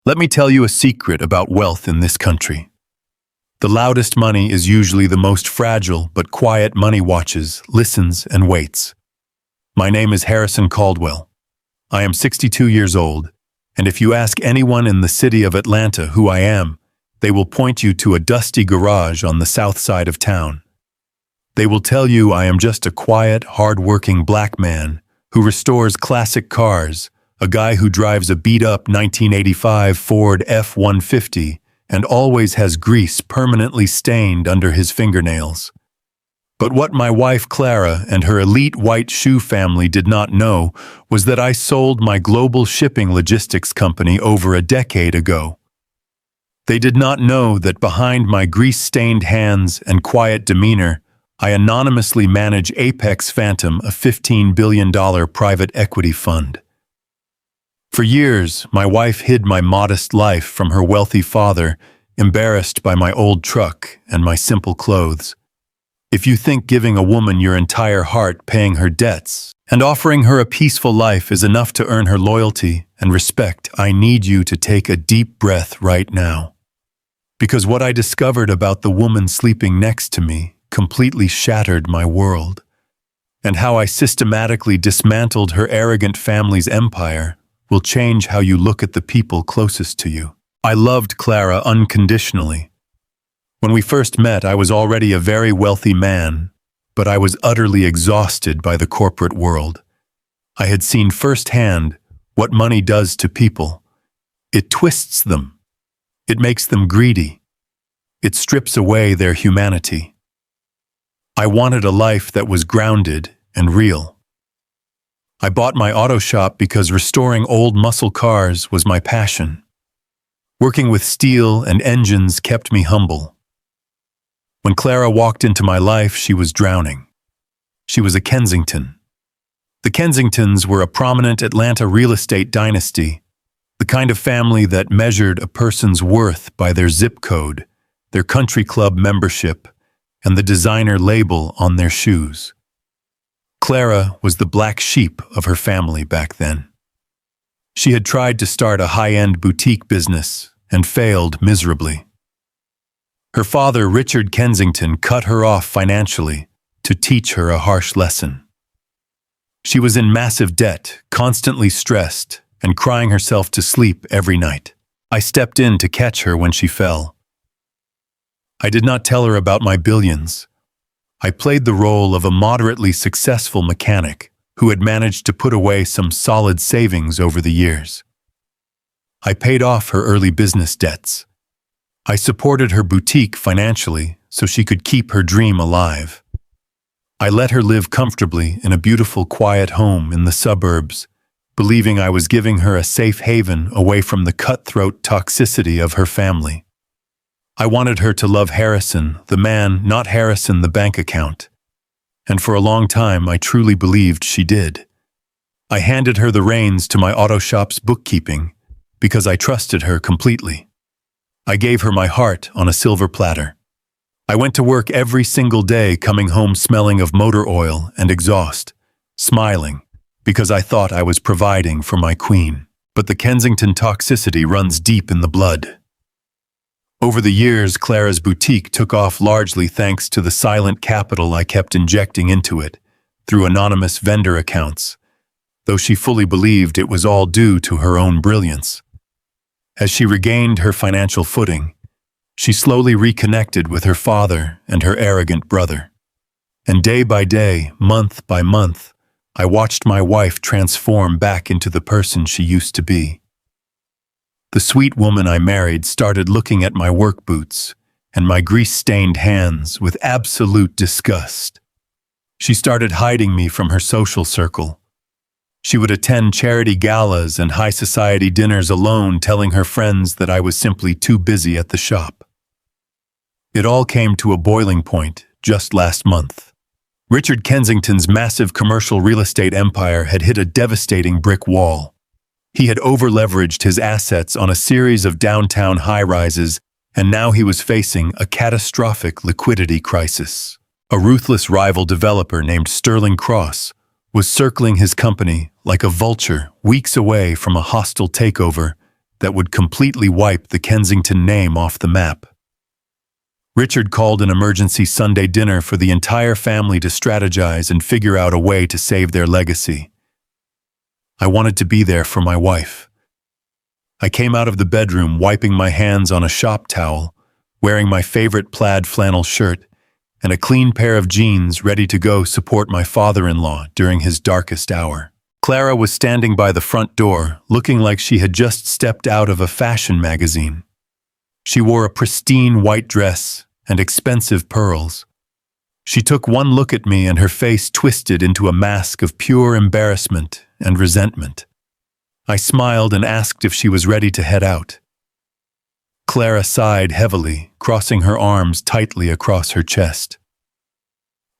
Let me tell you a secret about wealth in this country. The loudest money is usually the most fragile, but quiet money watches, listens, and waits. My name is Harrison Caldwell. I am 62 years old, and if you ask anyone in the city of Atlanta who I am, they will point you to a dusty garage on the south side of town. They will tell you I am just a quiet, hard-working black man who restores classic cars, a guy who drives a beat-up 1985 Ford F-150 and always has grease permanently stained under his fingernails. But what my wife Clara and her elite white shoe family did not know was that I sold my global shipping logistics company over a decade ago. They did not know that behind my grease-stained hands and quiet demeanor, I anonymously manage Apex Phantom, a $15 billion private equity fund. For years, my wife hid my modest life from her wealthy father, embarrassed by my old truck and my simple clothes. If you think giving a woman your entire heart, paying her debts, and offering her a peaceful life is enough to earn her loyalty and respect, I need you to take a deep breath right now. Because what I discovered about the woman sleeping next to me completely shattered my world, and how I systematically dismantled her arrogant family's empire will change how you look at the people closest to you. I loved Clara unconditionally. When we first met, I was already a very wealthy man, but I was utterly exhausted by the corporate world. I had seen firsthand what money does to people. It twists them. It makes them greedy. It strips away their humanity. I wanted a life that was grounded and real. I bought my auto shop because restoring old muscle cars was my passion. Working with steel and engines kept me humble. When Clara walked into my life, she was drowning. She was a Kensington. The Kensingtons were a prominent Atlanta real estate dynasty, the kind of family that measured a person's worth by their zip code, their country club membership, and the designer label on their shoes. Clara was the black sheep of her family back then. She had tried to start a high-end boutique business and failed miserably. Her father, Richard Kensington, cut her off financially to teach her a harsh lesson. She was in massive debt, constantly stressed, and crying herself to sleep every night. I stepped in to catch her when she fell. I did not tell her about my billions. I played the role of a moderately successful mechanic who had managed to put away some solid savings over the years. I paid off her early business debts. I supported her boutique financially so she could keep her dream alive. I let her live comfortably in a beautiful, quiet home in the suburbs, believing I was giving her a safe haven away from the cutthroat toxicity of her family. I wanted her to love Harrison, the man, not Harrison, the bank account. And for a long time, I truly believed she did. I handed her the reins to my auto shop's bookkeeping because I trusted her completely. I gave her my heart on a silver platter. I went to work every single day, coming home smelling of motor oil and exhaust, smiling because I thought I was providing for my queen. But the Kensington toxicity runs deep in the blood. Over the years, Clara's boutique took off largely thanks to the silent capital I kept injecting into it through anonymous vendor accounts, though she fully believed it was all due to her own brilliance. As she regained her financial footing, she slowly reconnected with her father and her arrogant brother. And day by day, month by month, I watched my wife transform back into the person she used to be. The sweet woman I married started looking at my work boots and my grease-stained hands with absolute disgust. She started hiding me from her social circle. She would attend charity galas and high society dinners alone, telling her friends that I was simply too busy at the shop. It all came to a boiling point just last month. Richard Kensington's massive commercial real estate empire had hit a devastating brick wall. He had over-leveraged his assets on a series of downtown high-rises, and now he was facing a catastrophic liquidity crisis. A ruthless rival developer named Sterling Cross was circling his company like a vulture weeks away from a hostile takeover, that would completely wipe the Kensington name off the map. Richard called an emergency Sunday dinner for the entire family to strategize and figure out a way to save their legacy. I wanted to be there for my wife. I came out of the bedroom wiping my hands on a shop towel, wearing my favorite plaid flannel shirt, and a clean pair of jeans ready to go support my father-in-law during his darkest hour. Clara was standing by the front door, looking like she had just stepped out of a fashion magazine. She wore a pristine white dress and expensive pearls. She took one look at me and her face twisted into a mask of pure embarrassment and resentment. I smiled and asked if she was ready to head out. Clara sighed heavily, crossing her arms tightly across her chest.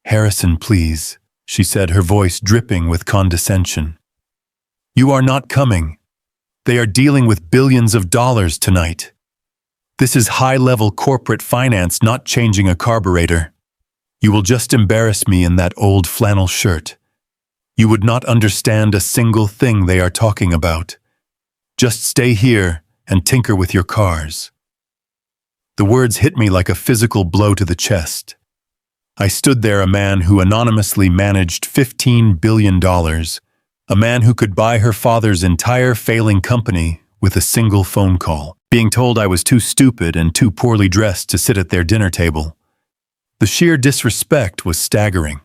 "Harrison, please," she said, her voice dripping with condescension. "You are not coming. They are dealing with billions of dollars tonight. This is high-level corporate finance, not changing a carburetor. You will just embarrass me in that old flannel shirt. You would not understand a single thing they are talking about. Just stay here and tinker with your cars." The words hit me like a physical blow to the chest. I stood there, a man who anonymously managed $15 billion, a man who could buy her father's entire failing company with a single phone call, being told I was too stupid and too poorly dressed to sit at their dinner table. The sheer disrespect was staggering.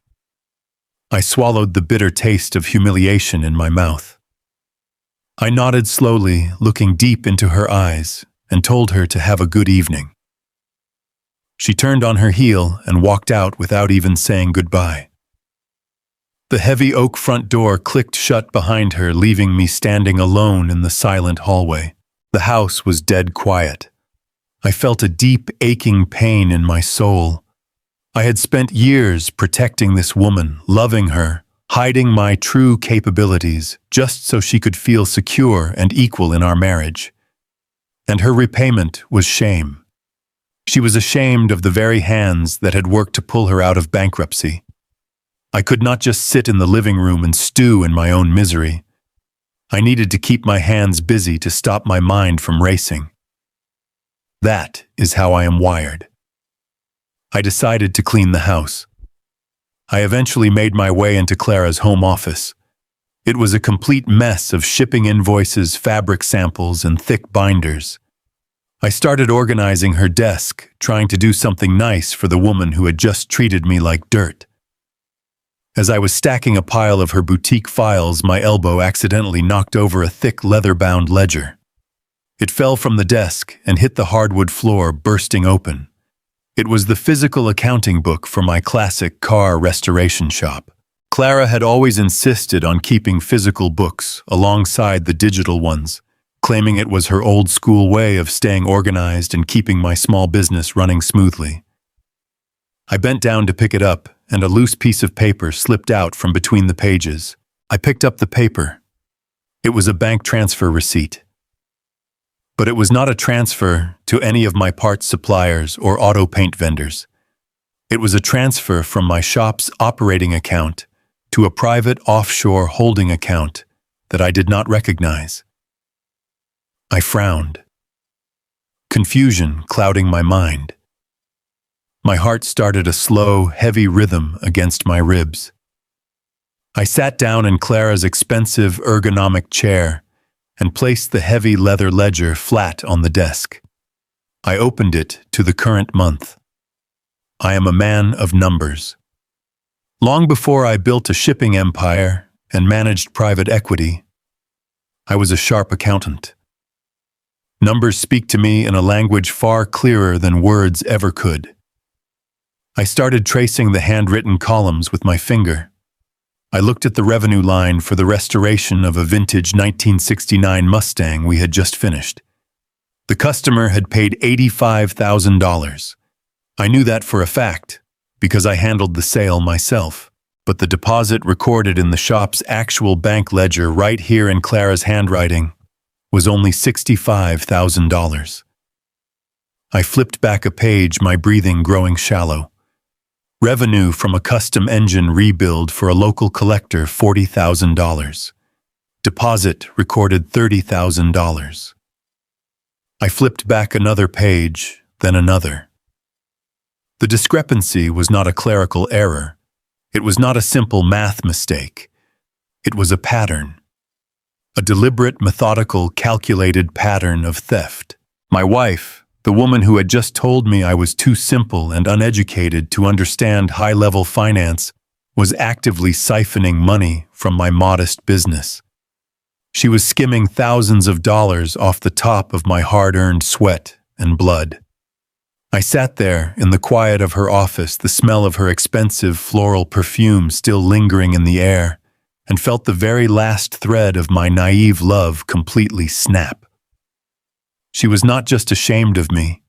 I swallowed the bitter taste of humiliation in my mouth. I nodded slowly, looking deep into her eyes, and told her to have a good evening. She turned on her heel and walked out without even saying goodbye. The heavy oak front door clicked shut behind her, leaving me standing alone in the silent hallway. The house was dead quiet. I felt a deep, aching pain in my soul. I had spent years protecting this woman, loving her, hiding my true capabilities, just so she could feel secure and equal in our marriage. And her repayment was shame. She was ashamed of the very hands that had worked to pull her out of bankruptcy. I could not just sit in the living room and stew in my own misery. I needed to keep my hands busy to stop my mind from racing. That is how I am wired. I decided to clean the house. I eventually made my way into Clara's home office. It was a complete mess of shipping invoices, fabric samples, and thick binders. I started organizing her desk, trying to do something nice for the woman who had just treated me like dirt. As I was stacking a pile of her boutique files, my elbow accidentally knocked over a thick leather-bound ledger. It fell from the desk and hit the hardwood floor, bursting open. It was the physical accounting book for my classic car restoration shop. Clara had always insisted on keeping physical books alongside the digital ones, claiming it was her old-school way of staying organized and keeping my small business running smoothly. I bent down to pick it up, and a loose piece of paper slipped out from between the pages. I picked up the paper. It was a bank transfer receipt. But it was not a transfer to any of my parts suppliers or auto paint vendors. It was a transfer from my shop's operating account to a private offshore holding account that I did not recognize. I frowned, confusion clouding my mind. My heart started a slow, heavy rhythm against my ribs. I sat down in Clara's expensive, ergonomic chair and placed the heavy leather ledger flat on the desk. I opened it to the current month. I am a man of numbers. Long before I built a shipping empire and managed private equity, I was a sharp accountant. Numbers speak to me in a language far clearer than words ever could. I started tracing the handwritten columns with my finger. I looked at the revenue line for the restoration of a vintage 1969 Mustang we had just finished. The customer had paid $85,000. I knew that for a fact, because I handled the sale myself. But the deposit recorded in the shop's actual bank ledger right here in Clara's handwriting was only $65,000. I flipped back a page, my breathing growing shallow. Revenue from a custom engine rebuild for a local collector, $40,000. Deposit recorded $30,000. I flipped back another page, then another. The discrepancy was not a clerical error. It was not a simple math mistake. It was a pattern. A deliberate, methodical, calculated pattern of theft. My wife, the woman who had just told me I was too simple and uneducated to understand high-level finance, was actively siphoning money from my modest business. She was skimming thousands of dollars off the top of my hard-earned sweat and blood. I sat there in the quiet of her office, the smell of her expensive floral perfume still lingering in the air, and felt the very last thread of my naive love completely snap. She was not just ashamed of me.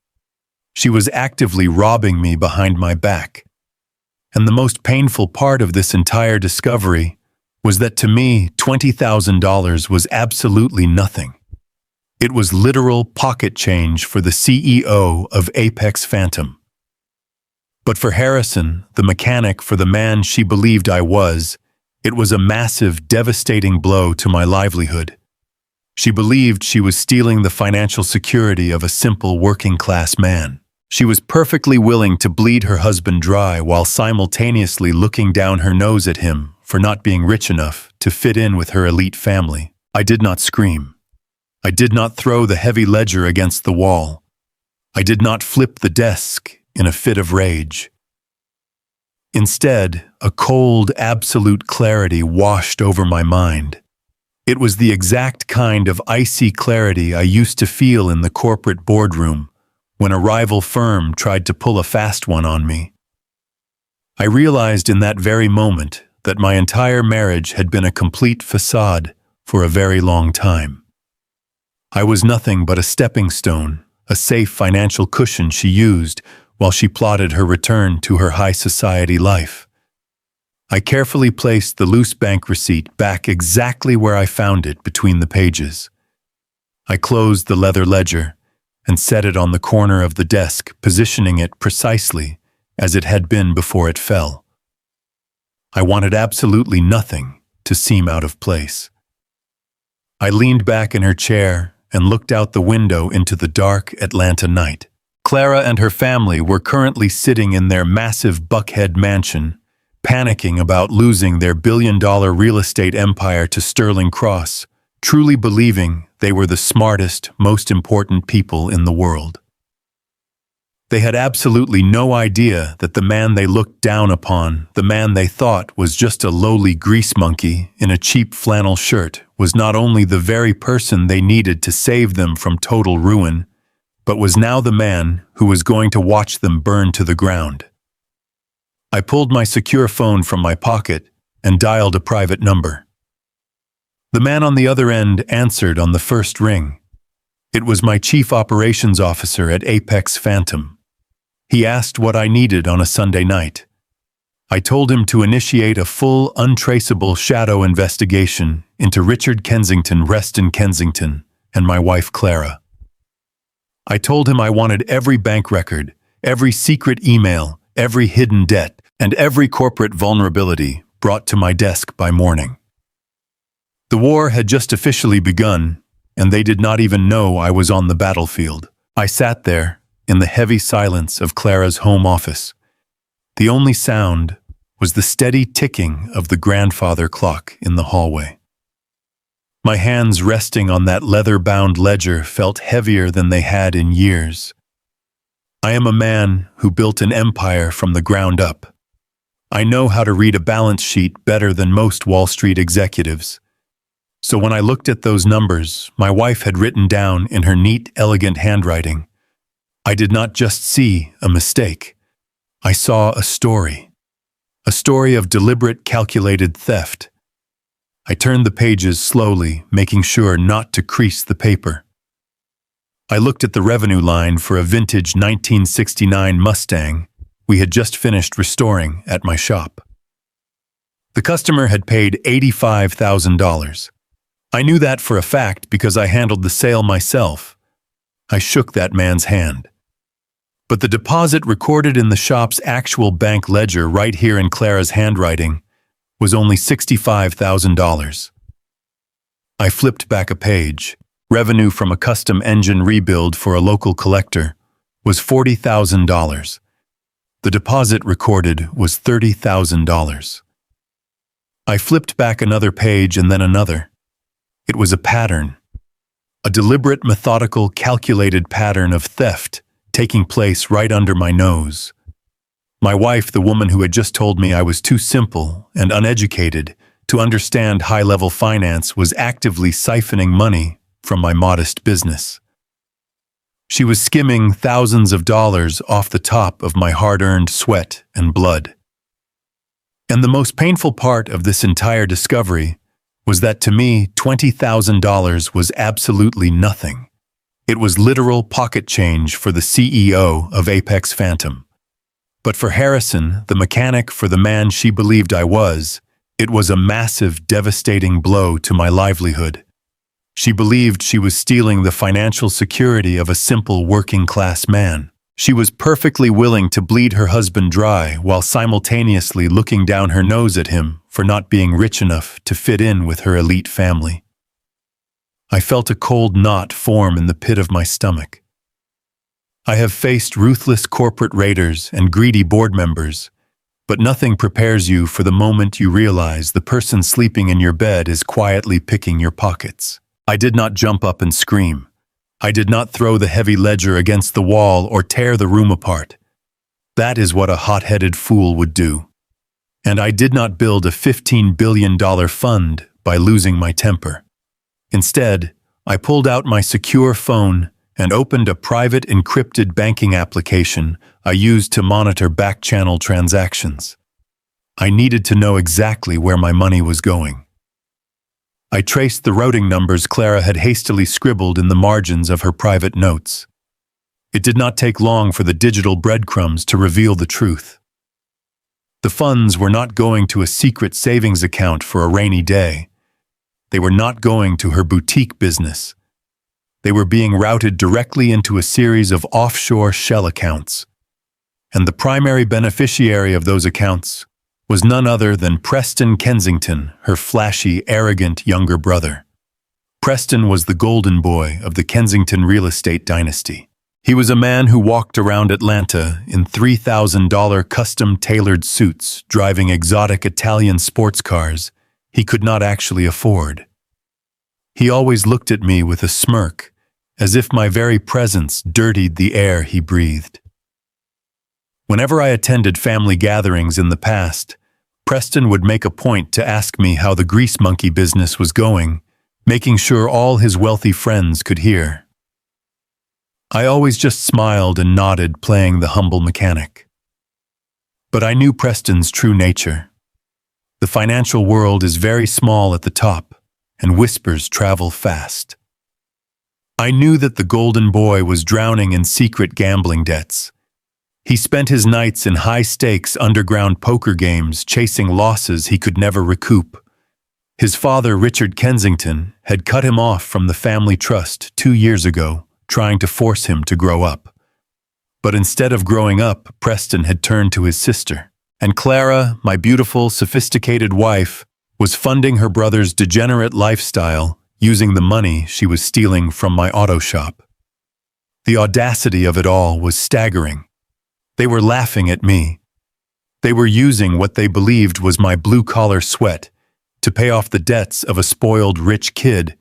She was actively robbing me behind my back. And the most painful part of this entire discovery was that to me, $20,000 was absolutely nothing. It was literal pocket change for the CEO of Apex Phantom. But for Harrison, the mechanic for the man she believed I was, it was a massive, devastating blow to my livelihood. She believed she was stealing the financial security of a simple working-class man. She was perfectly willing to bleed her husband dry while simultaneously looking down her nose at him for not being rich enough to fit in with her elite family. I did not scream. I did not throw the heavy ledger against the wall. I did not flip the desk in a fit of rage. Instead, a cold, absolute clarity washed over my mind. It was the exact kind of icy clarity I used to feel in the corporate boardroom when a rival firm tried to pull a fast one on me. I realized in that very moment that my entire marriage had been a complete facade for a very long time. I was nothing but a stepping stone, a safe financial cushion she used while she plotted her return to her high society life. I carefully placed the loose bank receipt back exactly where I found it between the pages. I closed the leather ledger and set it on the corner of the desk, positioning it precisely as it had been before it fell. I wanted absolutely nothing to seem out of place. I leaned back in her chair and looked out the window into the dark Atlanta night. Clara and her family were currently sitting in their massive Buckhead mansion, panicking about losing their billion-dollar real estate empire to Sterling Cross, truly believing they were the smartest, most important people in the world. They had absolutely no idea that the man they looked down upon, the man they thought was just a lowly grease monkey in a cheap flannel shirt, was not only the very person they needed to save them from total ruin, but was now the man who was going to watch them burn to the ground. I pulled my secure phone from my pocket and dialed a private number. The man on the other end answered on the first ring. It was my chief operations officer at Apex Phantom. He asked what I needed on a Sunday night. I told him to initiate a full, untraceable shadow investigation into Richard Kensington, Reston Kensington, and my wife Clara. I told him I wanted every bank record, every secret email, every hidden debt, and every corporate vulnerability brought to my desk by morning. The war had just officially begun, and they did not even know I was on the battlefield. I sat there, in the heavy silence of Clara's home office. The only sound was the steady ticking of the grandfather clock in the hallway. My hands resting on that leather-bound ledger felt heavier than they had in years. I am a man who built an empire from the ground up. I know how to read a balance sheet better than most Wall Street executives. So when I looked at those numbers my wife had written down in her neat, elegant handwriting, I did not just see a mistake. I saw a story of deliberate, calculated theft. I turned the pages slowly, making sure not to crease the paper. I looked at the revenue line for a vintage 1969 Mustang we had just finished restoring at my shop. The customer had paid $85,000. I knew that for a fact because I handled the sale myself. I shook that man's hand. But the deposit recorded in the shop's actual bank ledger right here in Clara's handwriting was only $65,000. I flipped back a page, Revenue from a custom engine rebuild for a local collector was $40,000. The deposit recorded was $30,000. I flipped back another page and then another. It was a pattern. A deliberate, methodical, calculated pattern of theft taking place right under my nose. My wife, the woman who had just told me I was too simple and uneducated to understand high-level finance, was actively siphoning money from my modest business. She was skimming thousands of dollars off the top of my hard-earned sweat and blood. And the most painful part of this entire discovery was that to me, $20,000 was absolutely nothing. It was literal pocket change for the CEO of Apex Phantom. But for Harrison, the mechanic for the man she believed I was, it was a massive, devastating blow to my livelihood. She believed she was stealing the financial security of a simple working-class man. She was perfectly willing to bleed her husband dry while simultaneously looking down her nose at him for not being rich enough to fit in with her elite family. I felt a cold knot form in the pit of my stomach. I have faced ruthless corporate raiders and greedy board members, but nothing prepares you for the moment you realize the person sleeping in your bed is quietly picking your pockets. I did not jump up and scream. I did not throw the heavy ledger against the wall or tear the room apart. That is what a hot-headed fool would do. And I did not build a $15 billion fund by losing my temper. Instead, I pulled out my secure phone and opened a private encrypted banking application I used to monitor back-channel transactions. I needed to know exactly where my money was going. I traced the routing numbers Clara had hastily scribbled in the margins of her private notes. It did not take long for the digital breadcrumbs to reveal the truth. The funds were not going to a secret savings account for a rainy day. They were not going to her boutique business. They were being routed directly into a series of offshore shell accounts. And the primary beneficiary of those accounts was none other than Preston Kensington, her flashy, arrogant younger brother. Preston was the golden boy of the Kensington real estate dynasty. He was a man who walked around Atlanta in $3,000 custom-tailored suits, driving exotic Italian sports cars he could not actually afford. He always looked at me with a smirk, as if my very presence dirtied the air he breathed. Whenever I attended family gatherings in the past, Preston would make a point to ask me how the grease monkey business was going, making sure all his wealthy friends could hear. I always just smiled and nodded, playing the humble mechanic. But I knew Preston's true nature. The financial world is very small at the top, and whispers travel fast. I knew that the golden boy was drowning in secret gambling debts. He spent his nights in high-stakes underground poker games chasing losses he could never recoup. His father, Richard Kensington, had cut him off from the family trust 2 years ago, trying to force him to grow up. But instead of growing up, Preston had turned to his sister. And Clara, my beautiful, sophisticated wife, was funding her brother's degenerate lifestyle using the money she was stealing from my auto shop. The audacity of it all was staggering. They were laughing at me. They were using what they believed was my blue-collar sweat to pay off the debts of a spoiled rich kid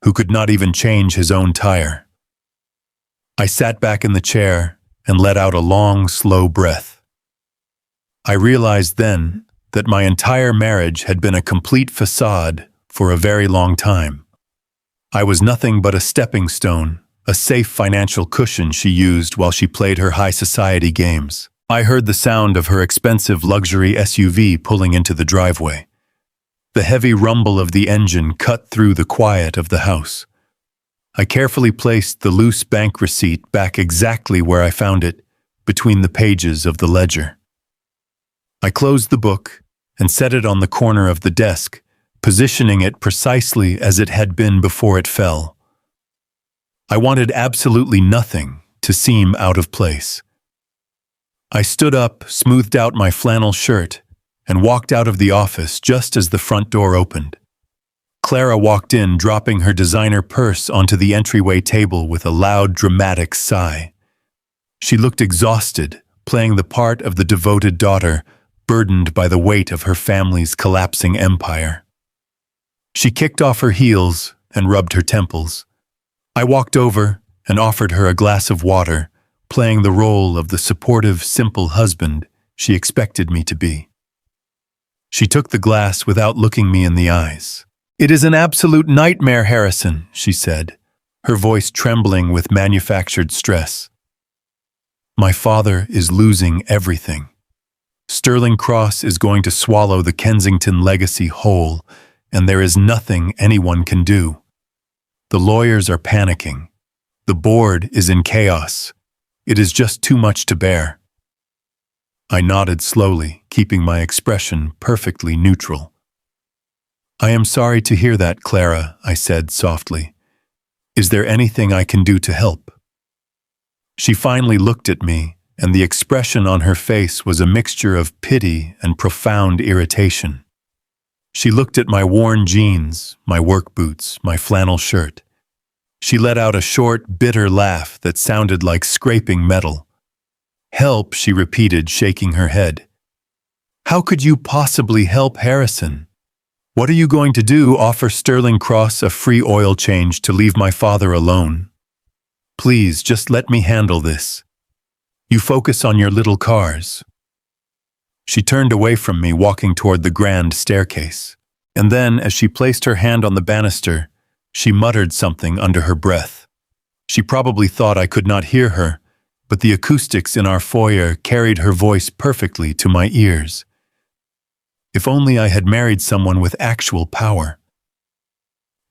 who could not even change his own tire. I sat back in the chair and let out a long, slow breath. I realized then that my entire marriage had been a complete facade for a very long time. I was nothing but a stepping stone, a safe financial cushion she used while she played her high society games. I heard the sound of her expensive luxury SUV pulling into the driveway. The heavy rumble of the engine cut through the quiet of the house. I carefully placed the loose bank receipt back exactly where I found it, between the pages of the ledger. I closed the book and set it on the corner of the desk, positioning it precisely as it had been before it fell. I wanted absolutely nothing to seem out of place. I stood up, smoothed out my flannel shirt, and walked out of the office just as the front door opened. Clara walked in, dropping her designer purse onto the entryway table with a loud, dramatic sigh. She looked exhausted, playing the part of the devoted daughter, burdened by the weight of her family's collapsing empire. She kicked off her heels and rubbed her temples. I walked over and offered her a glass of water, playing the role of the supportive, simple husband she expected me to be. She took the glass without looking me in the eyes. "It is an absolute nightmare, Harrison," she said, her voice trembling with manufactured stress. "My father is losing everything. Sterling Cross is going to swallow the Kensington legacy whole, and there is nothing anyone can do. The lawyers are panicking. The board is in chaos. It is just too much to bear." I nodded slowly, keeping my expression perfectly neutral. "I am sorry to hear that, Clara," I said softly. "Is there anything I can do to help?" She finally looked at me, and the expression on her face was a mixture of pity and profound irritation. She looked at my worn jeans, my work boots, my flannel shirt. She let out a short, bitter laugh that sounded like scraping metal. "Help," she repeated, shaking her head. "How could you possibly help Harrison? What are you going to do, offer Sterling Cross a free oil change to leave my father alone? Please, just let me handle this. You focus on your little cars." She turned away from me, walking toward the grand staircase. And then, as she placed her hand on the banister, she muttered something under her breath. She probably thought I could not hear her, but the acoustics in our foyer carried her voice perfectly to my ears. If only I had married someone with actual power.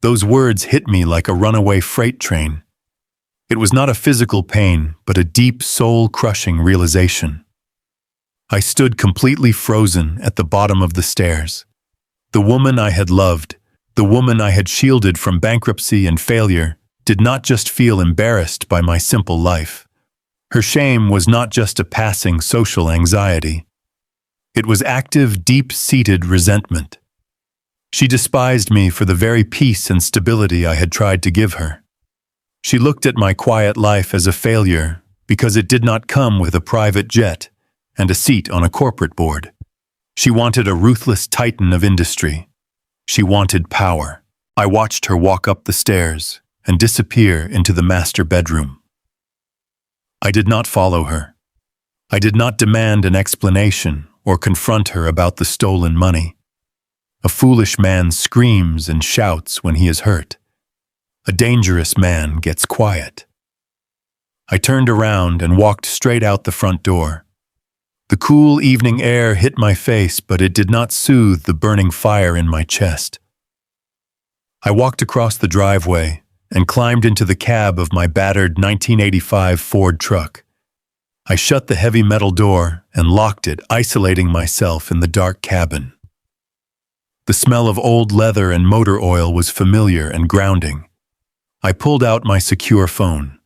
Those words hit me like a runaway freight train. It was not a physical pain, but a deep, soul-crushing realization. I stood completely frozen at the bottom of the stairs. The woman I had loved, the woman I had shielded from bankruptcy and failure, did not just feel embarrassed by my simple life. Her shame was not just a passing social anxiety. It was active, deep-seated resentment. She despised me for the very peace and stability I had tried to give her. She looked at my quiet life as a failure because it did not come with a private jet and a seat on a corporate board. She wanted a ruthless titan of industry. She wanted power. I watched her walk up the stairs and disappear into the master bedroom. I did not follow her. I did not demand an explanation or confront her about the stolen money. A foolish man screams and shouts when he is hurt. A dangerous man gets quiet. I turned around and walked straight out the front door. The cool evening air hit my face, but it did not soothe the burning fire in my chest. I walked across the driveway and climbed into the cab of my battered 1985 Ford truck. I shut the heavy metal door and locked it, isolating myself in the dark cabin. The smell of old leather and motor oil was familiar and grounding. I pulled out my secure phone.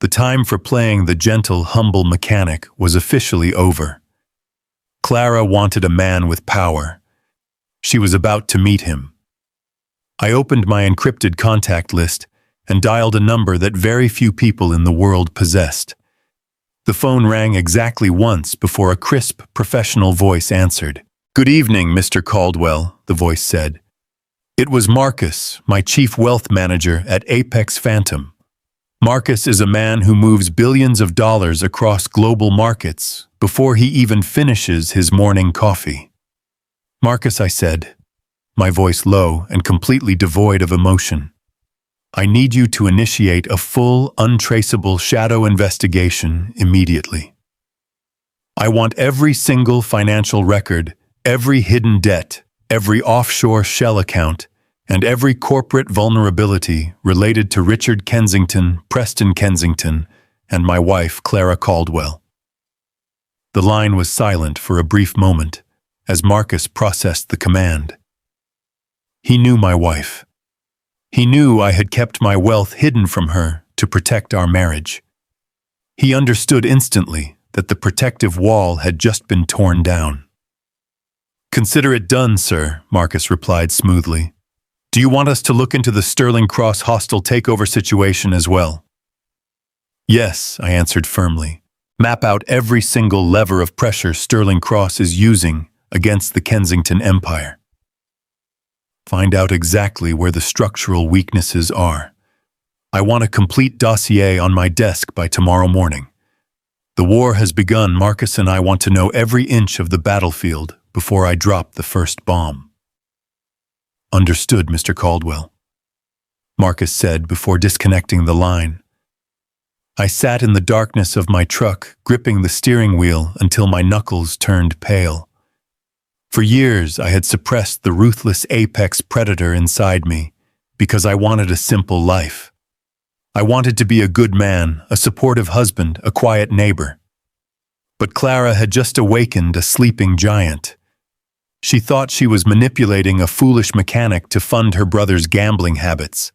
The time for playing the gentle, humble mechanic was officially over. Clara wanted a man with power. She was about to meet him. I opened my encrypted contact list and dialed a number that very few people in the world possessed. The phone rang exactly once before a crisp, professional voice answered. "Good evening, Mr. Caldwell," the voice said. It was Marcus, my chief wealth manager at Apex Phantom. Marcus is a man who moves billions of dollars across global markets before he even finishes his morning coffee. "Marcus," I said, my voice low and completely devoid of emotion. "I need you to initiate a full, untraceable shadow investigation immediately. I want every single financial record, every hidden debt, every offshore shell account, and every corporate vulnerability related to Richard Kensington, Preston Kensington, and my wife, Clara Caldwell." The line was silent for a brief moment as Marcus processed the command. He knew my wife. He knew I had kept my wealth hidden from her to protect our marriage. He understood instantly that the protective wall had just been torn down. "Consider it done, sir," Marcus replied smoothly. "Do Do you want us to look into the Sterling Cross hostile takeover situation as well? Yes, I answered firmly. Map out every single lever of pressure Sterling Cross is using against the Kensington Empire. Find out exactly where the structural weaknesses are. I want a complete dossier on my desk by tomorrow morning. The war has begun. Marcus and I want to know every inch of the battlefield before I drop the first bomb. Understood, Mr. Caldwell, Marcus said before disconnecting the line. I sat in the darkness of my truck, gripping the steering wheel until my knuckles turned pale. For years, I had suppressed the ruthless apex predator inside me because I wanted a simple life. I wanted to be a good man, a supportive husband, a quiet neighbor. But Clara had just awakened a sleeping giant. She thought she was manipulating a foolish mechanic to fund her brother's gambling habits.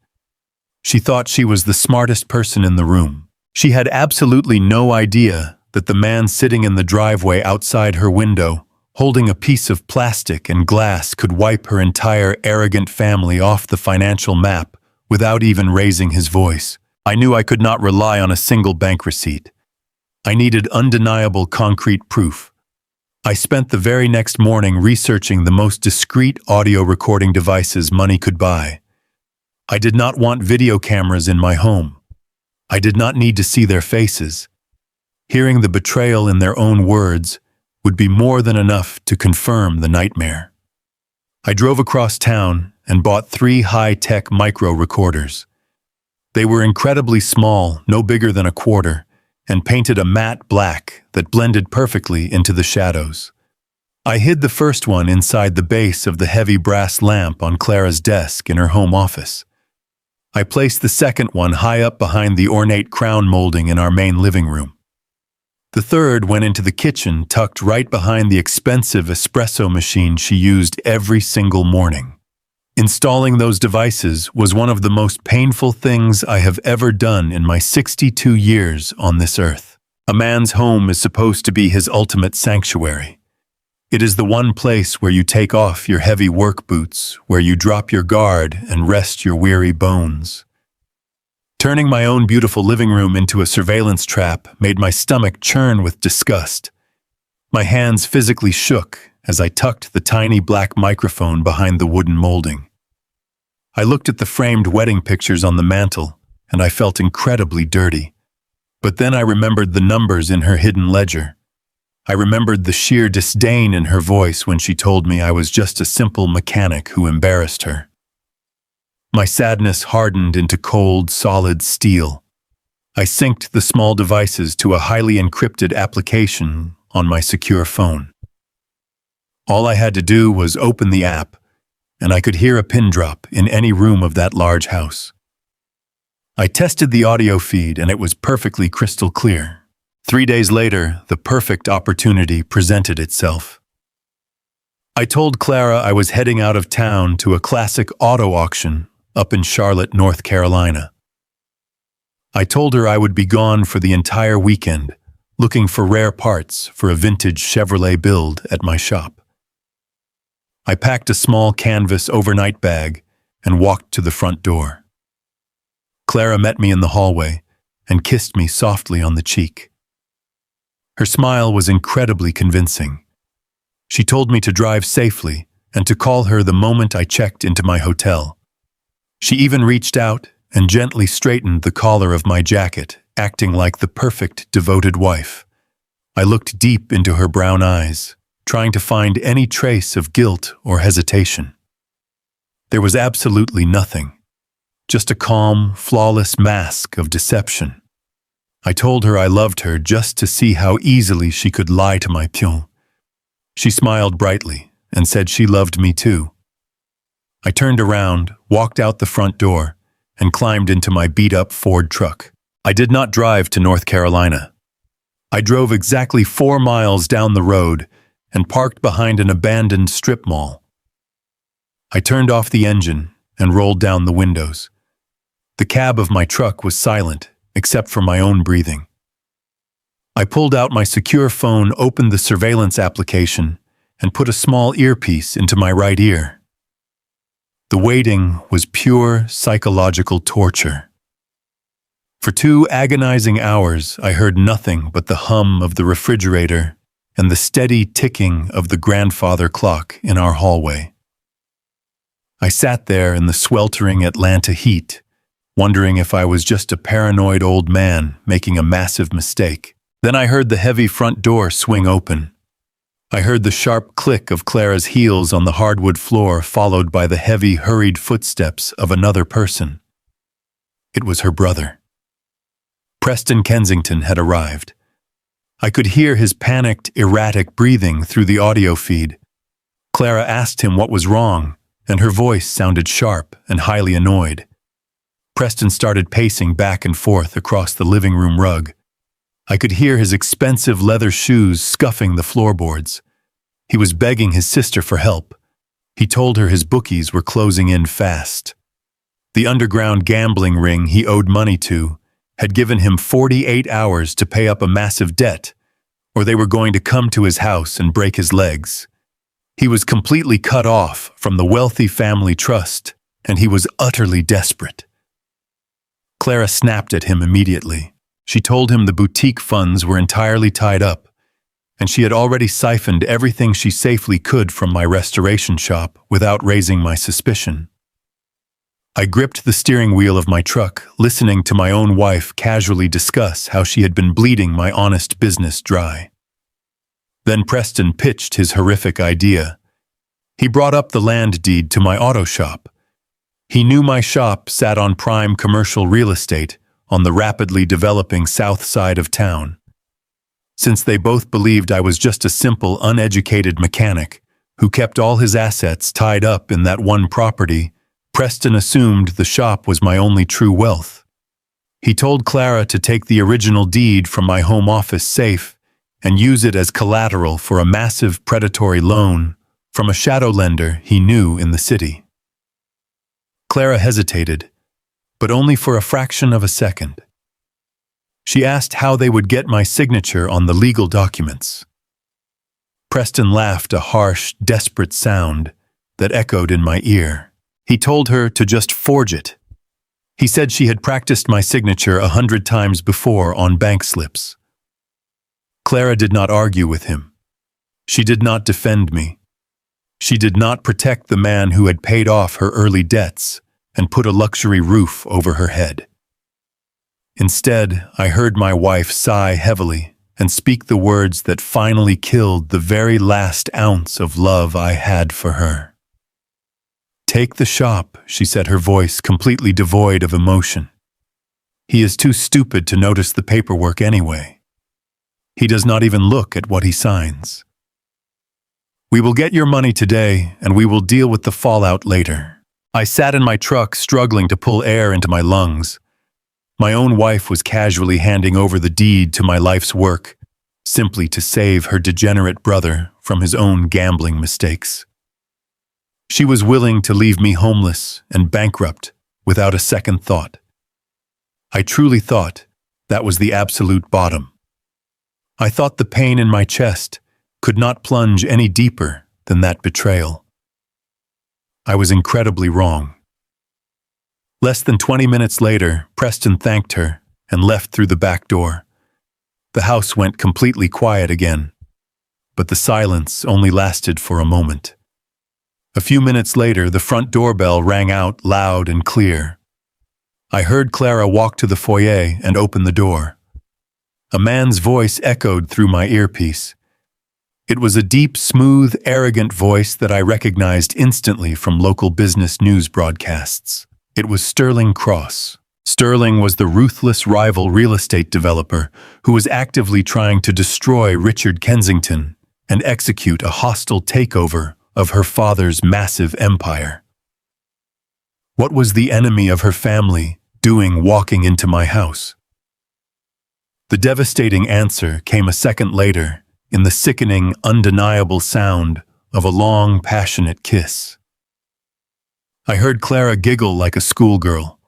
She thought she was the smartest person in the room. She had absolutely no idea that the man sitting in the driveway outside her window, holding a piece of plastic and glass, could wipe her entire arrogant family off the financial map without even raising his voice. I knew I could not rely on a single bank receipt. I needed undeniable concrete proof. I spent the very next morning researching the most discreet audio recording devices money could buy. I did not want video cameras in my home. I did not need to see their faces. Hearing the betrayal in their own words would be more than enough to confirm the nightmare. I drove across town and bought 3 high-tech micro recorders. They were incredibly small, no bigger than a quarter, and painted a matte black that blended perfectly into the shadows. I hid the first one inside the base of the heavy brass lamp on Clara's desk in her home office. I placed the second one high up behind the ornate crown molding in our main living room. The third went into the kitchen, tucked right behind the expensive espresso machine she used every single morning. Installing those devices was one of the most painful things I have ever done in my 62 years on this earth. A man's home is supposed to be his ultimate sanctuary. It is the one place where you take off your heavy work boots, where you drop your guard and rest your weary bones. Turning my own beautiful living room into a surveillance trap made my stomach churn with disgust. My hands physically shook as I tucked the tiny black microphone behind the wooden molding. I looked at the framed wedding pictures on the mantel, and I felt incredibly dirty. But then I remembered the numbers in her hidden ledger. I remembered the sheer disdain in her voice when she told me I was just a simple mechanic who embarrassed her. My sadness hardened into cold, solid steel. I synced the small devices to a highly encrypted application on my secure phone. All I had to do was open the app, and I could hear a pin drop in any room of that large house. I tested the audio feed, and it was perfectly crystal clear. 3 days later, the perfect opportunity presented itself. I told Clara I was heading out of town to a classic auto auction up in Charlotte, North Carolina. I told her I would be gone for the entire weekend, looking for rare parts for a vintage Chevrolet build at my shop. I packed a small canvas overnight bag and walked to the front door. Clara met me in the hallway and kissed me softly on the cheek. Her smile was incredibly convincing. She told me to drive safely and to call her the moment I checked into my hotel. She even reached out and gently straightened the collar of my jacket, acting like the perfect devoted wife. I looked deep into her brown eyes, trying to find any trace of guilt or hesitation. There was absolutely nothing, just a calm, flawless mask of deception. I told her I loved her just to see how easily she could lie to my pion. She smiled brightly and said she loved me too. I turned around, walked out the front door, and climbed into my beat-up Ford truck. I did not drive to North Carolina. I drove exactly 4 miles down the road and parked behind an abandoned strip mall. I turned off the engine and rolled down the windows. The cab of my truck was silent, except for my own breathing. I pulled out my secure phone, opened the surveillance application, and put a small earpiece into my right ear. The waiting was pure psychological torture. For 2 agonizing hours, I heard nothing but the hum of the refrigerator and the steady ticking of the grandfather clock in our hallway. I sat there in the sweltering Atlanta heat, wondering if I was just a paranoid old man making a massive mistake. Then I heard the heavy front door swing open. I heard the sharp click of Clara's heels on the hardwood floor, followed by the heavy, hurried footsteps of another person. It was her brother. Preston Kensington had arrived. I could hear his panicked, erratic breathing through the audio feed. Clara asked him what was wrong, and her voice sounded sharp and highly annoyed. Preston started pacing back and forth across the living room rug. I could hear his expensive leather shoes scuffing the floorboards. He was begging his sister for help. He told her his bookies were closing in fast. The underground gambling ring he owed money to had given him 48 hours to pay up a massive debt, or they were going to come to his house and break his legs. He was completely cut off from the wealthy family trust, and he was utterly desperate. Clara snapped at him immediately. She told him the boutique funds were entirely tied up, and she had already siphoned everything she safely could from my restoration shop without raising my suspicion. I gripped the steering wheel of my truck, listening to my own wife casually discuss how she had been bleeding my honest business dry. Then Preston pitched his horrific idea. He brought up the land deed to my auto shop. He knew my shop sat on prime commercial real estate on the rapidly developing south side of town. Since they both believed I was just a simple, uneducated mechanic who kept all his assets tied up in that one property, Preston assumed the shop was my only true wealth. He told Clara to take the original deed from my home office safe and use it as collateral for a massive predatory loan from a shadow lender he knew in the city. Clara hesitated, but only for a fraction of a second. She asked how they would get my signature on the legal documents. Preston laughed, a harsh, desperate sound that echoed in my ear. He told her to just forge it. He said she had practiced my signature 100 times before on bank slips. Clara did not argue with him. She did not defend me. She did not protect the man who had paid off her early debts and put a luxury roof over her head. Instead, I heard my wife sigh heavily and speak the words that finally killed the very last ounce of love I had for her. "Take the shop," she said, her voice completely devoid of emotion. "He is too stupid to notice the paperwork anyway. He does not even look at what he signs. We will get your money today, and we will deal with the fallout later." I sat in my truck, struggling to pull air into my lungs. My own wife was casually handing over the deed to my life's work, simply to save her degenerate brother from his own gambling mistakes. She was willing to leave me homeless and bankrupt without a second thought. I truly thought that was the absolute bottom. I thought the pain in my chest could not plunge any deeper than that betrayal. I was incredibly wrong. Less than 20 minutes later, Preston thanked her and left through the back door. The house went completely quiet again, but the silence only lasted for a moment. A few minutes later, the front doorbell rang out loud and clear. I heard Clara walk to the foyer and open the door. A man's voice echoed through my earpiece. It was a deep, smooth, arrogant voice that I recognized instantly from local business news broadcasts. It was Sterling Cross. Sterling was the ruthless rival real estate developer who was actively trying to destroy Richard Kensington and execute a hostile takeover of her father's massive empire. What was the enemy of her family doing walking into my house? The devastating answer came a second later in the sickening, undeniable sound of a long, passionate kiss. I heard Clara giggle like a schoolgirl.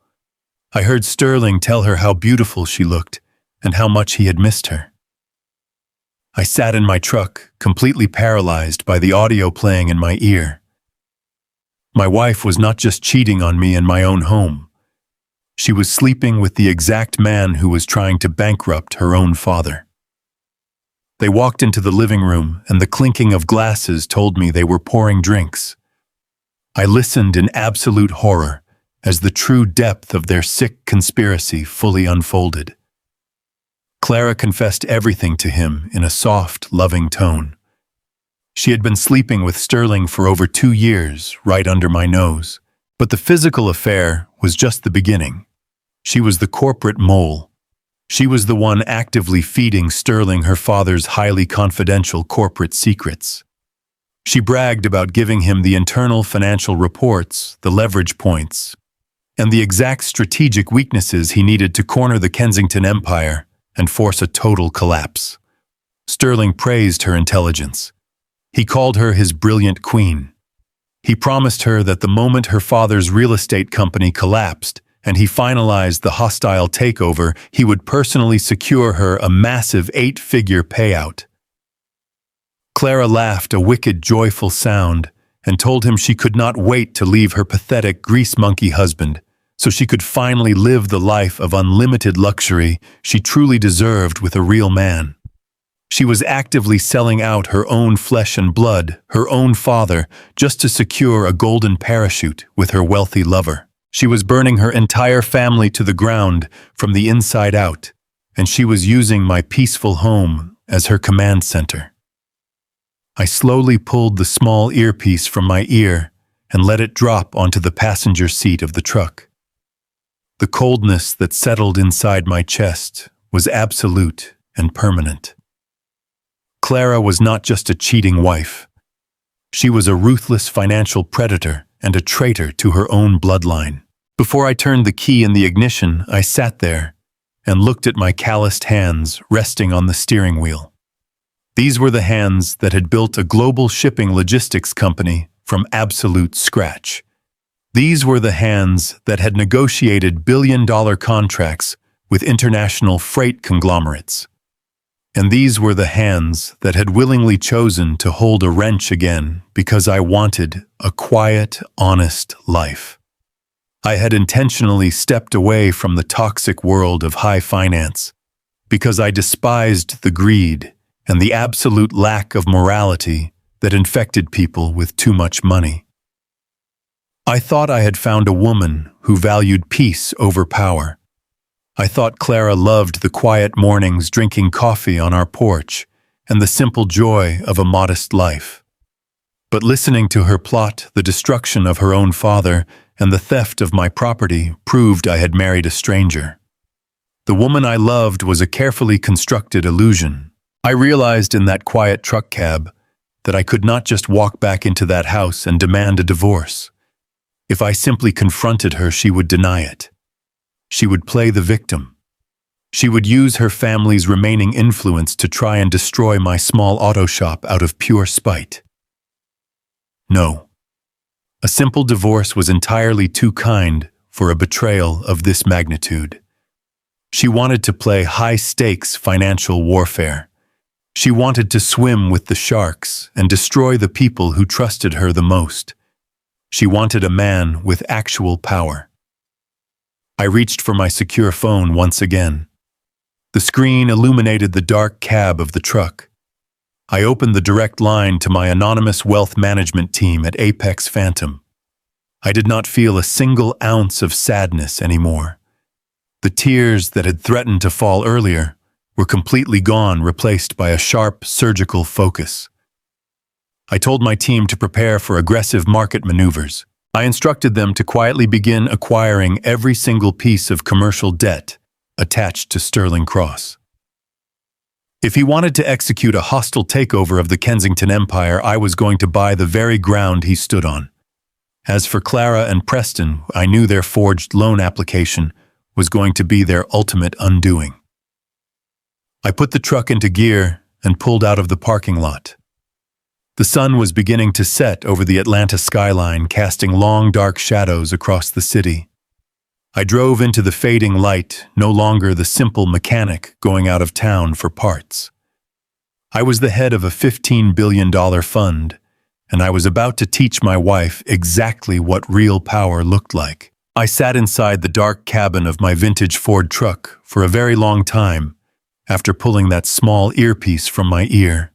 I heard Sterling tell her how beautiful she looked and how much he had missed her. I sat in my truck, completely paralyzed by the audio playing in my ear. My wife was not just cheating on me in my own home. She was sleeping with the exact man who was trying to bankrupt her own father. They walked into the living room, and the clinking of glasses told me they were pouring drinks. I listened in absolute horror as the true depth of their sick conspiracy fully unfolded. Clara confessed everything to him in a soft, loving tone. She had been sleeping with Sterling for over 2 years, right under my nose. But the physical affair was just the beginning. She was the corporate mole. She was the one actively feeding Sterling her father's highly confidential corporate secrets. She bragged about giving him the internal financial reports, the leverage points, and the exact strategic weaknesses he needed to corner the Kensington Empire and force a total collapse. Sterling praised her intelligence. He called her his brilliant queen. He promised her that the moment her father's real estate company collapsed and he finalized the hostile takeover, he would personally secure her a massive 8-figure payout. Clara laughed a wicked, joyful sound and told him she could not wait to leave her pathetic grease monkey husband so she could finally live the life of unlimited luxury she truly deserved with a real man. She was actively selling out her own flesh and blood, her own father, just to secure a golden parachute with her wealthy lover. She was burning her entire family to the ground from the inside out, and she was using my peaceful home as her command center. I slowly pulled the small earpiece from my ear and let it drop onto the passenger seat of the truck. The coldness that settled inside my chest was absolute and permanent. Clara was not just a cheating wife. She was a ruthless financial predator and a traitor to her own bloodline. Before I turned the key in the ignition, I sat there and looked at my calloused hands resting on the steering wheel. These were the hands that had built a global shipping logistics company from absolute scratch. These were the hands that had negotiated billion-dollar contracts with international freight conglomerates. And these were the hands that had willingly chosen to hold a wrench again because I wanted a quiet, honest life. I had intentionally stepped away from the toxic world of high finance because I despised the greed and the absolute lack of morality that infected people with too much money. I thought I had found a woman who valued peace over power. I thought Clara loved the quiet mornings drinking coffee on our porch and the simple joy of a modest life. But listening to her plot the destruction of her own father and the theft of my property proved I had married a stranger. The woman I loved was a carefully constructed illusion. I realized in that quiet truck cab that I could not just walk back into that house and demand a divorce. If I simply confronted her, she would deny it. She would play the victim. She would use her family's remaining influence to try and destroy my small auto shop out of pure spite. No. A simple divorce was entirely too kind for a betrayal of this magnitude. She wanted to play high-stakes financial warfare. She wanted to swim with the sharks and destroy the people who trusted her the most. She wanted a man with actual power. I reached for my secure phone once again. The screen illuminated the dark cab of the truck. I opened the direct line to my anonymous wealth management team at Apex Phantom. I did not feel a single ounce of sadness anymore. The tears that had threatened to fall earlier were completely gone, replaced by a sharp, surgical focus. I told my team to prepare for aggressive market maneuvers. I instructed them to quietly begin acquiring every single piece of commercial debt attached to Sterling Cross. If he wanted to execute a hostile takeover of the Kensington Empire, I was going to buy the very ground he stood on. As for Clara and Preston, I knew their forged loan application was going to be their ultimate undoing. I put the truck into gear and pulled out of the parking lot. The sun was beginning to set over the Atlanta skyline, casting long, dark shadows across the city. I drove into the fading light, no longer the simple mechanic going out of town for parts. I was the head of a $15 billion fund, and I was about to teach my wife exactly what real power looked like. I sat inside the dark cabin of my vintage Ford truck for a very long time after pulling that small earpiece from my ear.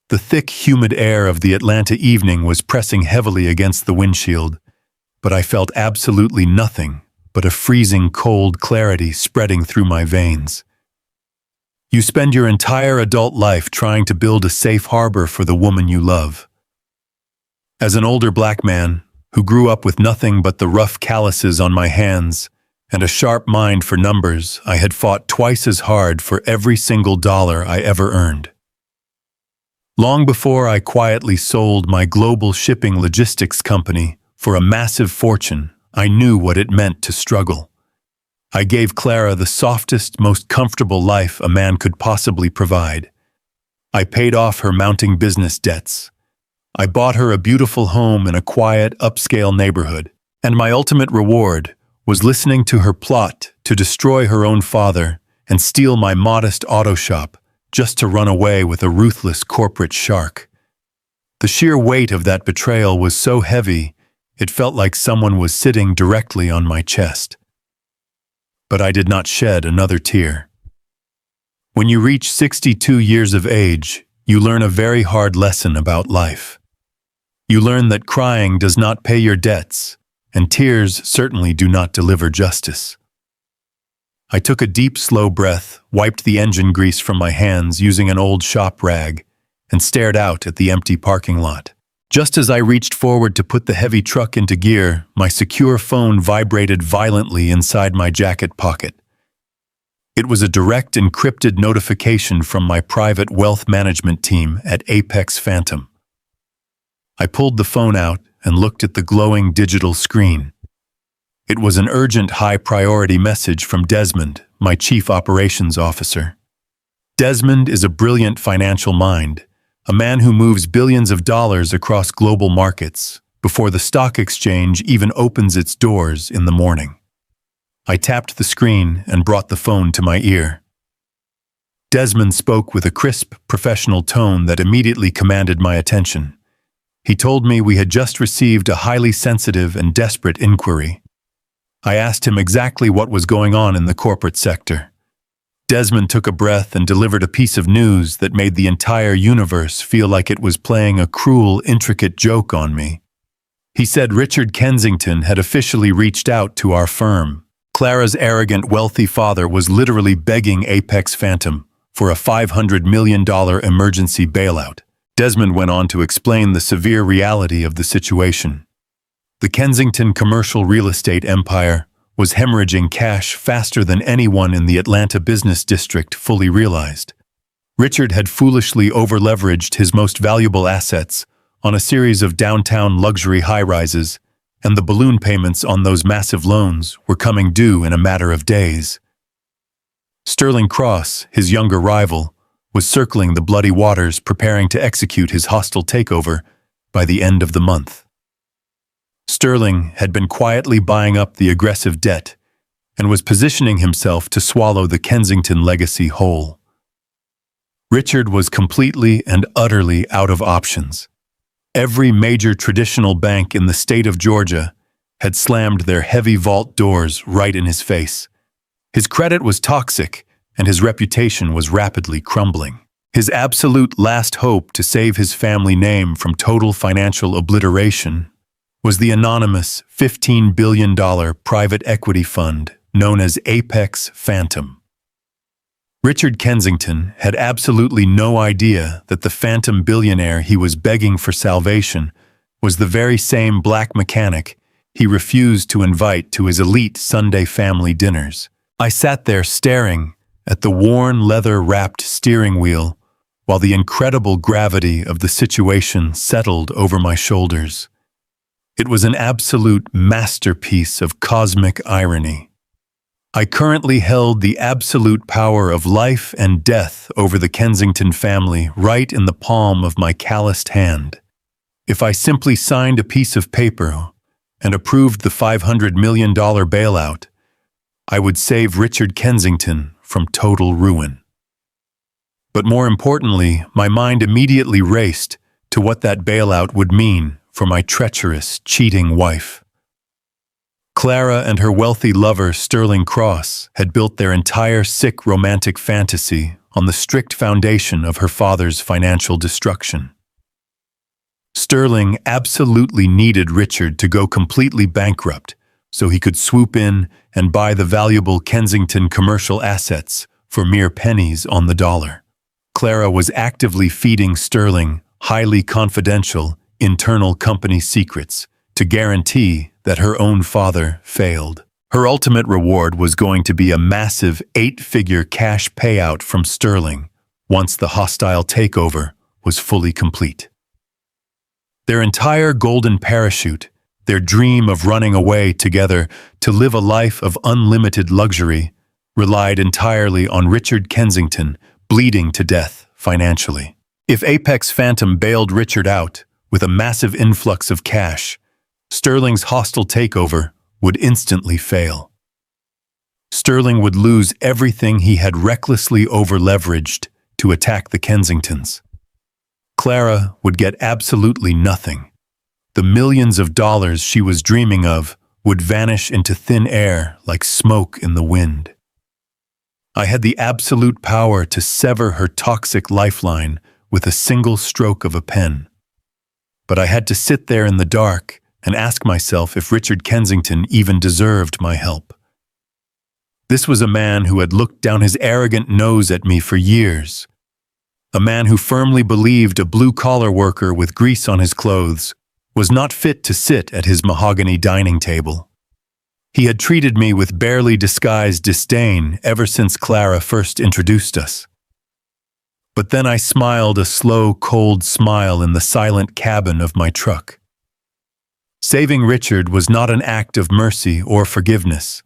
The thick, humid air of the Atlanta evening was pressing heavily against the windshield, but I felt absolutely nothing but a freezing cold clarity spreading through my veins. You spend your entire adult life trying to build a safe harbor for the woman you love. As an older black man who grew up with nothing but the rough calluses on my hands and a sharp mind for numbers, I had fought twice as hard for every single dollar I ever earned. Long before I quietly sold my global shipping logistics company for a massive fortune, I knew what it meant to struggle. I gave Clara the softest, most comfortable life a man could possibly provide. I paid off her mounting business debts. I bought her a beautiful home in a quiet, upscale neighborhood, and my ultimate reward was listening to her plot to destroy her own father and steal my modest auto shop just to run away with a ruthless corporate shark. The sheer weight of that betrayal was so heavy, it felt like someone was sitting directly on my chest. But I did not shed another tear. When you reach 62 years of age, you learn a very hard lesson about life. You learn that crying does not pay your debts, and tears certainly do not deliver justice. I took a deep, slow breath, wiped the engine grease from my hands using an old shop rag, and stared out at the empty parking lot. Just as I reached forward to put the heavy truck into gear, my secure phone vibrated violently inside my jacket pocket. It was a direct encrypted notification from my private wealth management team at Apex Phantom. I pulled the phone out and looked at the glowing digital screen. It was an urgent, high-priority message from Desmond, my chief operations officer. Desmond is a brilliant financial mind, a man who moves billions of dollars across global markets before the stock exchange even opens its doors in the morning. I tapped the screen and brought the phone to my ear. Desmond spoke with a crisp, professional tone that immediately commanded my attention. He told me we had just received a highly sensitive and desperate inquiry. I asked him exactly what was going on in the corporate sector. Desmond took a breath and delivered a piece of news that made the entire universe feel like it was playing a cruel, intricate joke on me. He said Richard Kensington had officially reached out to our firm. Clara's arrogant, wealthy father was literally begging Apex Phantom for a $500 million emergency bailout. Desmond went on to explain the severe reality of the situation. The Kensington commercial real estate empire was hemorrhaging cash faster than anyone in the Atlanta business district fully realized. Richard had foolishly over-leveraged his most valuable assets on a series of downtown luxury high-rises, and the balloon payments on those massive loans were coming due in a matter of days. Sterling Cross, his younger rival, was circling the bloody waters preparing to execute his hostile takeover by the end of the month. Sterling had been quietly buying up the aggressive debt and was positioning himself to swallow the Kensington legacy whole. Richard was completely and utterly out of options. Every major traditional bank in the state of Georgia had slammed their heavy vault doors right in his face. His credit was toxic, and his reputation was rapidly crumbling. His absolute last hope to save his family name from total financial obliteration was the anonymous $15 billion private equity fund known as Apex Phantom. Richard Kensington had absolutely no idea that the phantom billionaire he was begging for salvation was the very same black mechanic he refused to invite to his elite Sunday family dinners. I sat there staring at the worn leather-wrapped steering wheel while the incredible gravity of the situation settled over my shoulders. It was an absolute masterpiece of cosmic irony. I currently held the absolute power of life and death over the Kensington family right in the palm of my calloused hand. If I simply signed a piece of paper and approved the $500 million bailout, I would save Richard Kensington from total ruin. But more importantly, my mind immediately raced to what that bailout would mean for my treacherous, cheating wife. Clara and her wealthy lover, Sterling Cross, had built their entire sick romantic fantasy on the strict foundation of her father's financial destruction. Sterling absolutely needed Richard to go completely bankrupt so he could swoop in and buy the valuable Kensington commercial assets for mere pennies on the dollar. Clara was actively feeding Sterling highly confidential internal company secrets to guarantee that her own father failed. Her ultimate reward was going to be a massive 8-figure cash payout from Sterling once the hostile takeover was fully complete. Their entire golden parachute, their dream of running away together to live a life of unlimited luxury, relied entirely on Richard Kensington bleeding to death financially. If Apex Phantom bailed Richard out with a massive influx of cash, Sterling's hostile takeover would instantly fail. Sterling would lose everything he had recklessly over-leveraged to attack the Kensingtons. Clara would get absolutely nothing. The millions of dollars she was dreaming of would vanish into thin air like smoke in the wind. I had the absolute power to sever her toxic lifeline with a single stroke of a pen. But I had to sit there in the dark and ask myself if Richard Kensington even deserved my help. This was a man who had looked down his arrogant nose at me for years. A man who firmly believed a blue-collar worker with grease on his clothes was not fit to sit at his mahogany dining table. He had treated me with barely disguised disdain ever since Clara first introduced us. But then I smiled a slow, cold smile in the silent cabin of my truck. Saving Richard was not an act of mercy or forgiveness.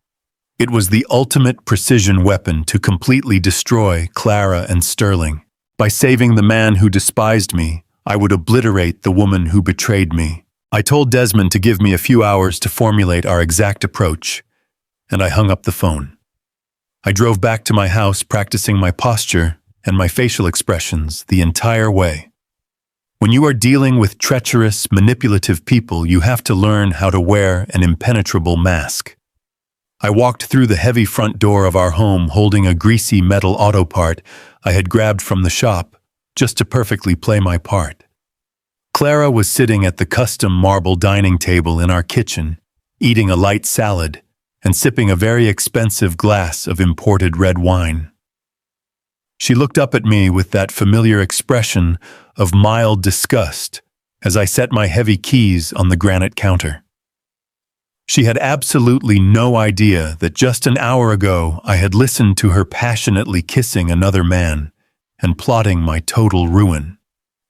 It was the ultimate precision weapon to completely destroy Clara and Sterling. By saving the man who despised me, I would obliterate the woman who betrayed me. I told Desmond to give me a few hours to formulate our exact approach, and I hung up the phone. I drove back to my house practicing my posture and my facial expressions the entire way. When you are dealing with treacherous, manipulative people, you have to learn how to wear an impenetrable mask. I walked through the heavy front door of our home holding a greasy metal auto part I had grabbed from the shop just to perfectly play my part. Clara was sitting at the custom marble dining table in our kitchen, eating a light salad and sipping a very expensive glass of imported red wine. She looked up at me with that familiar expression of mild disgust as I set my heavy keys on the granite counter. She had absolutely no idea that just an hour ago I had listened to her passionately kissing another man and plotting my total ruin.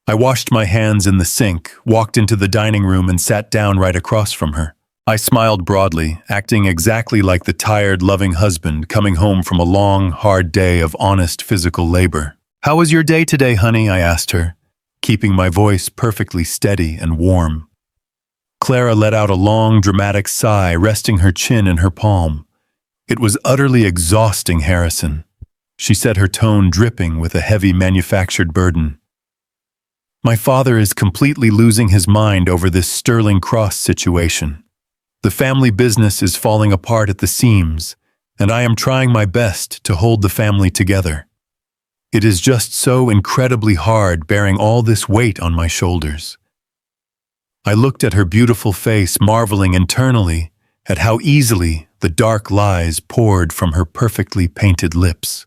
I washed my hands in the sink, walked into the dining room and sat down right across from her. I smiled broadly, acting exactly like the tired, loving husband coming home from a long, hard day of honest physical labor. "How was your day today, honey?" I asked her, keeping my voice perfectly steady and warm. Clara let out a long, dramatic sigh, resting her chin in her palm. "It was utterly exhausting, Harrison," she said, her tone dripping with a heavy manufactured burden. "My father is completely losing his mind over this Sterling Cross situation. The family business is falling apart at the seams, and I am trying my best to hold the family together. It is just so incredibly hard bearing all this weight on my shoulders." I looked at her beautiful face, marveling internally at how easily the dark lies poured from her perfectly painted lips.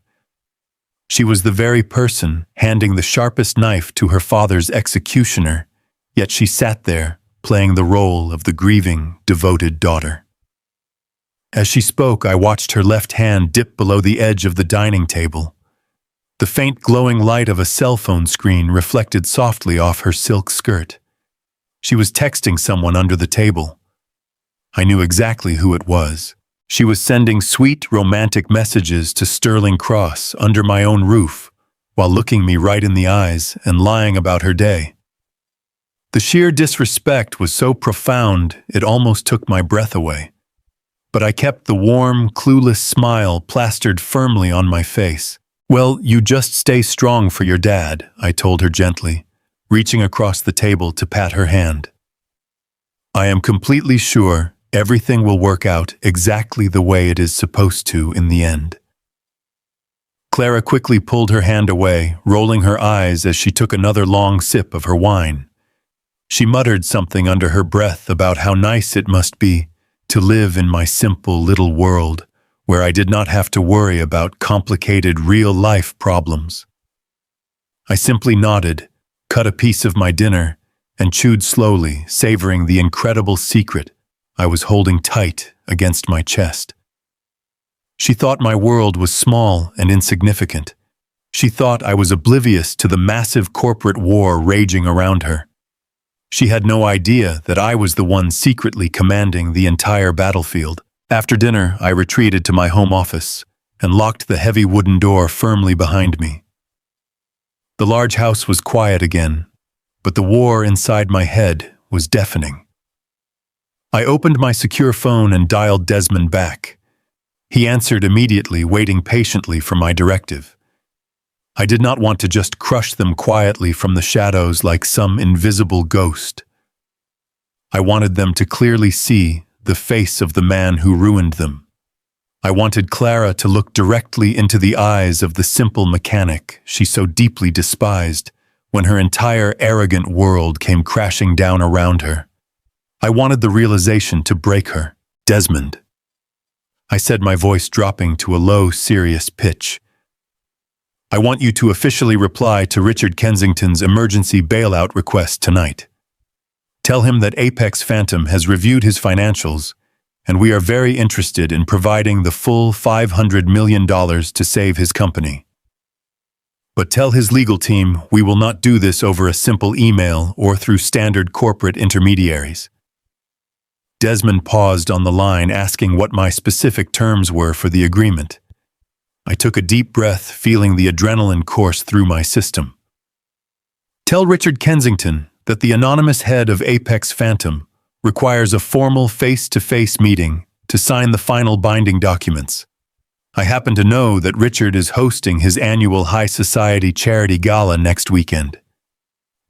She was the very person handing the sharpest knife to her father's executioner, yet she sat there, playing the role of the grieving, devoted daughter. As she spoke, I watched her left hand dip below the edge of the dining table. The faint glowing light of a cell phone screen reflected softly off her silk skirt. She was texting someone under the table. I knew exactly who it was. She was sending sweet, romantic messages to Sterling Cross under my own roof, while looking me right in the eyes and lying about her day. The sheer disrespect was so profound it almost took my breath away. But I kept the warm, clueless smile plastered firmly on my face. "Well, you just stay strong for your dad," I told her gently, reaching across the table to pat her hand. I am completely sure everything will work out exactly the way it is supposed to in the end. Clara quickly pulled her hand away, rolling her eyes as she took another long sip of her wine. She muttered something under her breath about how nice it must be to live in my simple little world, where I did not have to worry about complicated real-life problems. I simply nodded, cut a piece of my dinner, and chewed slowly, savoring the incredible secret I was holding tight against my chest. She thought my world was small and insignificant. She thought I was oblivious to the massive corporate war raging around her. She had no idea that I was the one secretly commanding the entire battlefield. After dinner, I retreated to my home office and locked the heavy wooden door firmly behind me. The large house was quiet again, but the war inside my head was deafening. I opened my secure phone and dialed Desmond back. He answered immediately, waiting patiently for my directive. I did not want to just crush them quietly from the shadows like some invisible ghost. I wanted them to clearly see the face of the man who ruined them. I wanted Clara to look directly into the eyes of the simple mechanic she so deeply despised when her entire arrogant world came crashing down around her. I wanted the realization to break her. Desmond, I said, my voice dropping to a low, serious pitch. I want you to officially reply to Richard Kensington's emergency bailout request tonight. Tell him that Apex Phantom has reviewed his financials, and we are very interested in providing the full $500 million to save his company. But tell his legal team we will not do this over a simple email or through standard corporate intermediaries. Desmond paused on the line, asking what my specific terms were for the agreement. I took a deep breath, feeling the adrenaline course through my system. Tell Richard Kensington that the anonymous head of Apex Phantom requires a formal face-to-face meeting to sign the final binding documents. I happen to know that Richard is hosting his annual high society charity gala next weekend.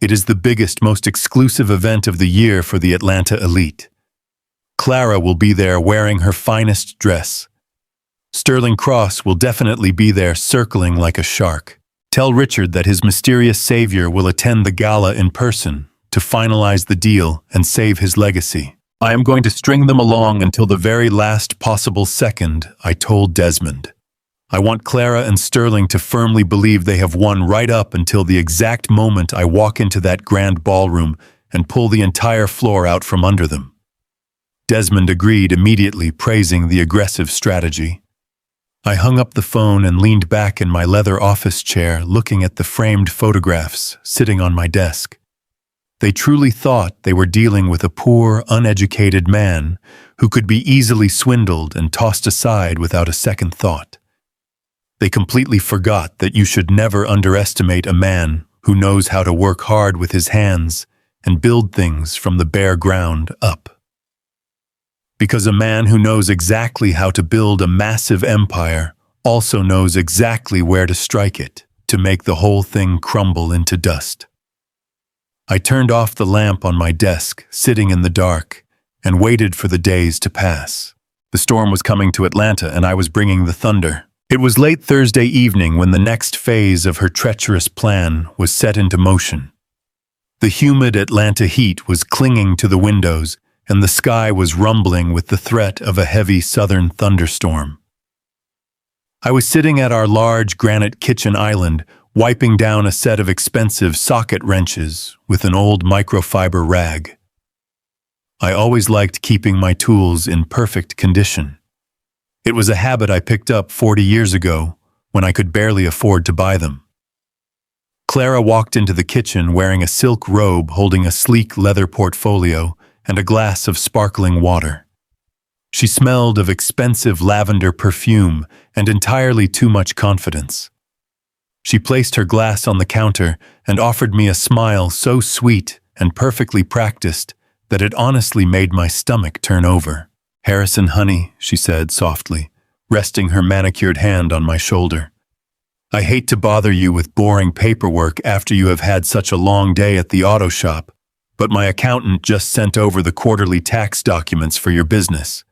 It is the biggest, most exclusive event of the year for the Atlanta elite. Clara will be there wearing her finest dress. Sterling Cross will definitely be there circling like a shark. Tell Richard that his mysterious savior will attend the gala in person to finalize the deal and save his legacy. I am going to string them along until the very last possible second, I told Desmond. I want Clara and Sterling to firmly believe they have won right up until the exact moment I walk into that grand ballroom and pull the entire floor out from under them. Desmond agreed immediately, praising the aggressive strategy. I hung up the phone and leaned back in my leather office chair, looking at the framed photographs sitting on my desk. They truly thought they were dealing with a poor, uneducated man who could be easily swindled and tossed aside without a second thought. They completely forgot that you should never underestimate a man who knows how to work hard with his hands and build things from the bare ground up. Because a man who knows exactly how to build a massive empire also knows exactly where to strike it to make the whole thing crumble into dust. I turned off the lamp on my desk, sitting in the dark, and waited for the days to pass. The storm was coming to Atlanta, and I was bringing the thunder. It was late Thursday evening when the next phase of her treacherous plan was set into motion. The humid Atlanta heat was clinging to the windows, and the sky was rumbling with the threat of a heavy southern thunderstorm. I was sitting at our large granite kitchen island, wiping down a set of expensive socket wrenches with an old microfiber rag. I always liked keeping my tools in perfect condition. It was a habit I picked up 40 years ago when I could barely afford to buy them. Clara walked into the kitchen wearing a silk robe, holding a sleek leather portfolio and a glass of sparkling water. She smelled of expensive lavender perfume and entirely too much confidence. She placed her glass on the counter and offered me a smile so sweet and perfectly practiced that it honestly made my stomach turn over. "Harrison, honey," she said softly, resting her manicured hand on my shoulder. I hate to bother you with boring paperwork after you have had such a long day at the auto shop, but my accountant just sent over the quarterly tax documents for your business.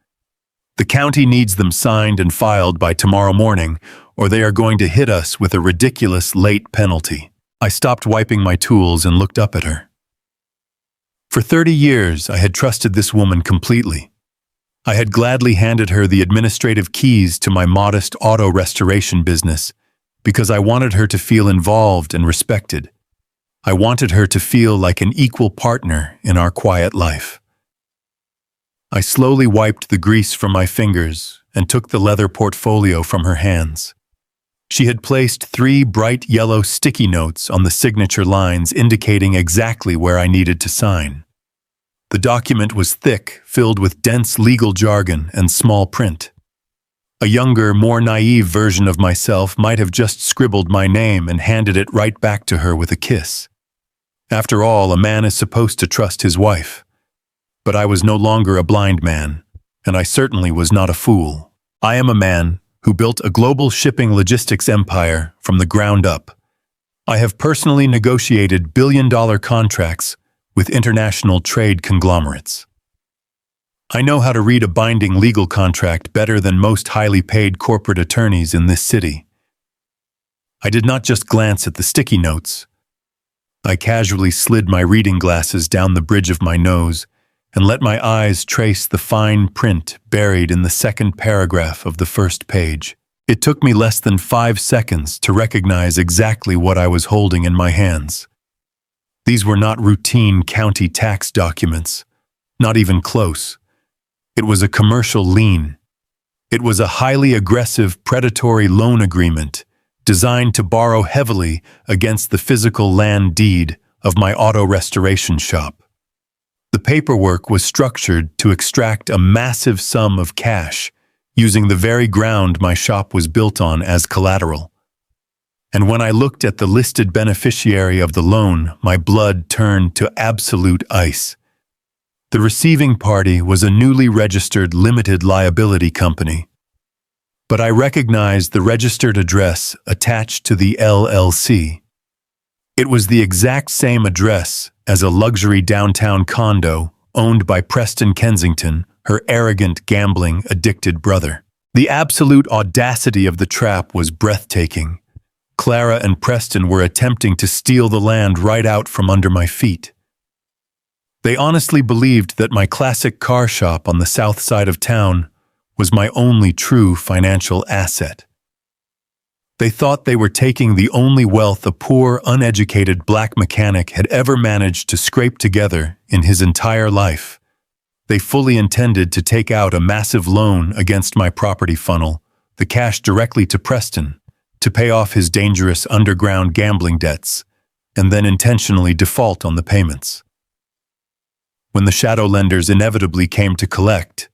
The county needs them signed and filed by tomorrow morning, or they are going to hit us with a ridiculous late penalty. I stopped wiping my tools and looked up at her. For 30 years, I had trusted this woman completely. I had gladly handed her the administrative keys to my modest auto restoration business because I wanted her to feel involved and respected. I wanted her to feel like an equal partner in our quiet life. I slowly wiped the grease from my fingers and took the leather portfolio from her hands. She had placed 3 bright yellow sticky notes on the signature lines indicating exactly where I needed to sign. The document was thick, filled with dense legal jargon and small print. A younger, more naive version of myself might have just scribbled my name and handed it right back to her with a kiss. After all, a man is supposed to trust his wife. But I was no longer a blind man, and I certainly was not a fool. I am a man who built a global shipping logistics empire from the ground up. I have personally negotiated billion-dollar contracts with international trade conglomerates. I know how to read a binding legal contract better than most highly paid corporate attorneys in this city. I did not just glance at the sticky notes. I casually slid my reading glasses down the bridge of my nose and let my eyes trace the fine print buried in the second paragraph of the first page. It took me less than 5 seconds to recognize exactly what I was holding in my hands. These were not routine county tax documents, not even close. It was a commercial lien. It was a highly aggressive predatory loan agreement designed to borrow heavily against the physical land deed of my auto restoration shop. The paperwork was structured to extract a massive sum of cash using the very ground my shop was built on as collateral. And when I looked at the listed beneficiary of the loan, my blood turned to absolute ice. The receiving party was a newly registered limited liability company. But I recognized the registered address attached to the LLC. It was the exact same address as a luxury downtown condo owned by Preston Kensington, her arrogant, gambling, addicted brother. The absolute audacity of the trap was breathtaking. Clara and Preston were attempting to steal the land right out from under my feet. They honestly believed that my classic car shop on the south side of town was my only true financial asset. They thought they were taking the only wealth a poor, uneducated black mechanic had ever managed to scrape together in his entire life. They fully intended to take out a massive loan against my property funnel, the cash directly to Preston, to pay off his dangerous underground gambling debts, and then intentionally default on the payments. When the shadow lenders inevitably came to collect,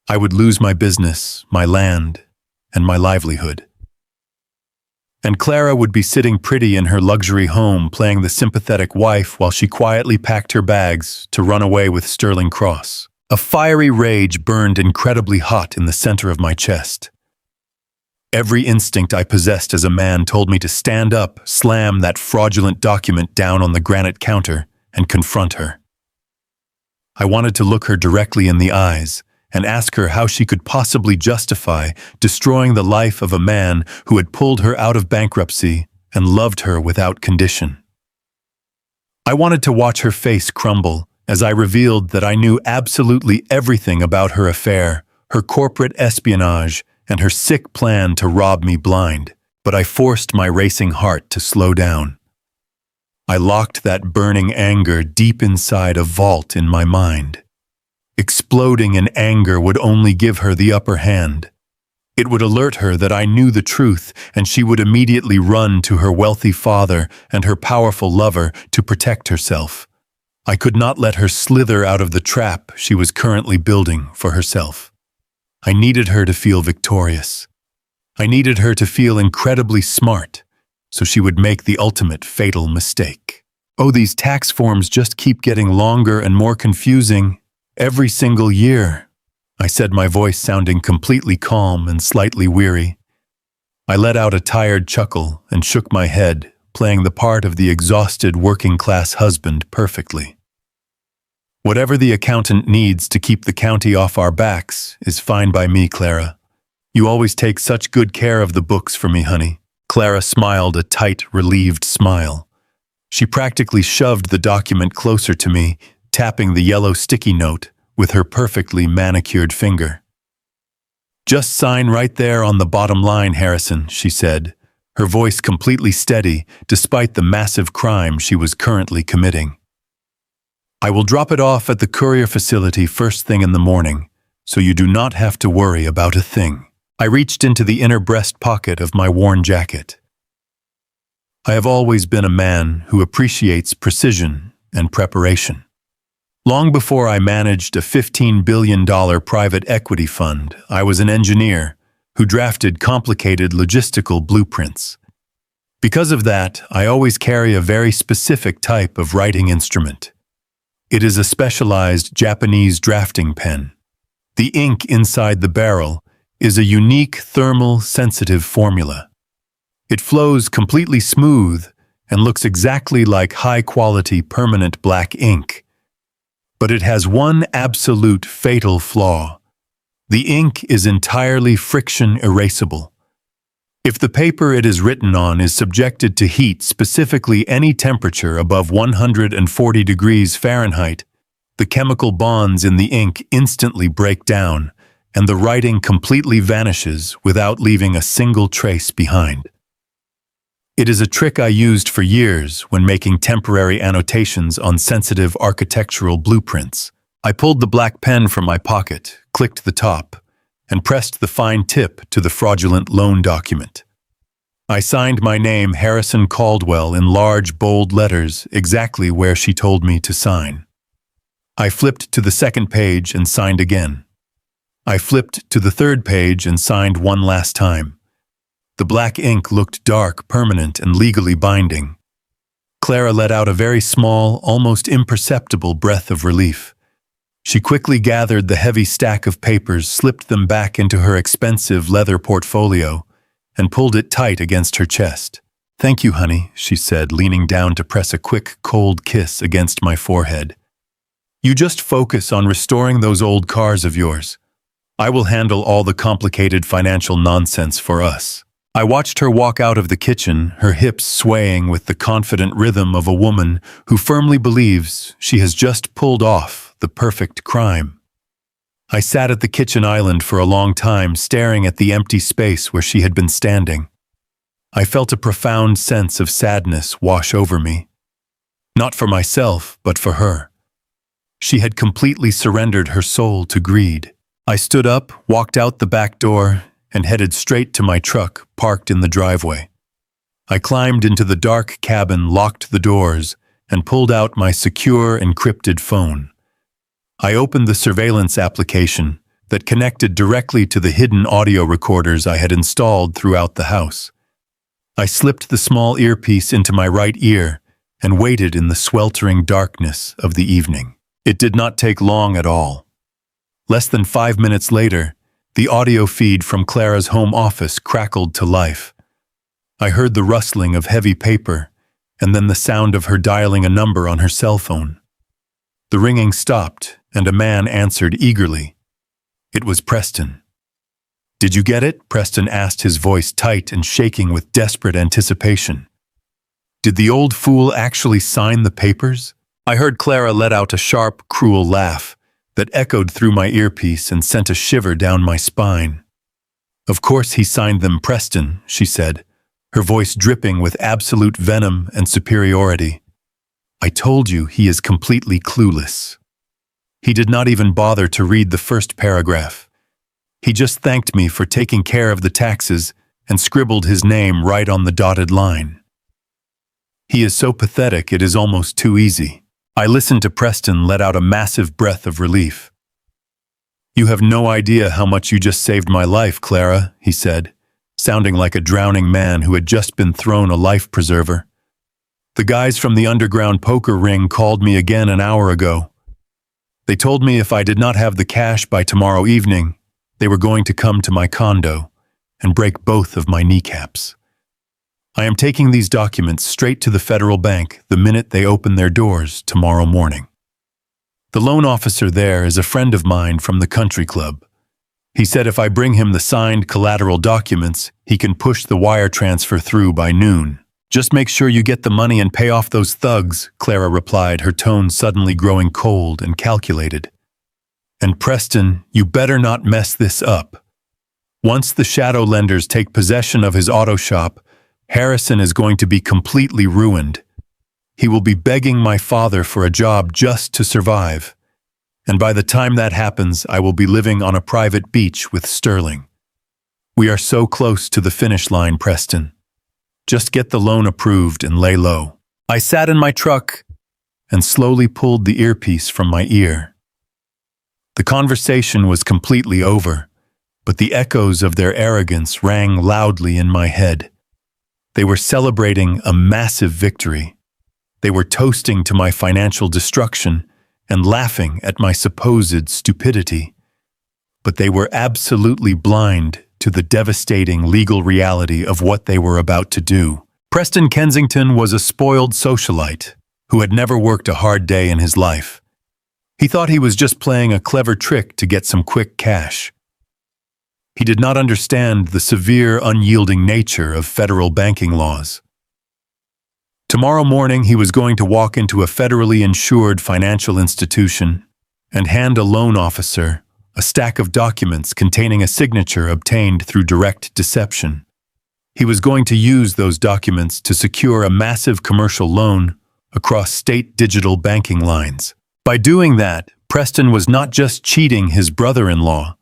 I would lose my business, my land, and my livelihood. And Clara would be sitting pretty in her luxury home playing the sympathetic wife while she quietly packed her bags to run away with Sterling Cross. A fiery rage burned incredibly hot in the center of my chest. Every instinct I possessed as a man told me to stand up, slam that fraudulent document down on the granite counter, and confront her. I wanted to look her directly in the eyes and ask her how she could possibly justify destroying the life of a man who had pulled her out of bankruptcy and loved her without condition. I wanted to watch her face crumble as I revealed that I knew absolutely everything about her affair, her corporate espionage, and her sick plan to rob me blind, but I forced my racing heart to slow down. I locked that burning anger deep inside a vault in my mind. Exploding in anger would only give her the upper hand. It would alert her that I knew the truth, and she would immediately run to her wealthy father and her powerful lover to protect herself. I could not let her slither out of the trap she was currently building for herself. I needed her to feel victorious. I needed her to feel incredibly smart, so she would make the ultimate fatal mistake. Oh, these tax forms just keep getting longer and more confusing every single year, I said, my voice sounding completely calm and slightly weary. I let out a tired chuckle and shook my head, playing the part of the exhausted working-class husband perfectly. Whatever the accountant needs to keep the county off our backs is fine by me, Clara. You always take such good care of the books for me, honey. Clara smiled a tight, relieved smile. She practically shoved the document closer to me, tapping the yellow sticky note with her perfectly manicured finger. "Just sign right there on the bottom line, Harrison," she said, her voice completely steady despite the massive crime she was currently committing. "I will drop it off at the courier facility first thing in the morning, so you do not have to worry about a thing." I reached into the inner breast pocket of my worn jacket. I have always been a man who appreciates precision and preparation. Long before I managed a $15 billion private equity fund, I was an engineer who drafted complicated logistical blueprints. Because of that, I always carry a very specific type of writing instrument. It is a specialized Japanese drafting pen. The ink inside the barrel is a unique thermal sensitive formula. It flows completely smooth and looks exactly like high-quality permanent black ink. But it has one absolute fatal flaw. The ink is entirely friction erasable. If the paper it is written on is subjected to heat, specifically any temperature above 140 degrees Fahrenheit, the chemical bonds in the ink instantly break down, and the writing completely vanishes without leaving a single trace behind. It is a trick I used for years when making temporary annotations on sensitive architectural blueprints. I pulled the black pen from my pocket, clicked the top, and pressed the fine tip to the fraudulent loan document. I signed my name, Harrison Caldwell, in large, bold letters exactly where she told me to sign. I flipped to the second page and signed again. I flipped to the third page and signed one last time. The black ink looked dark, permanent, and legally binding. Clara let out a very small, almost imperceptible breath of relief. She quickly gathered the heavy stack of papers, slipped them back into her expensive leather portfolio, and pulled it tight against her chest. "Thank you, honey," she said, leaning down to press a quick, cold kiss against my forehead. "You just focus on restoring those old cars of yours. I will handle all the complicated financial nonsense for us." I watched her walk out of the kitchen, her hips swaying with the confident rhythm of a woman who firmly believes she has just pulled off the perfect crime. I sat at the kitchen island for a long time, staring at the empty space where she had been standing. I felt a profound sense of sadness wash over me. Not for myself, but for her. She had completely surrendered her soul to greed. I stood up, walked out the back door, and headed straight to my truck parked in the driveway. I climbed into the dark cabin, locked the doors, and pulled out my secure, encrypted phone. I opened the surveillance application that connected directly to the hidden audio recorders I had installed throughout the house. I slipped the small earpiece into my right ear and waited in the sweltering darkness of the evening. It did not take long at all. Less than 5 minutes later, the audio feed from Clara's home office crackled to life. I heard the rustling of heavy paper, and then the sound of her dialing a number on her cell phone. The ringing stopped, and a man answered eagerly. It was Preston. "Did you get it?" Preston asked, his voice tight and shaking with desperate anticipation. "Did the old fool actually sign the papers?" I heard Clara let out a sharp, cruel laugh that echoed through my earpiece and sent a shiver down my spine. "Of course he signed them, Preston," she said, her voice dripping with absolute venom and superiority. "I told you he is completely clueless. He did not even bother to read the first paragraph. He just thanked me for taking care of the taxes and scribbled his name right on the dotted line. He is so pathetic it is almost too easy." I listened to Preston let out a massive breath of relief. "You have no idea how much you just saved my life, Clara," he said, sounding like a drowning man who had just been thrown a life preserver. "The guys from the underground poker ring called me again an hour ago. They told me if I did not have the cash by tomorrow evening, they were going to come to my condo, and break both of my kneecaps. I am taking these documents straight to the federal bank the minute they open their doors tomorrow morning. The loan officer there is a friend of mine from the country club. He said if I bring him the signed collateral documents, he can push the wire transfer through by noon. Just make sure you get the money and pay off those thugs, Clara replied, her tone suddenly growing cold and calculated. And Preston, you better not mess this up. Once the shadow lenders take possession of his auto shop, Harrison is going to be completely ruined. He will be begging my father for a job just to survive. And by the time that happens, I will be living on a private beach with Sterling. We are so close to the finish line, Preston. Just get the loan approved and lay low. I sat in my truck and slowly pulled the earpiece from my ear. The conversation was completely over, but the echoes of their arrogance rang loudly in my head. They were celebrating a massive victory. They were toasting to my financial destruction and laughing at my supposed stupidity. But they were absolutely blind to the devastating legal reality of what they were about to do. Preston Kensington was a spoiled socialite who had never worked a hard day in his life. He thought he was just playing a clever trick to get some quick cash. He did not understand the severe, unyielding nature of federal banking laws. Tomorrow morning, he was going to walk into a federally insured financial institution and hand a loan officer a stack of documents containing a signature obtained through direct deception. He was going to use those documents to secure a massive commercial loan across state digital banking lines. By doing that, Preston was not just cheating his brother-in-law,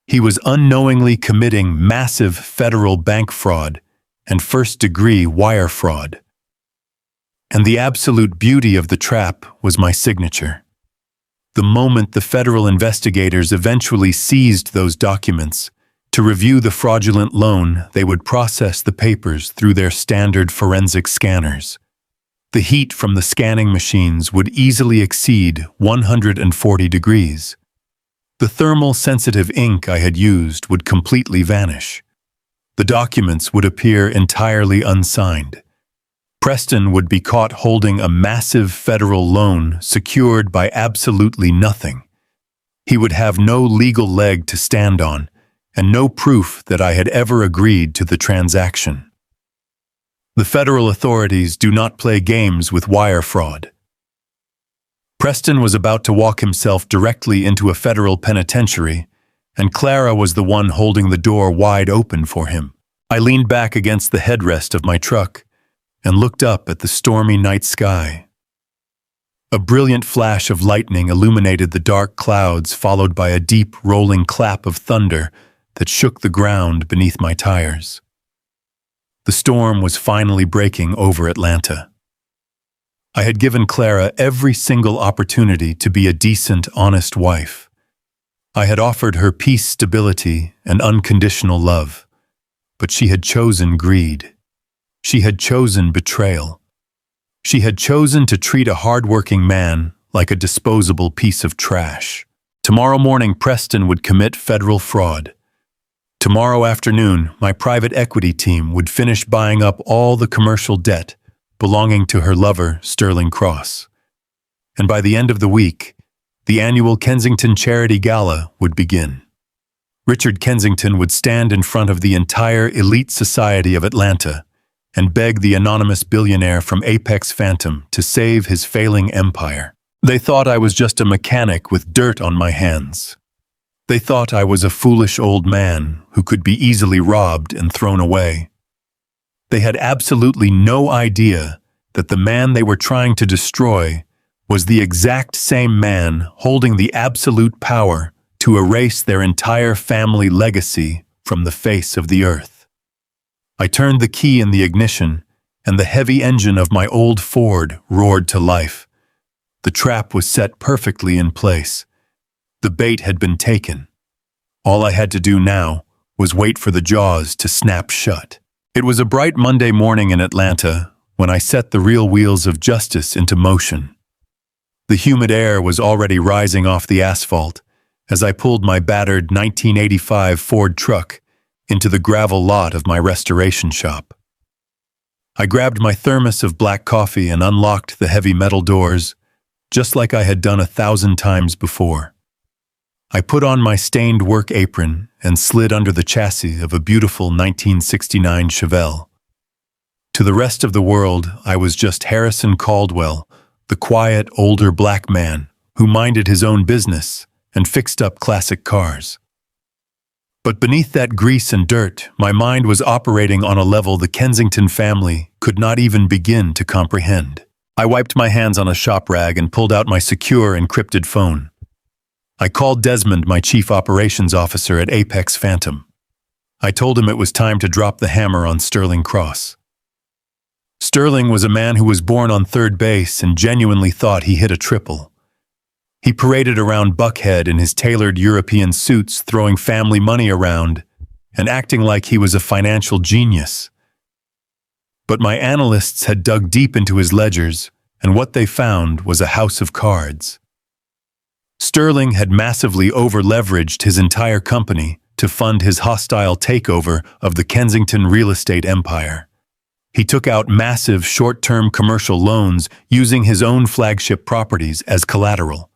he was unknowingly committing massive federal bank fraud and first-degree wire fraud. And the absolute beauty of the trap was my signature. The moment the federal investigators eventually seized those documents to review the fraudulent loan, they would process the papers through their standard forensic scanners. The heat from the scanning machines would easily exceed 140 degrees. The thermal-sensitive ink I had used would completely vanish. The documents would appear entirely unsigned. Preston would be caught holding a massive federal loan secured by absolutely nothing. He would have no legal leg to stand on, and no proof that I had ever agreed to the transaction. The federal authorities do not play games with wire fraud. Preston was about to walk himself directly into a federal penitentiary, and Clara was the one holding the door wide open for him. I leaned back against the headrest of my truck and looked up at the stormy night sky. A brilliant flash of lightning illuminated the dark clouds, followed by a deep, rolling clap of thunder that shook the ground beneath my tires. The storm was finally breaking over Atlanta. I had given Clara every single opportunity to be a decent, honest wife. I had offered her peace, stability, and unconditional love, but she had chosen greed. She had chosen betrayal. She had chosen to treat a hard-working man like a disposable piece of trash. Tomorrow morning, Preston would commit federal fraud. Tomorrow afternoon, my private equity team would finish buying up all the commercial debt belonging to her lover, Sterling Cross. And by the end of the week, the annual Kensington Charity Gala would begin. Richard Kensington would stand in front of the entire elite society of Atlanta and beg the anonymous billionaire from Apex Phantom to save his failing empire. They thought I was just a mechanic with dirt on my hands. They thought I was a foolish old man who could be easily robbed and thrown away. They had absolutely no idea that the man they were trying to destroy was the exact same man holding the absolute power to erase their entire family legacy from the face of the earth. I turned the key in the ignition, and the heavy engine of my old Ford roared to life. The trap was set perfectly in place. The bait had been taken. All I had to do now was wait for the jaws to snap shut. It was a bright Monday morning in Atlanta when I set the real wheels of justice into motion. The humid air was already rising off the asphalt as I pulled my battered 1985 Ford truck into the gravel lot of my restoration shop. I grabbed my thermos of black coffee and unlocked the heavy metal doors, just like I had done 1,000 times before. I put on my stained work apron and slid under the chassis of a beautiful 1969 Chevelle. To the rest of the world, I was just Harrison Caldwell, the quiet, older black man who minded his own business and fixed up classic cars. But beneath that grease and dirt, my mind was operating on a level the Kensington family could not even begin to comprehend. I wiped my hands on a shop rag and pulled out my secure, encrypted phone. I called Desmond, my chief operations officer at Apex Phantom. I told him it was time to drop the hammer on Sterling Cross. Sterling was a man who was born on third base and genuinely thought he hit a triple. He paraded around Buckhead in his tailored European suits, throwing family money around and acting like he was a financial genius. But my analysts had dug deep into his ledgers, and what they found was a house of cards. Sterling had massively over-leveraged his entire company to fund his hostile takeover of the Kensington real estate empire. He took out massive short-term commercial loans using his own flagship properties as collateral.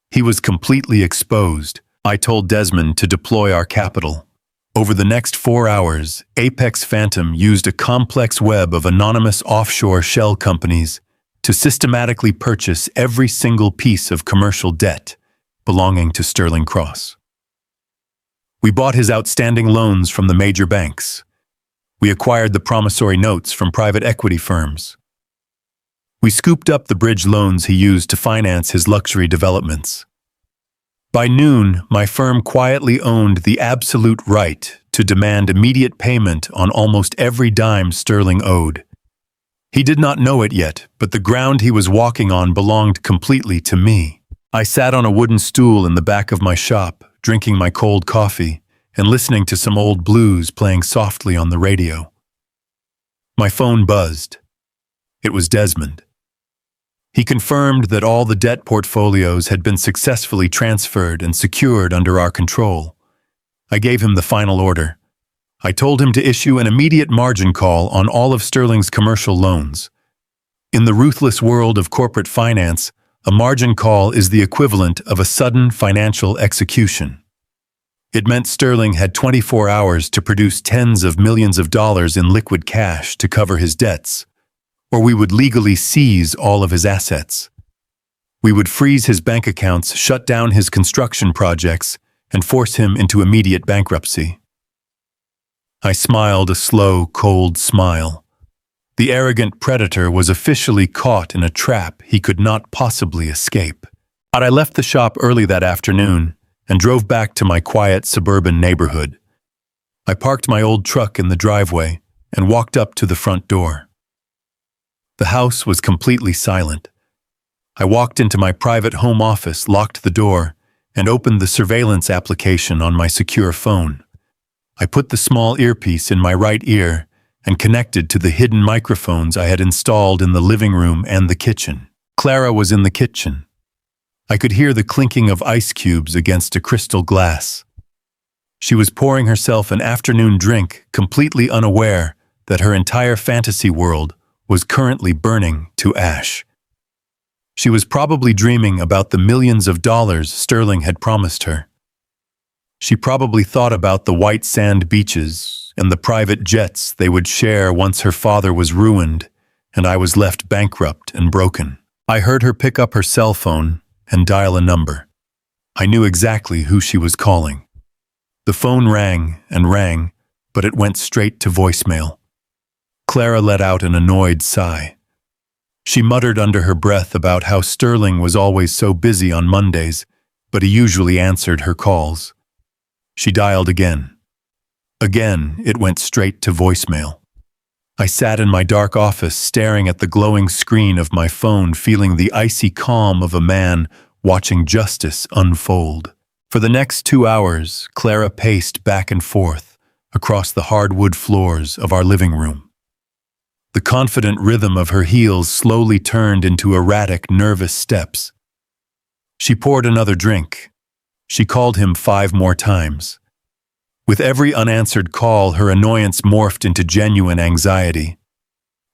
He was completely exposed. I told Desmond to deploy our capital. Over the next 4 hours, Apex Phantom used a complex web of anonymous offshore shell companies to systematically purchase every single piece of commercial debt belonging to Sterling Cross. We bought his outstanding loans from the major banks. We acquired the promissory notes from private equity firms. We scooped up the bridge loans he used to finance his luxury developments. By noon, my firm quietly owned the absolute right to demand immediate payment on almost every dime Sterling owed. He did not know it yet, but the ground he was walking on belonged completely to me. I sat on a wooden stool in the back of my shop, drinking my cold coffee and listening to some old blues playing softly on the radio. My phone buzzed. It was Desmond. He confirmed that all the debt portfolios had been successfully transferred and secured under our control. I gave him the final order. I told him to issue an immediate margin call on all of Sterling's commercial loans. In the ruthless world of corporate finance, a margin call is the equivalent of a sudden financial execution. It meant Sterling had 24 hours to produce tens of millions of dollars in liquid cash to cover his debts, or we would legally seize all of his assets. We would freeze his bank accounts, shut down his construction projects, and force him into immediate bankruptcy. I smiled a slow, cold smile. The arrogant predator was officially caught in a trap he could not possibly escape. But I left the shop early that afternoon and drove back to my quiet suburban neighborhood. I parked my old truck in the driveway and walked up to the front door. The house was completely silent. I walked into my private home office, locked the door, and opened the surveillance application on my secure phone. I put the small earpiece in my right ear and connected to the hidden microphones I had installed in the living room and the kitchen. Clara was in the kitchen. I could hear the clinking of ice cubes against a crystal glass. She was pouring herself an afternoon drink, completely unaware that her entire fantasy world was currently burning to ash. She was probably dreaming about the millions of dollars Sterling had promised her. She probably thought about the white sand beaches and the private jets they would share once her father was ruined and I was left bankrupt and broken. I heard her pick up her cell phone and dial a number. I knew exactly who she was calling. The phone rang and rang, but it went straight to voicemail. Clara let out an annoyed sigh. She muttered under her breath about how Sterling was always so busy on Mondays, but he usually answered her calls. She dialed again. Again, it went straight to voicemail. I sat in my dark office staring at the glowing screen of my phone, feeling the icy calm of a man watching justice unfold. For the next 2 hours, Clara paced back and forth across the hardwood floors of our living room. The confident rhythm of her heels slowly turned into erratic, nervous steps. She poured another drink. She called him 5 more times. With every unanswered call, her annoyance morphed into genuine anxiety.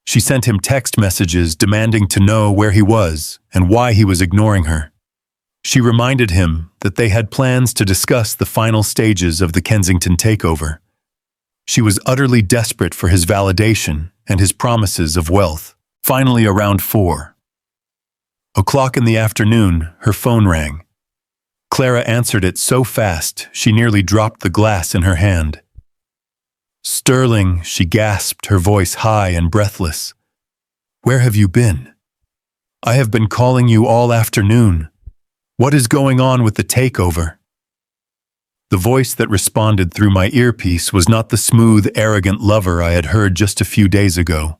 She sent him text messages demanding to know where he was and why he was ignoring her. She reminded him that they had plans to discuss the final stages of the Kensington takeover. She was utterly desperate for his validation and his promises of wealth. Finally, around 4:00 in the afternoon, her phone rang. Clara answered it so fast she nearly dropped the glass in her hand. "Sterling," she gasped, her voice high and breathless. "Where have you been? I have been calling you all afternoon. What is going on with the takeover?" The voice that responded through my earpiece was not the smooth, arrogant lover I had heard just a few days ago.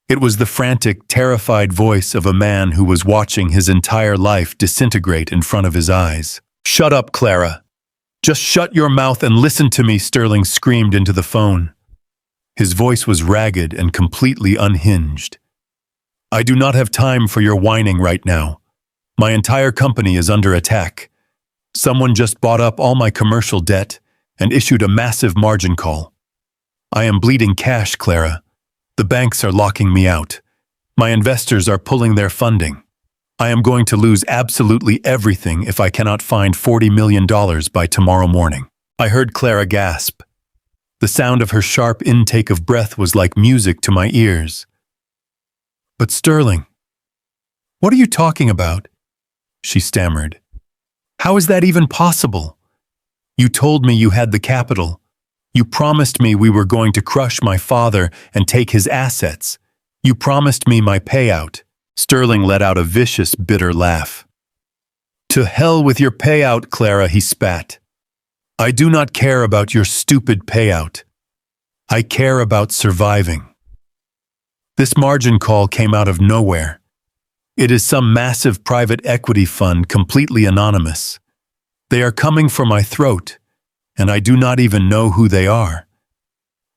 It was the frantic, terrified voice of a man who was watching his entire life disintegrate in front of his eyes. "Shut up, Clara. Just shut your mouth and listen to me," Sterling screamed into the phone. His voice was ragged and completely unhinged. "I do not have time for your whining right now. My entire company is under attack. Someone just bought up all my commercial debt and issued a massive margin call. I am bleeding cash, Clara. The banks are locking me out. My investors are pulling their funding. I am going to lose absolutely everything if I cannot find $40 million by tomorrow morning." I heard Clara gasp. The sound of her sharp intake of breath was like music to my ears. "But Sterling, what are you talking about?" she stammered. "How is that even possible? You told me you had the capital. You promised me we were going to crush my father and take his assets. You promised me my payout." Sterling let out a vicious, bitter laugh. "To hell with your payout, Clara," he spat. "I do not care about your stupid payout. I care about surviving." This margin call came out of nowhere. It is some massive private equity fund completely anonymous. They are coming for my throat, and I do not even know who they are.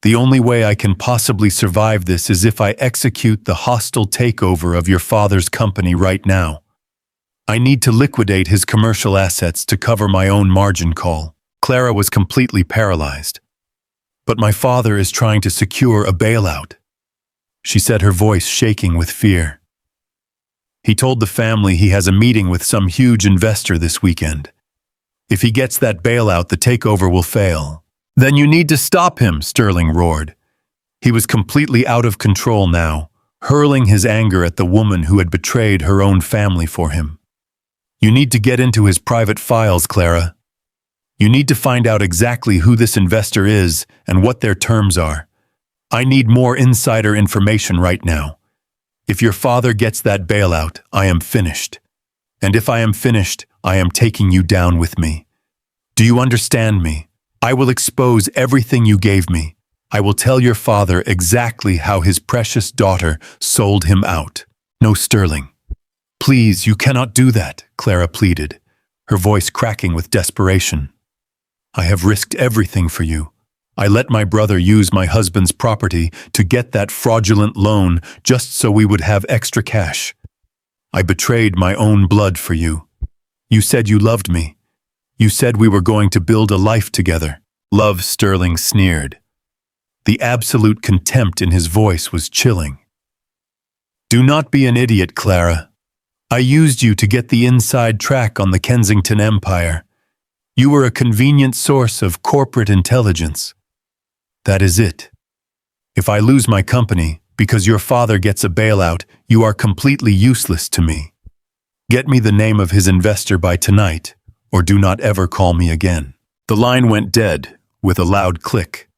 The only way I can possibly survive this is if I execute the hostile takeover of your father's company right now. I need to liquidate his commercial assets to cover my own margin call. Clara was completely paralyzed. "But my father is trying to secure a bailout," she said, her voice shaking with fear. "He told the family he has a meeting with some huge investor this weekend. If he gets that bailout, the takeover will fail." "Then you need to stop him," Sterling roared. He was completely out of control now, hurling his anger at the woman who had betrayed her own family for him. "You need to get into his private files, Clara. You need to find out exactly who this investor is and what their terms are. I need more insider information right now. If your father gets that bailout, I am finished. And if I am finished, I am taking you down with me. Do you understand me? I will expose everything you gave me. I will tell your father exactly how his precious daughter sold him out." "No, Sterling. Please, you cannot do that," Clara pleaded, her voice cracking with desperation. "I have risked everything for you. I let my brother use my husband's property to get that fraudulent loan just so we would have extra cash. I betrayed my own blood for you. You said you loved me. You said we were going to build a life together." "Love," Sterling sneered. The absolute contempt in his voice was chilling. "Do not be an idiot, Clara. I used you to get the inside track on the Kensington Empire. You were a convenient source of corporate intelligence. That is it. If I lose my company because your father gets a bailout, you are completely useless to me. Get me the name of his investor by tonight, or do not ever call me again." The line went dead with a loud click.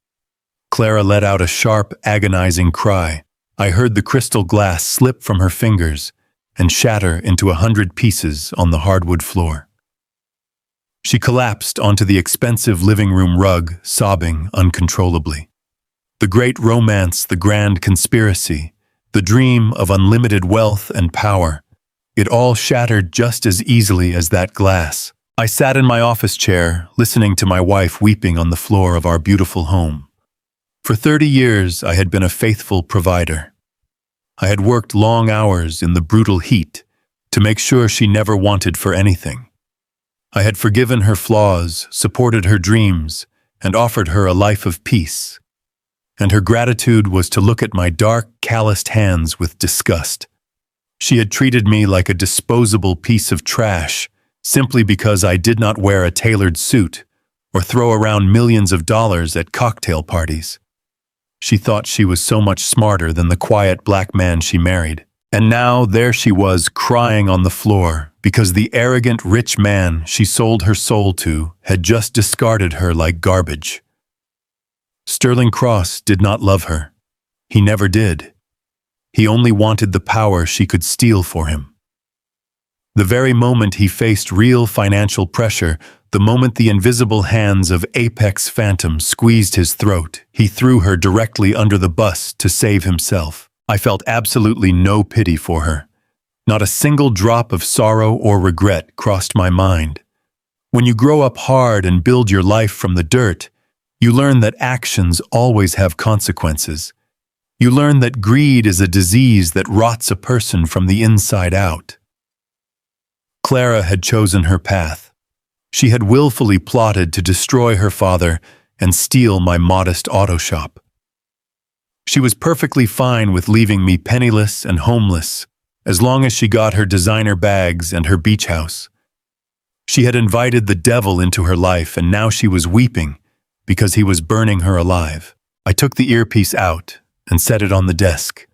Clara let out a sharp, agonizing cry. I heard the crystal glass slip from her fingers and shatter into 100 pieces on the hardwood floor. She collapsed onto the expensive living room rug, sobbing uncontrollably. The great romance, the grand conspiracy, the dream of unlimited wealth and power, it all shattered just as easily as that glass. I sat in my office chair, listening to my wife weeping on the floor of our beautiful home. For 30 years, I had been a faithful provider. I had worked long hours in the brutal heat to make sure she never wanted for anything. I had forgiven her flaws, supported her dreams, and offered her a life of peace. And her gratitude was to look at my dark, calloused hands with disgust. She had treated me like a disposable piece of trash simply because I did not wear a tailored suit or throw around millions of dollars at cocktail parties. She thought she was so much smarter than the quiet black man she married. And now there she was crying on the floor because the arrogant rich man she sold her soul to had just discarded her like garbage. Sterling Cross did not love her. He never did. He only wanted the power she could steal for him. The very moment he faced real financial pressure, the moment the invisible hands of Apex Phantom squeezed his throat, he threw her directly under the bus to save himself. I felt absolutely no pity for her. Not a single drop of sorrow or regret crossed my mind. When you grow up hard and build your life from the dirt, you learn that actions always have consequences. You learn that greed is a disease that rots a person from the inside out. Clara had chosen her path. She had willfully plotted to destroy her father and steal my modest auto shop. She was perfectly fine with leaving me penniless and homeless, as long as she got her designer bags and her beach house. She had invited the devil into her life, and now she was weeping because he was burning her alive. I took the earpiece out and set it on the desk.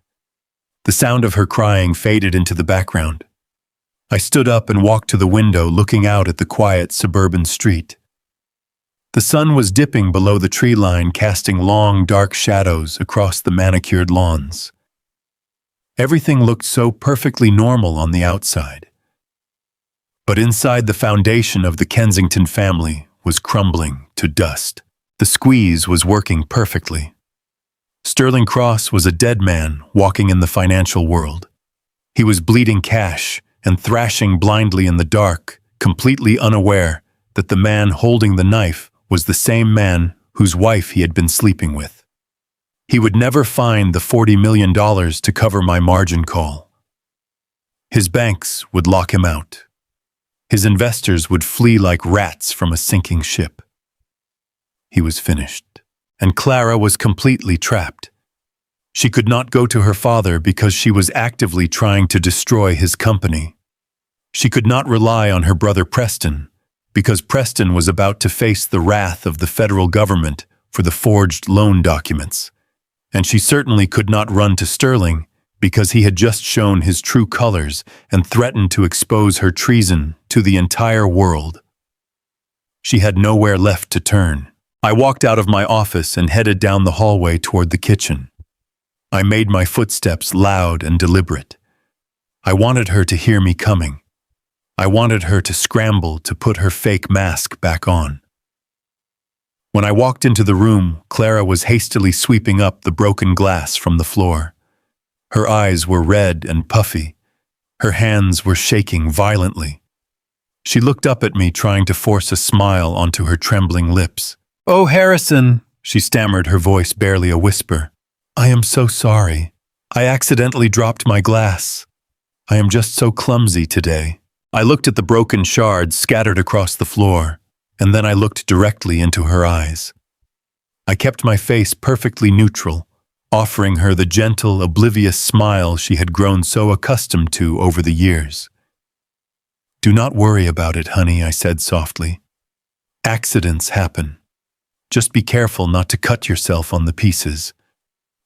The sound of her crying faded into the background. I stood up and walked to the window, looking out at the quiet suburban street. The sun was dipping below the tree line, casting long, dark shadows across the manicured lawns. Everything looked so perfectly normal on the outside. But inside, the foundation of the Kensington family was crumbling to dust. The squeeze was working perfectly. Sterling Cross was a dead man walking in the financial world. He was bleeding cash and thrashing blindly in the dark, completely unaware that the man holding the knife was the same man whose wife he had been sleeping with. He would never find the $40 million to cover my margin call. His banks would lock him out. His investors would flee like rats from a sinking ship. He was finished, and Clara was completely trapped. She could not go to her father because she was actively trying to destroy his company. She could not rely on her brother Preston, because Preston was about to face the wrath of the federal government for the forged loan documents. And she certainly could not run to Sterling because he had just shown his true colors and threatened to expose her treason to the entire world. She had nowhere left to turn. I walked out of my office and headed down the hallway toward the kitchen. I made my footsteps loud and deliberate. I wanted her to hear me coming. I wanted her to scramble to put her fake mask back on. When I walked into the room, Clara was hastily sweeping up the broken glass from the floor. Her eyes were red and puffy. Her hands were shaking violently. She looked up at me, trying to force a smile onto her trembling lips. "Oh, Harrison," she stammered, her voice barely a whisper. "I am so sorry. I accidentally dropped my glass. I am just so clumsy today." I looked at the broken shards scattered across the floor, and then I looked directly into her eyes. I kept my face perfectly neutral, offering her the gentle, oblivious smile she had grown so accustomed to over the years. "Do not worry about it, honey," I said softly. "Accidents happen. Just be careful not to cut yourself on the pieces.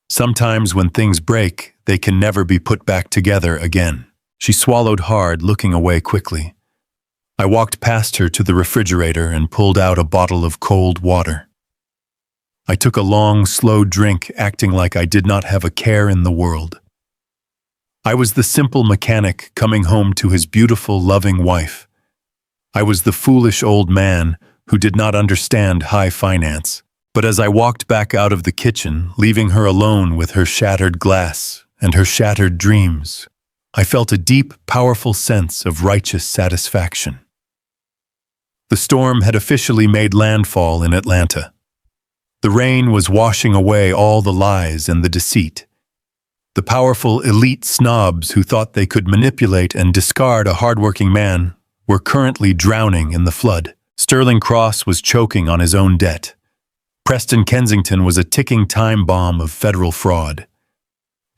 Sometimes when things break, they can never be put back together again." She swallowed hard, looking away quickly. I walked past her to the refrigerator and pulled out a bottle of cold water. I took a long, slow drink, acting like I did not have a care in the world. I was the simple mechanic coming home to his beautiful, loving wife. I was the foolish old man who did not understand high finance. But as I walked back out of the kitchen, leaving her alone with her shattered glass and her shattered dreams, I felt a deep, powerful sense of righteous satisfaction. The storm had officially made landfall in Atlanta. The rain was washing away all the lies and the deceit. The powerful elite snobs who thought they could manipulate and discard a hardworking man were currently drowning in the flood. Sterling Cross was choking on his own debt. Preston Kensington was a ticking time bomb of federal fraud,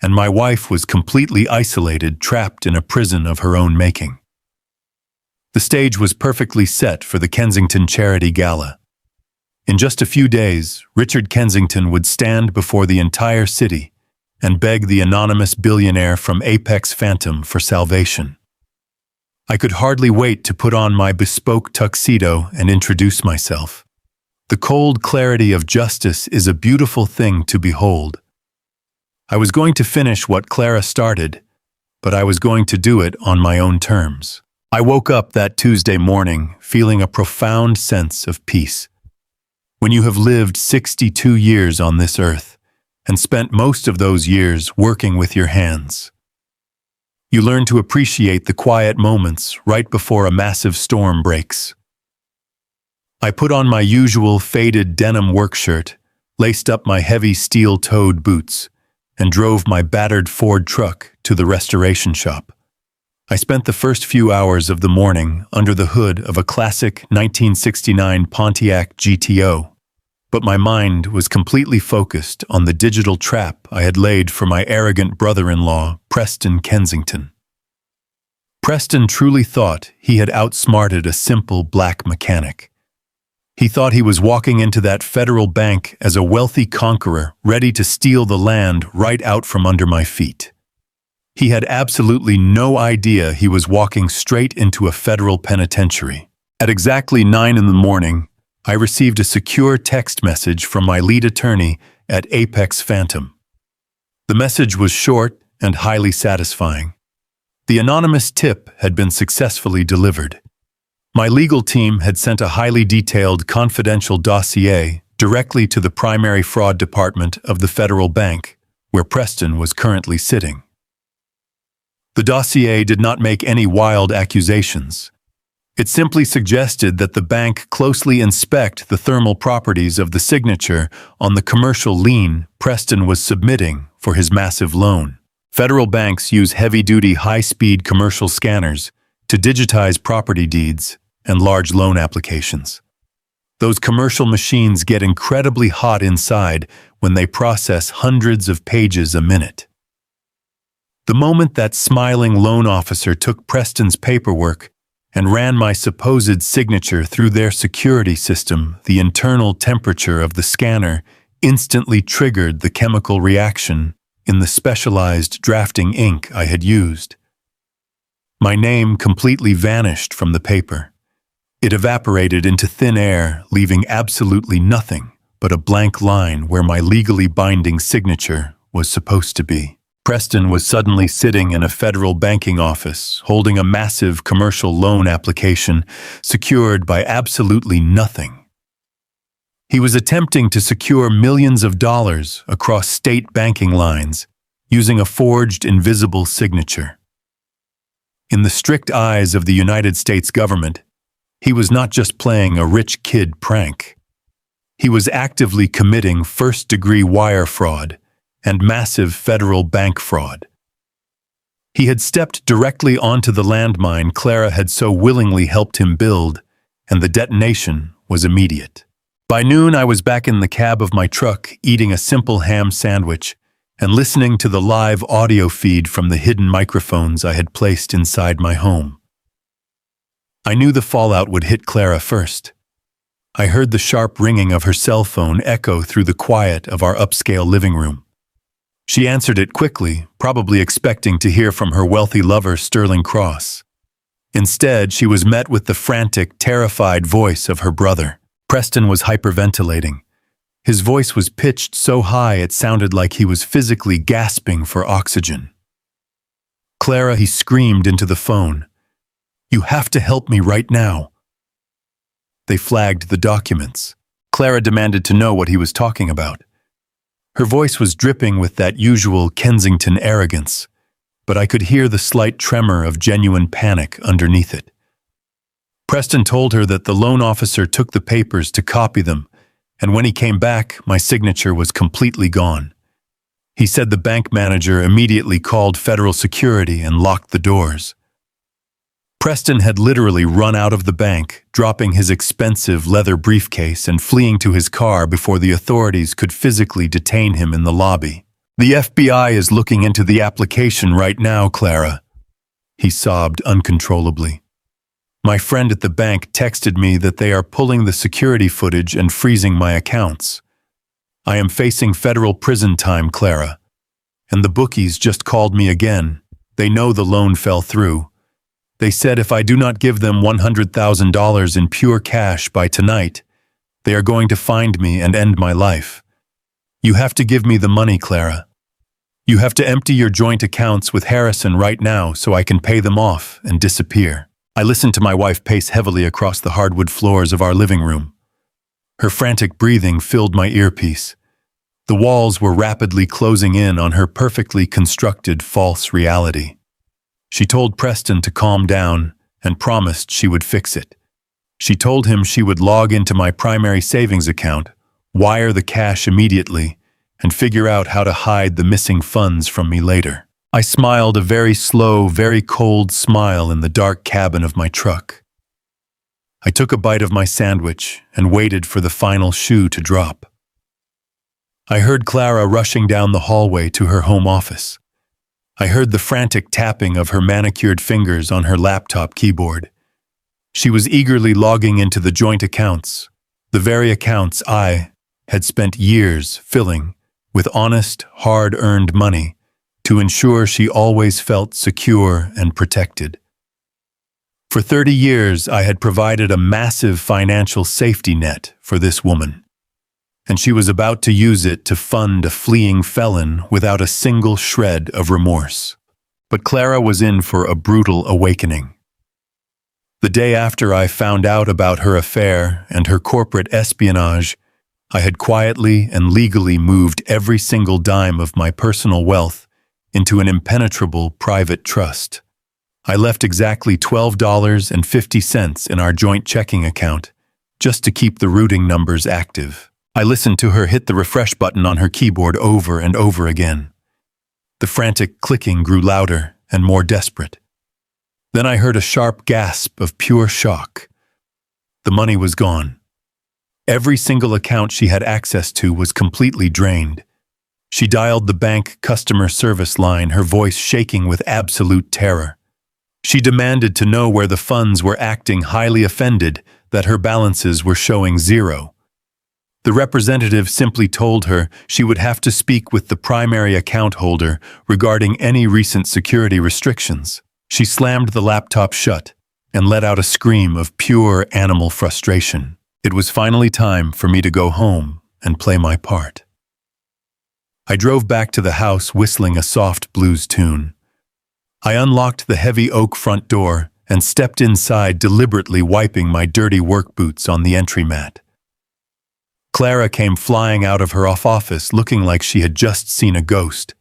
and my wife was completely isolated, trapped in a prison of her own making. The stage was perfectly set for the Kensington Charity Gala. In just a few days, Richard Kensington would stand before the entire city and beg the anonymous billionaire from Apex Phantom for salvation. I could hardly wait to put on my bespoke tuxedo and introduce myself. The cold clarity of justice is a beautiful thing to behold. I was going to finish what Clara started, but I was going to do it on my own terms. I woke up that Tuesday morning feeling a profound sense of peace. When you have lived 62 years on this earth and spent most of those years working with your hands, you learn to appreciate the quiet moments right before a massive storm breaks. I put on my usual faded denim work shirt, laced up my heavy steel-toed boots, and drove my battered Ford truck to the restoration shop. I spent the first few hours of the morning under the hood of a classic 1969 Pontiac GTO, but my mind was completely focused on the digital trap I had laid for my arrogant brother-in-law, Preston Kensington. Preston truly thought he had outsmarted a simple black mechanic. He thought he was walking into that federal bank as a wealthy conqueror ready to steal the land right out from under my feet. He had absolutely no idea he was walking straight into a federal penitentiary. At exactly 9 a.m, I received a secure text message from my lead attorney at Apex Phantom. The message was short and highly satisfying. The anonymous tip had been successfully delivered. My legal team had sent a highly detailed confidential dossier directly to the primary fraud department of the federal bank, where Preston was currently sitting. The dossier did not make any wild accusations. It simply suggested that the bank closely inspect the thermal properties of the signature on the commercial lien Preston was submitting for his massive loan. Federal banks use heavy-duty, high-speed commercial scanners to digitize property deeds and large loan applications. Those commercial machines get incredibly hot inside when they process hundreds of pages a minute. The moment that smiling loan officer took Preston's paperwork and ran my supposed signature through their security system, the internal temperature of the scanner instantly triggered the chemical reaction in the specialized drafting ink I had used. My name completely vanished from the paper. It evaporated into thin air, leaving absolutely nothing but a blank line where my legally binding signature was supposed to be. Preston was suddenly sitting in a federal banking office, holding a massive commercial loan application secured by absolutely nothing. He was attempting to secure millions of dollars across state banking lines using a forged invisible signature. In the strict eyes of the United States government, he was not just playing a rich kid prank. He was actively committing first-degree wire fraud and massive federal bank fraud. He had stepped directly onto the landmine Clara had so willingly helped him build, and the detonation was immediate. By noon, I was back in the cab of my truck, eating a simple ham sandwich and listening to the live audio feed from the hidden microphones I had placed inside my home. I knew the fallout would hit Clara first. I heard the sharp ringing of her cell phone echo through the quiet of our upscale living room. She answered it quickly, probably expecting to hear from her wealthy lover Sterling Cross. Instead, she was met with the frantic, terrified voice of her brother. Preston was hyperventilating. His voice was pitched so high it sounded like he was physically gasping for oxygen. "Clara," he screamed into the phone. "You have to help me right now." They flagged the documents. Clara demanded to know what he was talking about. Her voice was dripping with that usual Kensington arrogance, but I could hear the slight tremor of genuine panic underneath it. Preston told her that the loan officer took the papers to copy them, and when he came back, my signature was completely gone. He said the bank manager immediately called federal security and locked the doors. Preston had literally run out of the bank, dropping his expensive leather briefcase and fleeing to his car before the authorities could physically detain him in the lobby. "The FBI is looking into the application right now, Clara," he sobbed uncontrollably. "My friend at the bank texted me that they are pulling the security footage and freezing my accounts. I am facing federal prison time, Clara. And the bookies just called me again. They know the loan fell through. They said if I do not give them $100,000 in pure cash by tonight, they are going to find me and end my life. You have to give me the money, Clara. You have to empty your joint accounts with Harrison right now so I can pay them off and disappear." I listened to my wife pace heavily across the hardwood floors of our living room. Her frantic breathing filled my earpiece. The walls were rapidly closing in on her perfectly constructed false reality. She told Preston to calm down and promised she would fix it. She told him she would log into my primary savings account, wire the cash immediately, and figure out how to hide the missing funds from me later. I smiled a very slow, very cold smile in the dark cabin of my truck. I took a bite of my sandwich and waited for the final shoe to drop. I heard Clara rushing down the hallway to her home office. I heard the frantic tapping of her manicured fingers on her laptop keyboard. She was eagerly logging into the joint accounts, the very accounts I had spent years filling with honest, hard-earned money to ensure she always felt secure and protected. For 30 years, I had provided a massive financial safety net for this woman, and she was about to use it to fund a fleeing felon without a single shred of remorse. But Clara was in for a brutal awakening. The day after I found out about her affair and her corporate espionage, I had quietly and legally moved every single dime of my personal wealth into an impenetrable private trust. I left exactly $12.50 in our joint checking account, just to keep the routing numbers active. I listened to her hit the refresh button on her keyboard over and over again. The frantic clicking grew louder and more desperate. Then I heard a sharp gasp of pure shock. The money was gone. Every single account she had access to was completely drained. She dialed the bank customer service line, her voice shaking with absolute terror. She demanded to know where the funds were, acting highly offended that her balances were showing zero. The representative simply told her she would have to speak with the primary account holder regarding any recent security restrictions. She slammed the laptop shut and let out a scream of pure animal frustration. It was finally time for me to go home and play my part. I drove back to the house whistling a soft blues tune. I unlocked the heavy oak front door and stepped inside, deliberately wiping my dirty work boots on the entry mat. Clara came flying out of her office looking like she had just seen a ghost.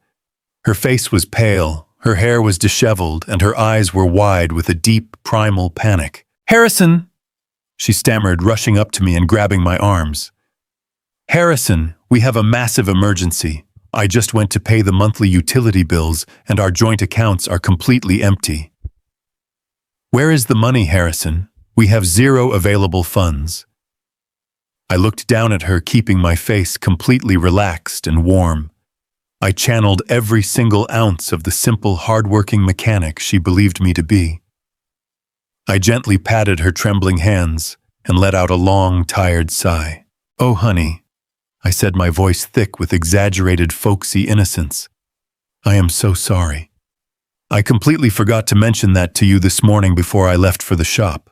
Her face was pale, her hair was disheveled, and her eyes were wide with a deep, primal panic. "Harrison!" she stammered, rushing up to me and grabbing my arms. "Harrison, we have a massive emergency. I just went to pay the monthly utility bills and our joint accounts are completely empty." "Where is the money, Harrison? We have zero available funds." I looked down at her, keeping my face completely relaxed and warm. I channeled every single ounce of the simple, hard-working mechanic she believed me to be. I gently patted her trembling hands and let out a long, tired sigh. "Oh, honey," I said, my voice thick with exaggerated folksy innocence. "I am so sorry. I completely forgot to mention that to you this morning before I left for the shop.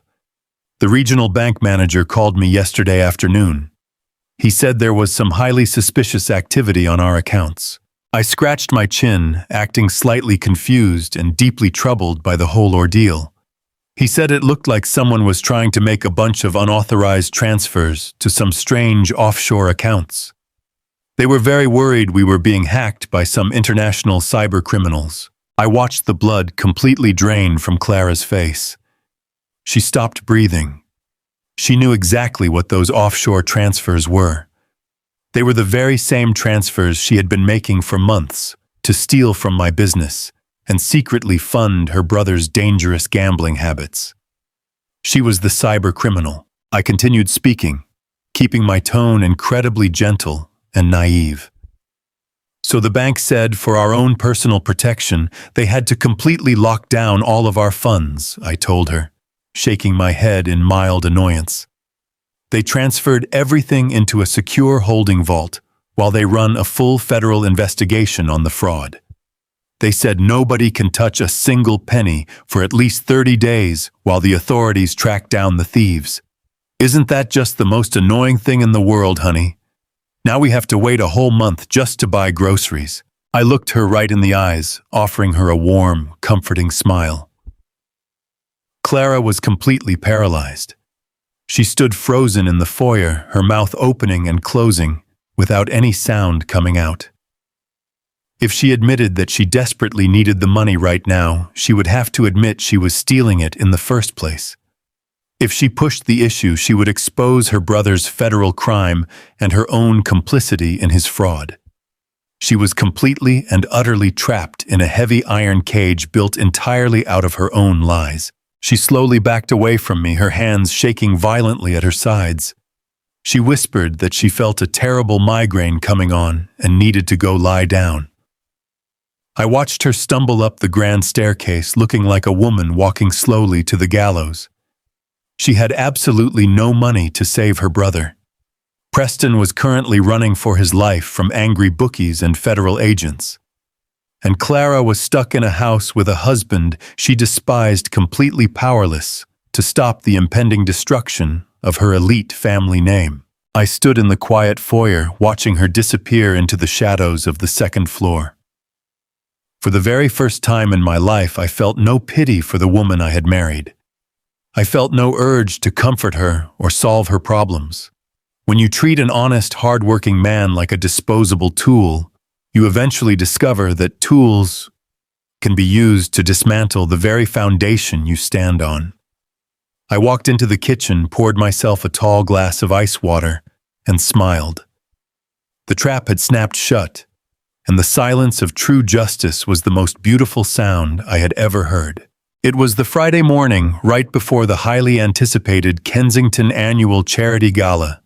The regional bank manager called me yesterday afternoon. He said there was some highly suspicious activity on our accounts." I scratched my chin, acting slightly confused and deeply troubled by the whole ordeal. He said it looked like someone was trying to make a bunch of unauthorized transfers to some strange offshore accounts. They were very worried we were being hacked by some international cyber criminals. I watched the blood completely drain from Clara's face. She stopped breathing. She knew exactly what those offshore transfers were. They were the very same transfers she had been making for months to steal from my business and secretly fund her brother's dangerous gambling habits. She was the cyber criminal. I continued speaking, keeping my tone incredibly gentle and naive. So the bank said for our own personal protection, they had to completely lock down all of our funds, I told her, shaking my head in mild annoyance. They transferred everything into a secure holding vault while they run a full federal investigation on the fraud. They said nobody can touch a single penny for at least 30 days while the authorities track down the thieves. Isn't that just the most annoying thing in the world, honey? Now we have to wait a whole month just to buy groceries. I looked her right in the eyes, offering her a warm, comforting smile. Clara was completely paralyzed. She stood frozen in the foyer, her mouth opening and closing, without any sound coming out. If she admitted that she desperately needed the money right now, she would have to admit she was stealing it in the first place. If she pushed the issue, she would expose her brother's federal crime and her own complicity in his fraud. She was completely and utterly trapped in a heavy iron cage built entirely out of her own lies. She slowly backed away from me, her hands shaking violently at her sides. She whispered that she felt a terrible migraine coming on and needed to go lie down. I watched her stumble up the grand staircase, looking like a woman walking slowly to the gallows. She had absolutely no money to save her brother. Preston was currently running for his life from angry bookies and federal agents. And Clara was stuck in a house with a husband she despised, completely powerless to stop the impending destruction of her elite family name. I stood in the quiet foyer, watching her disappear into the shadows of the second floor. For the very first time in my life, I felt no pity for the woman I had married. I felt no urge to comfort her or solve her problems. When you treat an honest, hard-working man like a disposable tool, you eventually discover that tools can be used to dismantle the very foundation you stand on. I walked into the kitchen, poured myself a tall glass of ice water, and smiled. The trap had snapped shut, and the silence of true justice was the most beautiful sound I had ever heard. It was the Friday morning, right before the highly anticipated Kensington annual charity gala,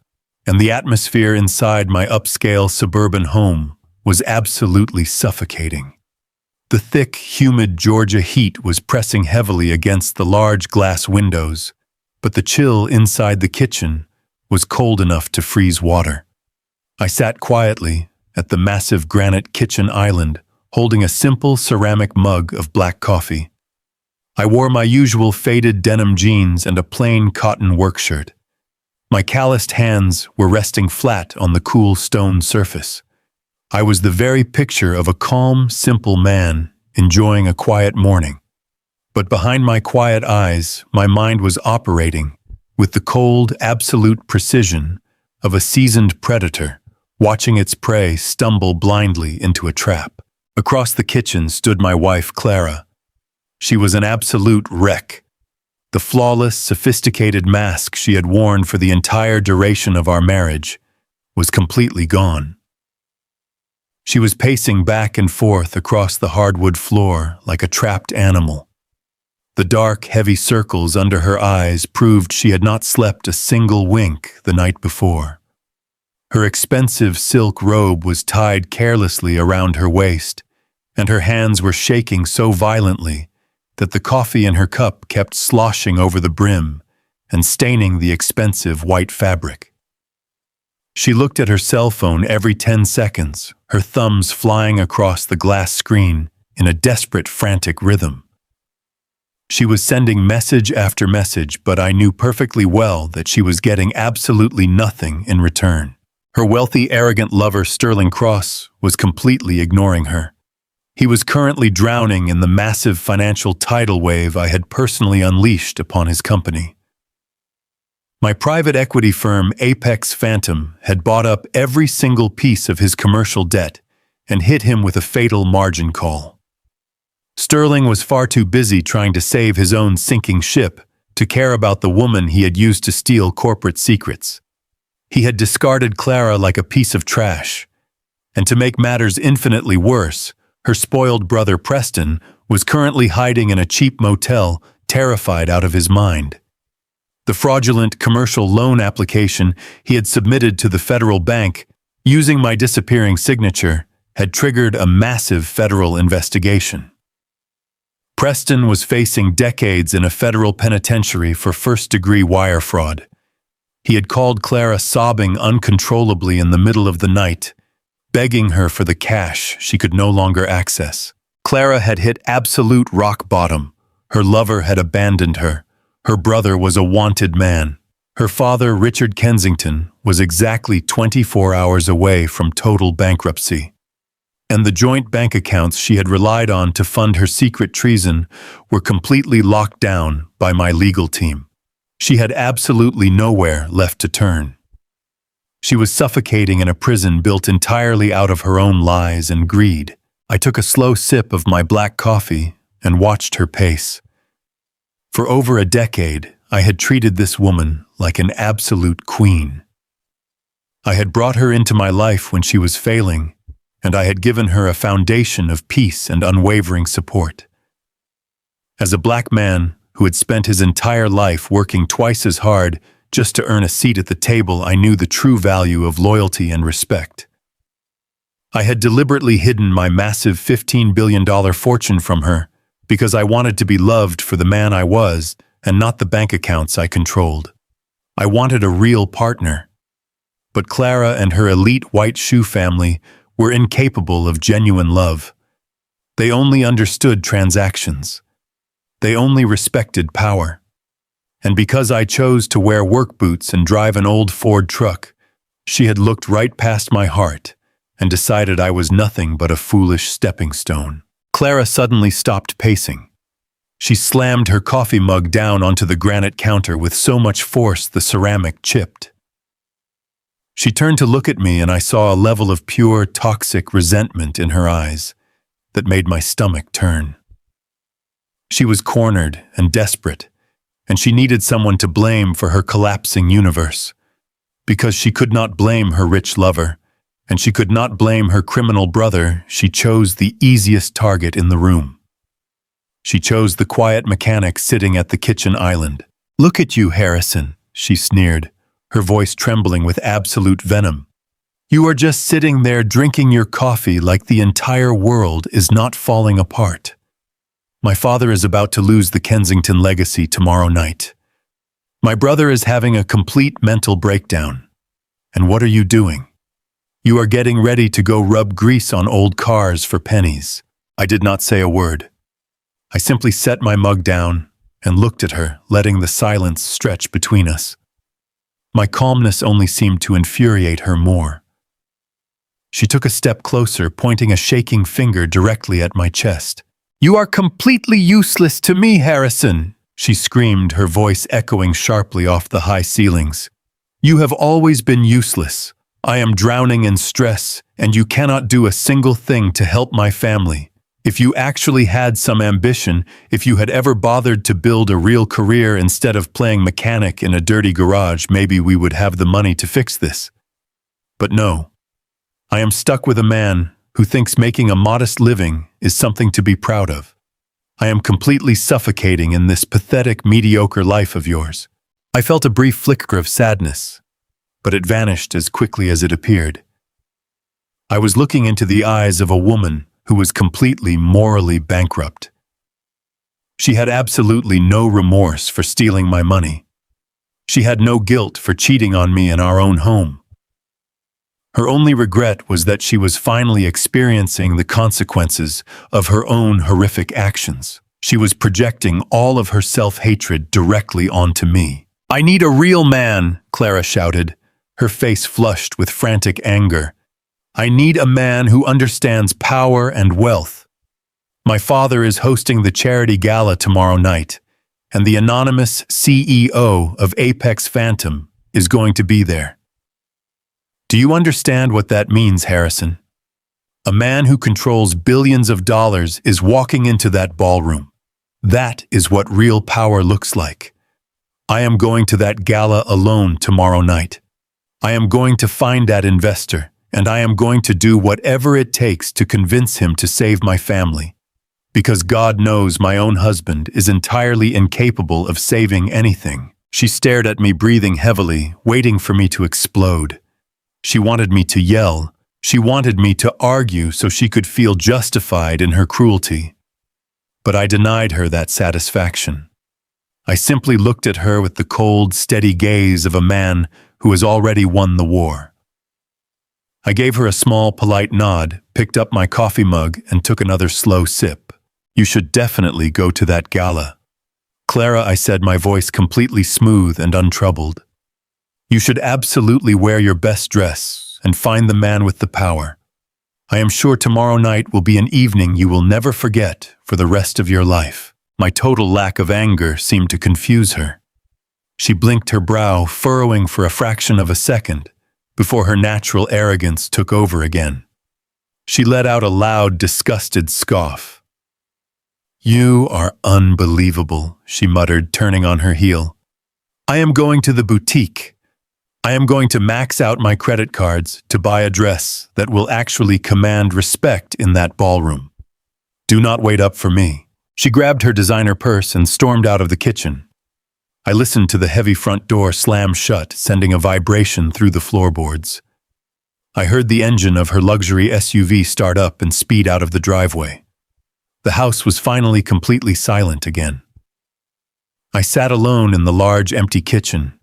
and the atmosphere inside my upscale suburban home was absolutely suffocating. The thick, humid Georgia heat was pressing heavily against the large glass windows, but the chill inside the kitchen was cold enough to freeze water. I sat quietly at the massive granite kitchen island, holding a simple ceramic mug of black coffee. I wore my usual faded denim jeans and a plain cotton work shirt. My calloused hands were resting flat on the cool stone surface. I was the very picture of a calm, simple man enjoying a quiet morning. But behind my quiet eyes, my mind was operating with the cold, absolute precision of a seasoned predator, watching its prey stumble blindly into a trap. Across the kitchen stood my wife, Clara. She was an absolute wreck. The flawless, sophisticated mask she had worn for the entire duration of our marriage was completely gone. She was pacing back and forth across the hardwood floor like a trapped animal. The dark, heavy circles under her eyes proved she had not slept a single wink the night before. Her expensive silk robe was tied carelessly around her waist, and her hands were shaking so violently that the coffee in her cup kept sloshing over the brim and staining the expensive white fabric. She looked at her cell phone every 10 seconds, her thumbs flying across the glass screen in a desperate, frantic rhythm. She was sending message after message, but I knew perfectly well that she was getting absolutely nothing in return. Her wealthy, arrogant lover, Sterling Cross, was completely ignoring her. He was currently drowning in the massive financial tidal wave I had personally unleashed upon his company. My private equity firm, Apex Phantom, had bought up every single piece of his commercial debt and hit him with a fatal margin call. Sterling was far too busy trying to save his own sinking ship to care about the woman he had used to steal corporate secrets. He had discarded Clara like a piece of trash, and to make matters infinitely worse, her spoiled brother Preston was currently hiding in a cheap motel, terrified out of his mind. The fraudulent commercial loan application he had submitted to the federal bank, using my disappearing signature, had triggered a massive federal investigation. Preston was facing decades in a federal penitentiary for first-degree wire fraud. He had called Clara sobbing uncontrollably in the middle of the night, begging her for the cash she could no longer access. Clara had hit absolute rock bottom. Her lover had abandoned her. Her brother was a wanted man. Her father, Richard Kensington, was exactly 24 hours away from total bankruptcy. And the joint bank accounts she had relied on to fund her secret treason were completely locked down by my legal team. She had absolutely nowhere left to turn. She was suffocating in a prison built entirely out of her own lies and greed. I took a slow sip of my black coffee and watched her pace. For over a decade, I had treated this woman like an absolute queen. I had brought her into my life when she was failing, and I had given her a foundation of peace and unwavering support. As a black man who had spent his entire life working twice as hard just to earn a seat at the table, I knew the true value of loyalty and respect. I had deliberately hidden my massive $15 billion fortune from her because I wanted to be loved for the man I was and not the bank accounts I controlled. I wanted a real partner. But Clara and her elite white shoe family were incapable of genuine love. They only understood transactions. They only respected power. And because I chose to wear work boots and drive an old Ford truck, she had looked right past my heart and decided I was nothing but a foolish stepping stone. Clara suddenly stopped pacing. She slammed her coffee mug down onto the granite counter with so much force the ceramic chipped. She turned to look at me, and I saw a level of pure, toxic resentment in her eyes that made my stomach turn. She was cornered and desperate, and she needed someone to blame for her collapsing universe. Because she could not blame her rich lover, and she could not blame her criminal brother, she chose the easiest target in the room. She chose the quiet mechanic sitting at the kitchen island. "Look at you, Harrison," she sneered, her voice trembling with absolute venom. "You are just sitting there drinking your coffee like the entire world is not falling apart. My father is about to lose the Kensington legacy tomorrow night. My brother is having a complete mental breakdown. And what are you doing? You are getting ready to go rub grease on old cars for pennies." I did not say a word. I simply set my mug down and looked at her, letting the silence stretch between us. My calmness only seemed to infuriate her more. She took a step closer, pointing a shaking finger directly at my chest. "You are completely useless to me, Harrison," she screamed, her voice echoing sharply off the high ceilings. "You have always been useless. I am drowning in stress, and you cannot do a single thing to help my family. If you actually had some ambition, if you had ever bothered to build a real career instead of playing mechanic in a dirty garage, maybe we would have the money to fix this. But no. I am stuck with a man who thinks making a modest living is something to be proud of. I am completely suffocating in this pathetic, mediocre life of yours." I felt a brief flicker of sadness, but it vanished as quickly as it appeared. I was looking into the eyes of a woman who was completely morally bankrupt. She had absolutely no remorse for stealing my money. She had no guilt for cheating on me in our own home. Her only regret was that she was finally experiencing the consequences of her own horrific actions. She was projecting all of her self-hatred directly onto me. "I need a real man," Clara shouted, her face flushed with frantic anger. "I need a man who understands power and wealth. My father is hosting the charity gala tomorrow night, and the anonymous CEO of Apex Phantom is going to be there. Do you understand what that means, Harrison? A man who controls billions of dollars is walking into that ballroom. That is what real power looks like. I am going to that gala alone tomorrow night. I am going to find that investor, and I am going to do whatever it takes to convince him to save my family. because God knows my own husband is entirely incapable of saving anything. She stared at me, breathing heavily, waiting for me to explode. She wanted me to yell. She wanted me to argue so she could feel justified in her cruelty. But I denied her that satisfaction. I simply looked at her with the cold, steady gaze of a man who has already won the war. I gave her a small, polite nod, picked up my coffee mug, and took another slow sip. You should definitely go to that gala. Clara, I said, my voice completely smooth and untroubled. You should absolutely wear your best dress and find the man with the power. I am sure tomorrow night will be an evening you will never forget for the rest of your life. My total lack of anger seemed to confuse her. She blinked her brow, furrowing for a fraction of a second, before her natural arrogance took over again. She let out a loud, disgusted scoff. You are unbelievable, she muttered, turning on her heel. I am going to the boutique. I am going to max out my credit cards to buy a dress that will actually command respect in that ballroom. Do not wait up for me. She grabbed her designer purse and stormed out of the kitchen. I listened to the heavy front door slam shut, sending a vibration through the floorboards. I heard the engine of her luxury SUV start up and speed out of the driveway. The house was finally completely silent again. I sat alone in the large, empty kitchen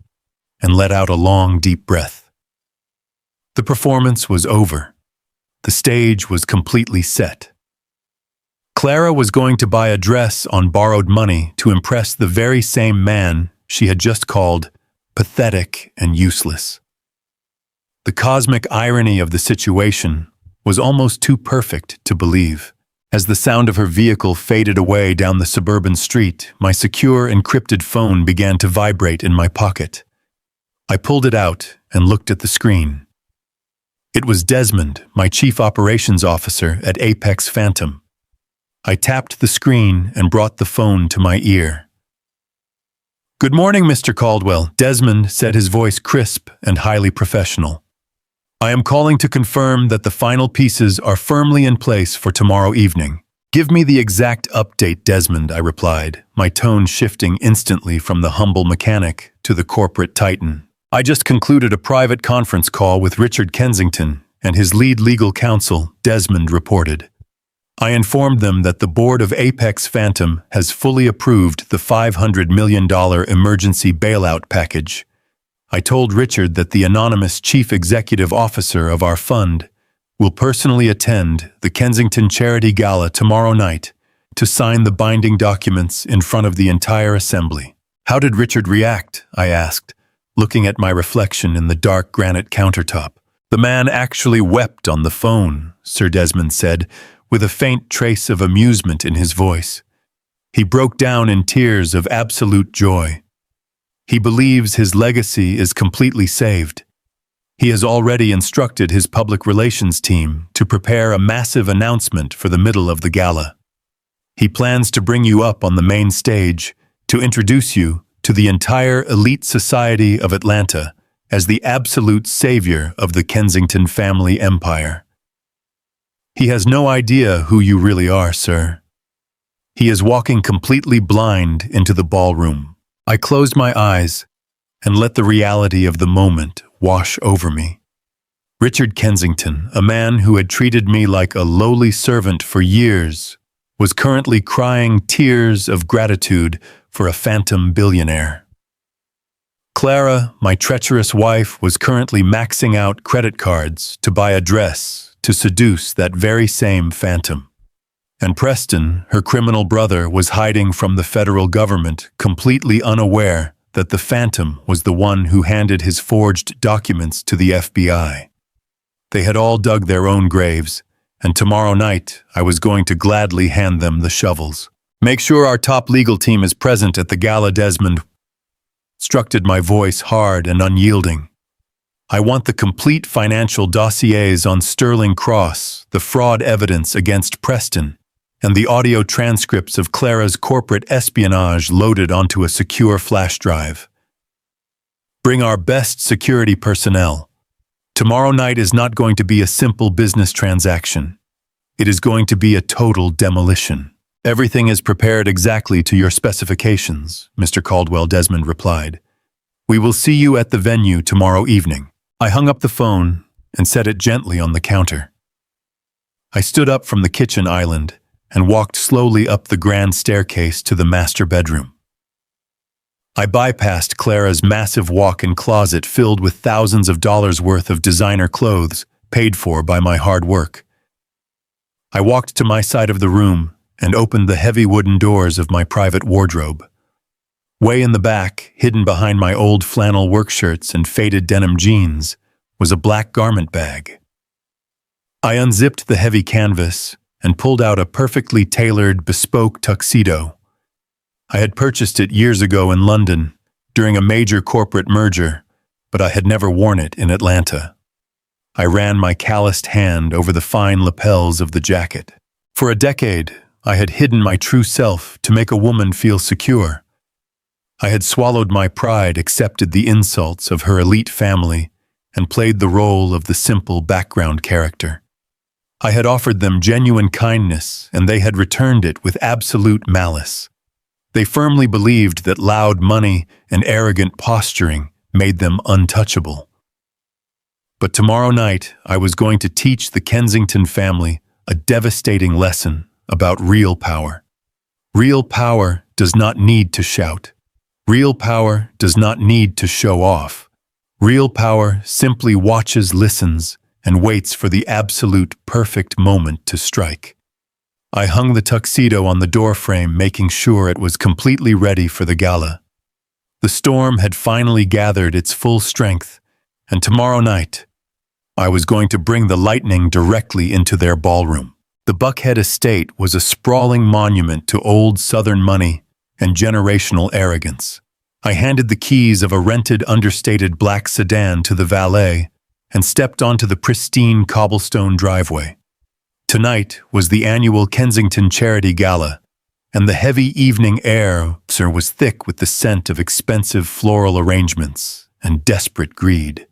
and let out a long, deep breath. The performance was over. The stage was completely set. Clara was going to buy a dress on borrowed money to impress the very same man she had just called pathetic and useless. The cosmic irony of the situation was almost too perfect to believe. As the sound of her vehicle faded away down the suburban street, my secure, encrypted phone began to vibrate in my pocket. I pulled it out and looked at the screen. It was Desmond, my chief operations officer at Apex Phantom. I tapped the screen and brought the phone to my ear. Good morning, Mr. Caldwell, Desmond said, his voice crisp and highly professional. I am calling to confirm that the final pieces are firmly in place for tomorrow evening. Give me the exact update, Desmond, I replied, my tone shifting instantly from the humble mechanic to the corporate titan. I just concluded a private conference call with Richard Kensington and his lead legal counsel, Desmond reported. I informed them that the board of Apex Phantom has fully approved the $500 million emergency bailout package. I told Richard that the anonymous chief executive officer of our fund will personally attend the Kensington Charity Gala tomorrow night to sign the binding documents in front of the entire assembly. How did Richard react? I asked, looking at my reflection in the dark granite countertop. The man actually wept on the phone, Sir Desmond said, with a faint trace of amusement in his voice. He broke down in tears of absolute joy. He believes his legacy is completely saved. He has already instructed his public relations team to prepare a massive announcement for the middle of the gala. He plans to bring you up on the main stage to introduce you to the entire elite society of Atlanta as the absolute savior of the Kensington family empire. He has no idea who you really are, sir. He is walking completely blind into the ballroom. I closed my eyes and let the reality of the moment wash over me. Richard Kensington, a man who had treated me like a lowly servant for years, was currently crying tears of gratitude for a phantom billionaire. Clara, my treacherous wife, was currently maxing out credit cards to buy a dress to seduce that very same phantom. And Preston, her criminal brother, was hiding from the federal government, completely unaware that the phantom was the one who handed his forged documents to the FBI. They had all dug their own graves, and tomorrow night I was going to gladly hand them the shovels. Make sure our top legal team is present at the gala, Desmond instructed, my voice hard and unyielding. I want the complete financial dossiers on Sterling Cross, the fraud evidence against Preston, and the audio transcripts of Clara's corporate espionage loaded onto a secure flash drive. Bring our best security personnel. Tomorrow night is not going to be a simple business transaction. It is going to be a total demolition. Everything is prepared exactly to your specifications, Mr. Caldwell Desmond replied. We will see you at the venue tomorrow evening. I hung up the phone and set it gently on the counter. I stood up from the kitchen island and walked slowly up the grand staircase to the master bedroom. I bypassed Clara's massive walk-in closet filled with thousands of dollars worth of designer clothes paid for by my hard work. I walked to my side of the room and opened the heavy wooden doors of my private wardrobe. Way in the back, hidden behind my old flannel work shirts and faded denim jeans, was a black garment bag. I unzipped the heavy canvas and pulled out a perfectly tailored, bespoke tuxedo. I had purchased it years ago in London, during a major corporate merger, but I had never worn it in Atlanta. I ran my calloused hand over the fine lapels of the jacket. For a decade, I had hidden my true self to make a woman feel secure. I had swallowed my pride, accepted the insults of her elite family, and played the role of the simple background character. I had offered them genuine kindness, and they had returned it with absolute malice. They firmly believed that loud money and arrogant posturing made them untouchable. But tomorrow night, I was going to teach the Kensington family a devastating lesson about real power. Real power does not need to shout. Real power does not need to show off. Real power simply watches, listens, and waits for the absolute perfect moment to strike. I hung the tuxedo on the doorframe, making sure it was completely ready for the gala. The storm had finally gathered its full strength, and tomorrow night, I was going to bring the lightning directly into their ballroom. The Buckhead estate was a sprawling monument to old Southern money and generational arrogance. I handed the keys of a rented, understated black sedan to the valet and stepped onto the pristine cobblestone driveway. Tonight was the annual Kensington Charity Gala, and the heavy evening air was thick with the scent of expensive floral arrangements and desperate greed.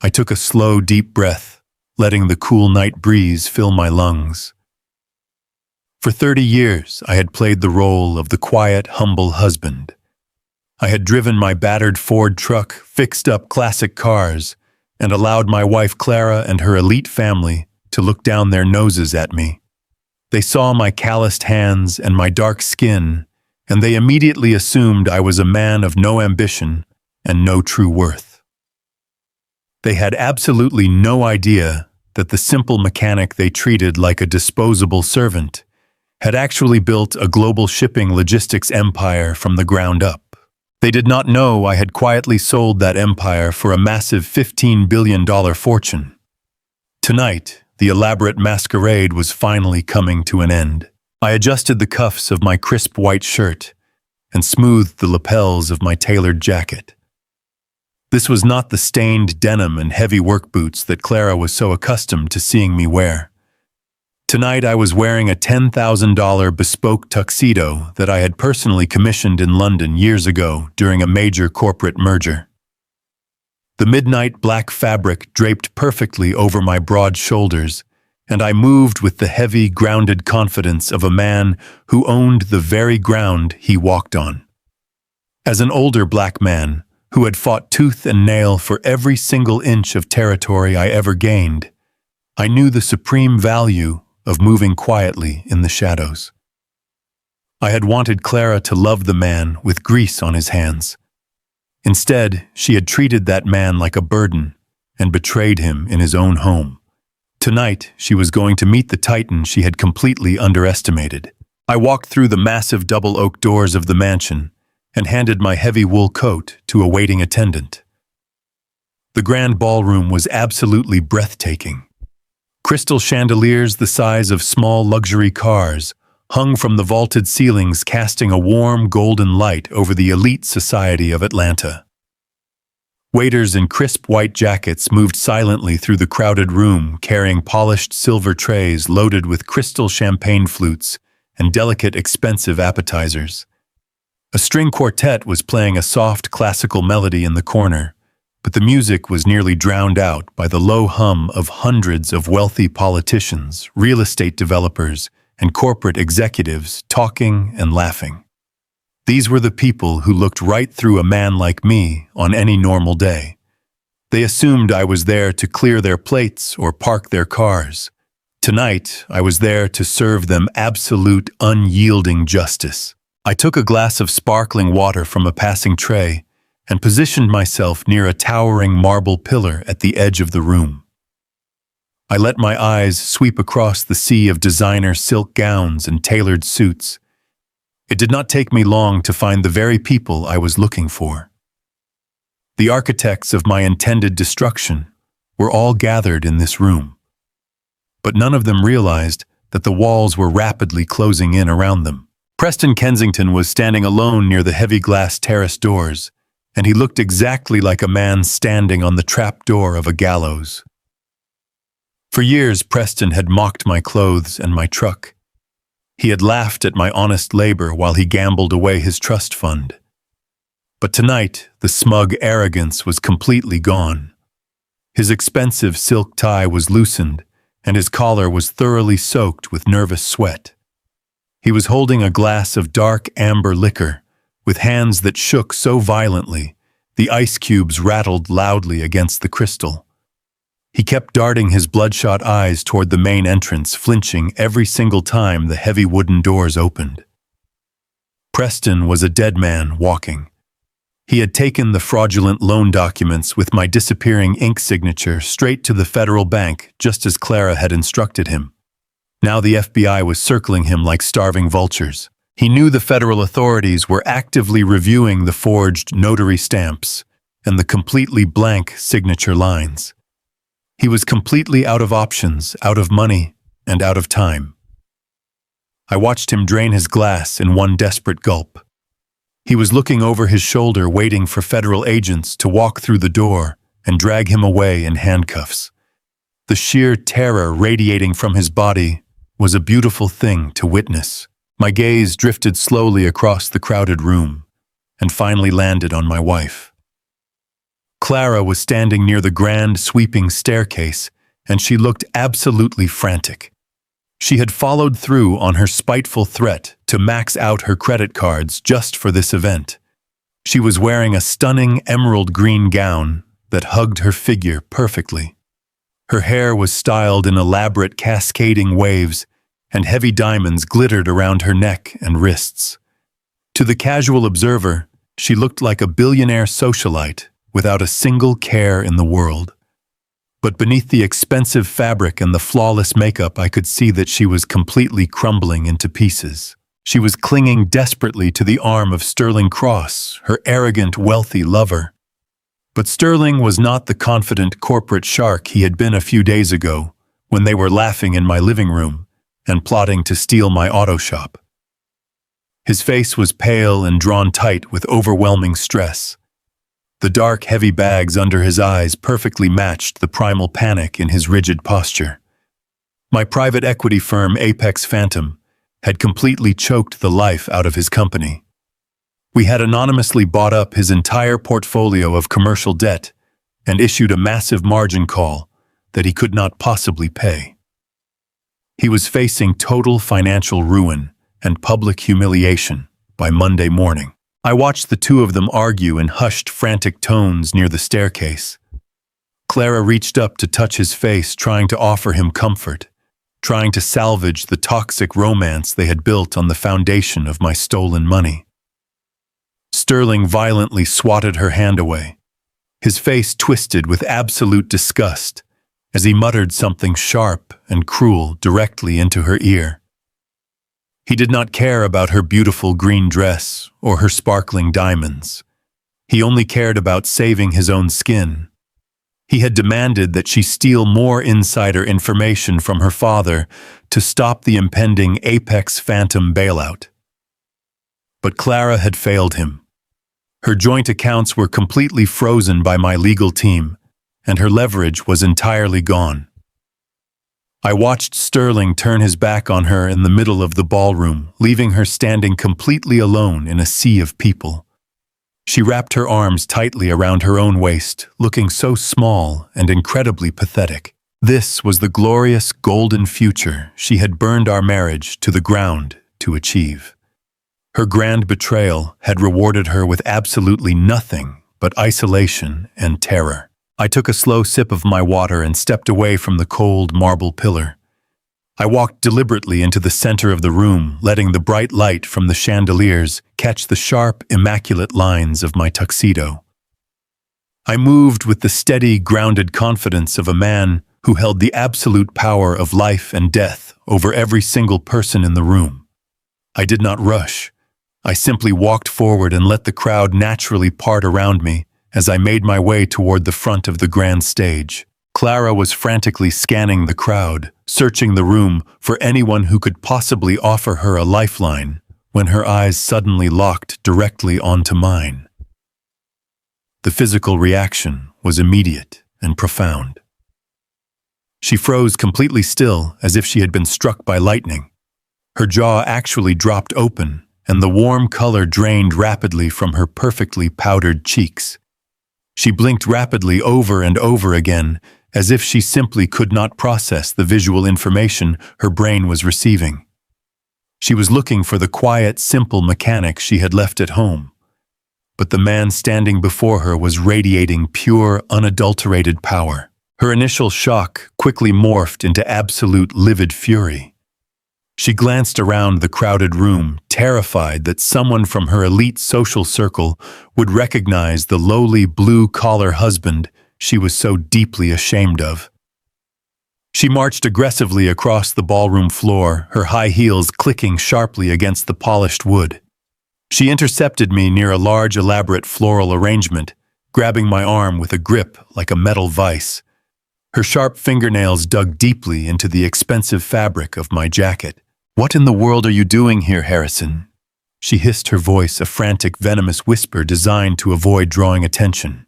I took a slow, deep breath, letting the cool night breeze fill my lungs. For 30 years, I had played the role of the quiet, humble husband. I had driven my battered Ford truck, fixed up classic cars, and allowed my wife Clara and her elite family to look down their noses at me. They saw my calloused hands and my dark skin, and they immediately assumed I was a man of no ambition and no true worth. They had absolutely no idea that the simple mechanic they treated like a disposable servant had actually built a global shipping logistics empire from the ground up. They did not know I had quietly sold that empire for a massive $15 billion fortune. Tonight, the elaborate masquerade was finally coming to an end. I adjusted the cuffs of my crisp white shirt and smoothed the lapels of my tailored jacket. This was not the stained denim and heavy work boots that Clara was so accustomed to seeing me wear. Tonight I was wearing a $10,000 bespoke tuxedo that I had personally commissioned in London years ago during a major corporate merger. The midnight black fabric draped perfectly over my broad shoulders, and I moved with the heavy, grounded confidence of a man who owned the very ground he walked on. As an older black man who had fought tooth and nail for every single inch of territory I ever gained, I knew the supreme value of moving quietly in the shadows. I had wanted Clara to love the man with grease on his hands. Instead, she had treated that man like a burden and betrayed him in his own home. Tonight, she was going to meet the titan she had completely underestimated. I walked through the massive double oak doors of the mansion and handed my heavy wool coat to a waiting attendant. The grand ballroom was absolutely breathtaking. Crystal chandeliers the size of small luxury cars hung from the vaulted ceilings, casting a warm golden light over the elite society of Atlanta. Waiters in crisp white jackets moved silently through the crowded room, carrying polished silver trays loaded with crystal champagne flutes and delicate, expensive appetizers. A string quartet was playing a soft classical melody in the corner, but the music was nearly drowned out by the low hum of hundreds of wealthy politicians, real estate developers, and corporate executives talking and laughing. These were the people who looked right through a man like me on any normal day. They assumed I was there to clear their plates or park their cars. Tonight, I was there to serve them absolute, unyielding justice. I took a glass of sparkling water from a passing tray and positioned myself near a towering marble pillar at the edge of the room. I let my eyes sweep across the sea of designer silk gowns and tailored suits. It did not take me long to find the very people I was looking for. The architects of my intended destruction were all gathered in this room. But none of them realized that the walls were rapidly closing in around them. Preston Kensington was standing alone near the heavy glass terrace doors, and he looked exactly like a man standing on the trap door of a gallows. For years, Preston had mocked my clothes and my truck. He had laughed at my honest labor while he gambled away his trust fund. But tonight, the smug arrogance was completely gone. His expensive silk tie was loosened, and his collar was thoroughly soaked with nervous sweat. He was holding a glass of dark amber liquor, with hands that shook so violently, the ice cubes rattled loudly against the crystal. He kept darting his bloodshot eyes toward the main entrance, flinching every single time the heavy wooden doors opened. Preston was a dead man walking. He had taken the fraudulent loan documents with my disappearing ink signature straight to the federal bank, just as Clara had instructed him. Now the FBI was circling him like starving vultures. He knew the federal authorities were actively reviewing the forged notary stamps and the completely blank signature lines. He was completely out of options, out of money, and out of time. I watched him drain his glass in one desperate gulp. He was looking over his shoulder, waiting for federal agents to walk through the door and drag him away in handcuffs. The sheer terror radiating from his body was a beautiful thing to witness. My gaze drifted slowly across the crowded room and finally landed on my wife. Clara was standing near the grand, sweeping staircase, and she looked absolutely frantic. She had followed through on her spiteful threat to max out her credit cards just for this event. She was wearing a stunning emerald green gown that hugged her figure perfectly. Her hair was styled in elaborate cascading waves, and heavy diamonds glittered around her neck and wrists. To the casual observer, she looked like a billionaire socialite without a single care in the world. But beneath the expensive fabric and the flawless makeup, I could see that she was completely crumbling into pieces. She was clinging desperately to the arm of Sterling Cross, her arrogant, wealthy lover. But Sterling was not the confident corporate shark he had been a few days ago, when they were laughing in my living room and plotting to steal my auto shop. His face was pale and drawn tight with overwhelming stress. The dark, heavy bags under his eyes perfectly matched the primal panic in his rigid posture. My private equity firm, Apex Phantom, had completely choked the life out of his company. We had anonymously bought up his entire portfolio of commercial debt and issued a massive margin call that he could not possibly pay. He was facing total financial ruin and public humiliation by Monday morning. I watched the two of them argue in hushed, frantic tones near the staircase. Clara reached up to touch his face, trying to offer him comfort, trying to salvage the toxic romance they had built on the foundation of my stolen money. Sterling violently swatted her hand away. His face twisted with absolute disgust as he muttered something sharp and cruel directly into her ear. He did not care about her beautiful green dress or her sparkling diamonds. He only cared about saving his own skin. He had demanded that she steal more insider information from her father to stop the impending Apex Phantom bailout. But Clara had failed him. Her joint accounts were completely frozen by my legal team, and her leverage was entirely gone. I watched Sterling turn his back on her in the middle of the ballroom, leaving her standing completely alone in a sea of people. She wrapped her arms tightly around her own waist, looking so small and incredibly pathetic. This was the glorious golden future she had burned our marriage to the ground to achieve. Her grand betrayal had rewarded her with absolutely nothing but isolation and terror. I took a slow sip of my water and stepped away from the cold marble pillar. I walked deliberately into the center of the room, letting the bright light from the chandeliers catch the sharp, immaculate lines of my tuxedo. I moved with the steady, grounded confidence of a man who held the absolute power of life and death over every single person in the room. I did not rush. I simply walked forward and let the crowd naturally part around me as I made my way toward the front of the grand stage. Clara was frantically scanning the crowd, searching the room for anyone who could possibly offer her a lifeline, when her eyes suddenly locked directly onto mine. The physical reaction was immediate and profound. She froze completely still, as if she had been struck by lightning. Her jaw actually dropped open, and the warm color drained rapidly from her perfectly powdered cheeks. She blinked rapidly over and over again, as if she simply could not process the visual information her brain was receiving. She was looking for the quiet, simple mechanic she had left at home. But the man standing before her was radiating pure, unadulterated power. Her initial shock quickly morphed into absolute livid fury. She glanced around the crowded room, terrified that someone from her elite social circle would recognize the lowly blue-collar husband she was so deeply ashamed of. She marched aggressively across the ballroom floor, her high heels clicking sharply against the polished wood. She intercepted me near a large, elaborate floral arrangement, grabbing my arm with a grip like a metal vise. Her sharp fingernails dug deeply into the expensive fabric of my jacket. "What in the world are you doing here, Harrison?" She hissed, her voice a frantic, venomous whisper designed to avoid drawing attention.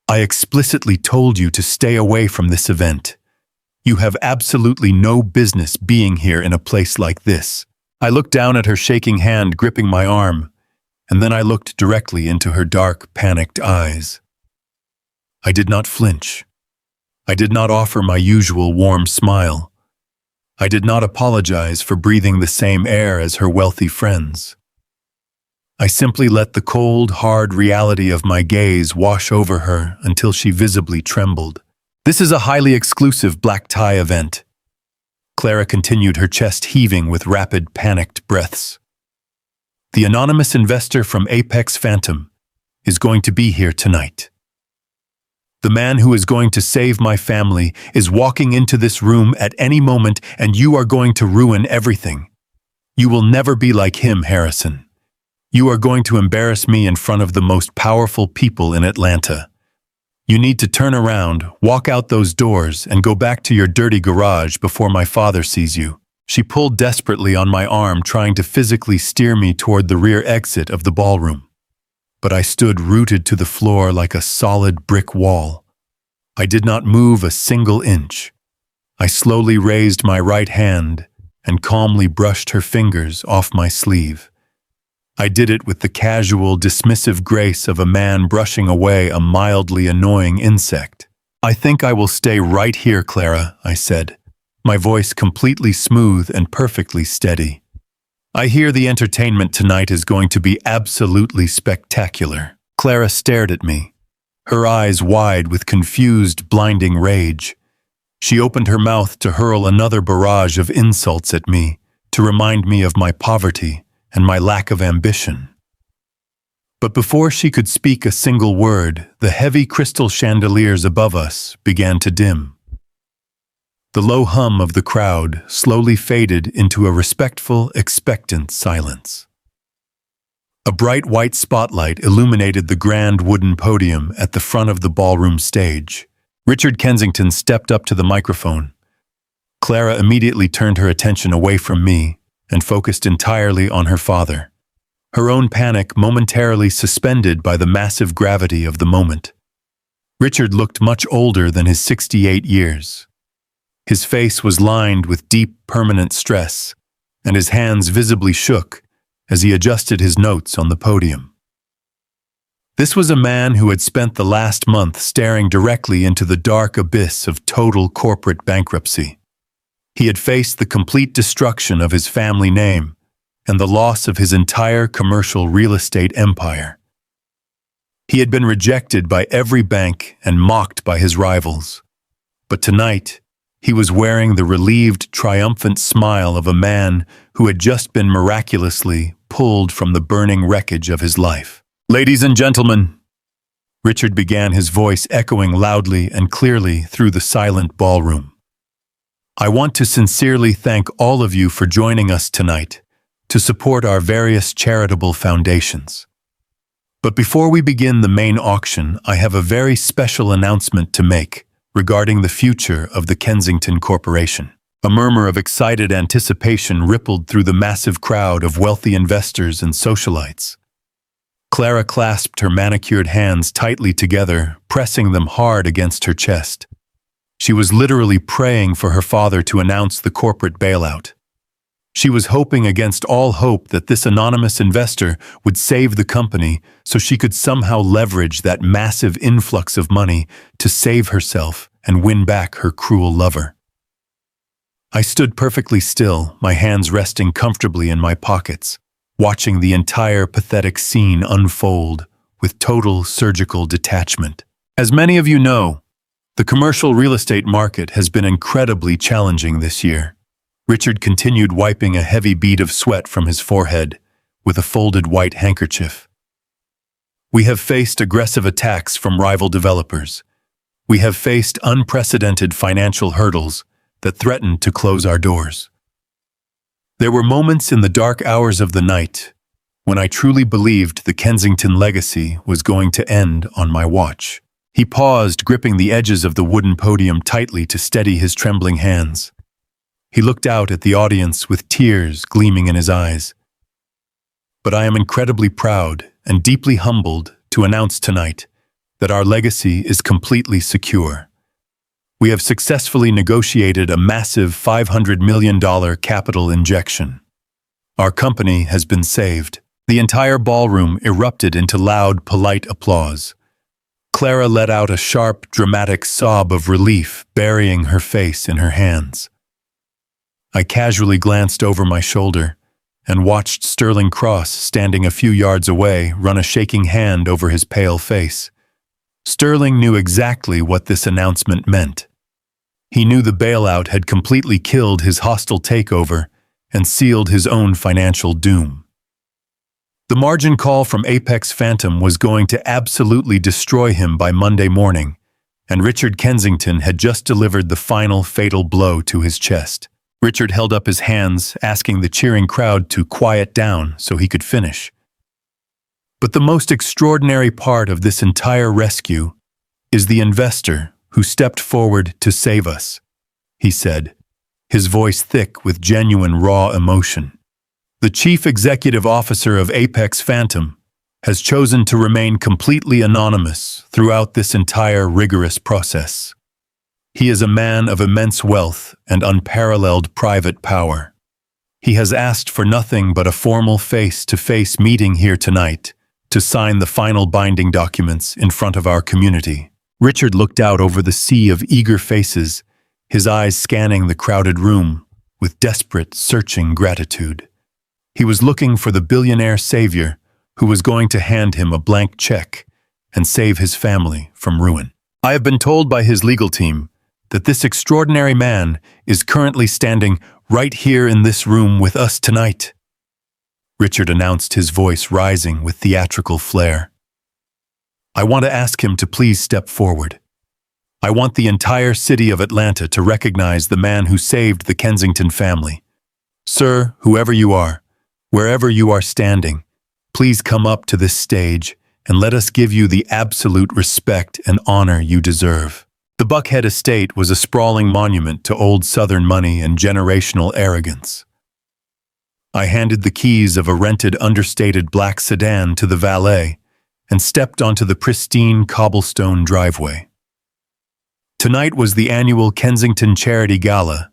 "I explicitly told you to stay away from this event. You have absolutely no business being here in a place like this." I looked down at her shaking hand gripping my arm, and then I looked directly into her dark, panicked eyes. I did not flinch. I did not offer my usual warm smile. I did not apologize for breathing the same air as her wealthy friends. I simply let the cold, hard reality of my gaze wash over her until she visibly trembled. "This is a highly exclusive black tie event." Clara continued, her chest heaving with rapid, panicked breaths. "The anonymous investor from Apex Phantom is going to be here tonight. The man who is going to save my family is walking into this room at any moment, and you are going to ruin everything. You will never be like him, Harrison. You are going to embarrass me in front of the most powerful people in Atlanta. You need to turn around, walk out those doors, and go back to your dirty garage before my father sees you." She pulled desperately on my arm, trying to physically steer me toward the rear exit of the ballroom. But I stood rooted to the floor like a solid brick wall. I did not move a single inch. I slowly raised my right hand and calmly brushed her fingers off my sleeve. I did it with the casual, dismissive grace of a man brushing away a mildly annoying insect. "I think I will stay right here, Clara," I said, my voice completely smooth and perfectly steady. "I hear the entertainment tonight is going to be absolutely spectacular." Clara stared at me, her eyes wide with confused, blinding rage. She opened her mouth to hurl another barrage of insults at me, to remind me of my poverty and my lack of ambition. But before she could speak a single word, the heavy crystal chandeliers above us began to dim. The low hum of the crowd slowly faded into a respectful, expectant silence. A bright white spotlight illuminated the grand wooden podium at the front of the ballroom stage. Richard Kensington stepped up to the microphone. Clara immediately turned her attention away from me and focused entirely on her father, her own panic momentarily suspended by the massive gravity of the moment. Richard looked much older than his 68 years. His face was lined with deep, permanent stress, and his hands visibly shook as he adjusted his notes on the podium. This was a man who had spent the last month staring directly into the dark abyss of total corporate bankruptcy. He had faced the complete destruction of his family name and the loss of his entire commercial real estate empire. He had been rejected by every bank and mocked by his rivals. But tonight, he was wearing the relieved, triumphant smile of a man who had just been miraculously pulled from the burning wreckage of his life. "Ladies and gentlemen," Richard began, his voice echoing loudly and clearly through the silent ballroom. "I want to sincerely thank all of you for joining us tonight to support our various charitable foundations. But before we begin the main auction, I have a very special announcement to make regarding the future of the Kensington Corporation." A murmur of excited anticipation rippled through the massive crowd of wealthy investors and socialites. Clara clasped her manicured hands tightly together, pressing them hard against her chest. She was literally praying for her father to announce the corporate bailout. She was hoping against all hope that this anonymous investor would save the company so she could somehow leverage that massive influx of money to save herself and win back her cruel lover. I stood perfectly still, my hands resting comfortably in my pockets, watching the entire pathetic scene unfold with total surgical detachment. As many of you know, the commercial real estate market has been incredibly challenging this year. Richard continued, wiping a heavy bead of sweat from his forehead with a folded white handkerchief. "We have faced aggressive attacks from rival developers. We have faced unprecedented financial hurdles that threatened to close our doors. There were moments in the dark hours of the night when I truly believed the Kensington legacy was going to end on my watch." He paused, gripping the edges of the wooden podium tightly to steady his trembling hands. He looked out at the audience with tears gleaming in his eyes. "But I am incredibly proud and deeply humbled to announce tonight that our legacy is completely secure. We have successfully negotiated a massive $500 million capital injection. Our company has been saved." The entire ballroom erupted into loud, polite applause. Clara let out a sharp, dramatic sob of relief, burying her face in her hands. I casually glanced over my shoulder and watched Sterling Cross, standing a few yards away, run a shaking hand over his pale face. Sterling knew exactly what this announcement meant. He knew the bailout had completely killed his hostile takeover and sealed his own financial doom. The margin call from Apex Phantom was going to absolutely destroy him by Monday morning, and Richard Kensington had just delivered the final fatal blow to his chest. Richard held up his hands, asking the cheering crowd to quiet down so he could finish. "But the most extraordinary part of this entire rescue is the investor who stepped forward to save us," he said, his voice thick with genuine raw emotion. "The chief executive officer of Apex Phantom has chosen to remain completely anonymous throughout this entire rigorous process. He is a man of immense wealth and unparalleled private power. He has asked for nothing but a formal face-to-face meeting here tonight to sign the final binding documents in front of our community." Richard looked out over the sea of eager faces, his eyes scanning the crowded room with desperate, searching gratitude. He was looking for the billionaire savior who was going to hand him a blank check and save his family from ruin. "I have been told by his legal team that this extraordinary man is currently standing right here in this room with us tonight," Richard announced, his voice rising with theatrical flair. "I want to ask him to please step forward. I want the entire city of Atlanta to recognize the man who saved the Kensington family. Sir, whoever you are, wherever you are standing, please come up to this stage and let us give you the absolute respect and honor you deserve." The Buckhead estate was a sprawling monument to old Southern money and generational arrogance. I handed the keys of a rented, understated black sedan to the valet and stepped onto the pristine cobblestone driveway. Tonight was the annual Kensington Charity Gala,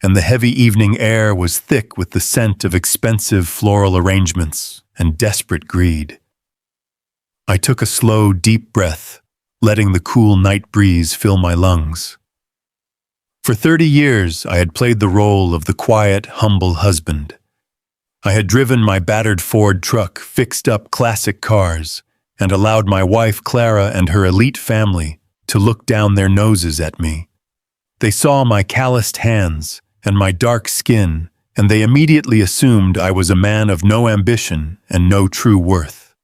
and the heavy evening air was thick with the scent of expensive floral arrangements and desperate greed. I took a slow, deep breath, letting the cool night breeze fill my lungs. For 30 years, I had played the role of the quiet, humble husband. I had driven my battered Ford truck, fixed up classic cars, and allowed my wife Clara and her elite family to look down their noses at me. They saw my calloused hands and my dark skin, and they immediately assumed I was a man of no ambition and no true worth.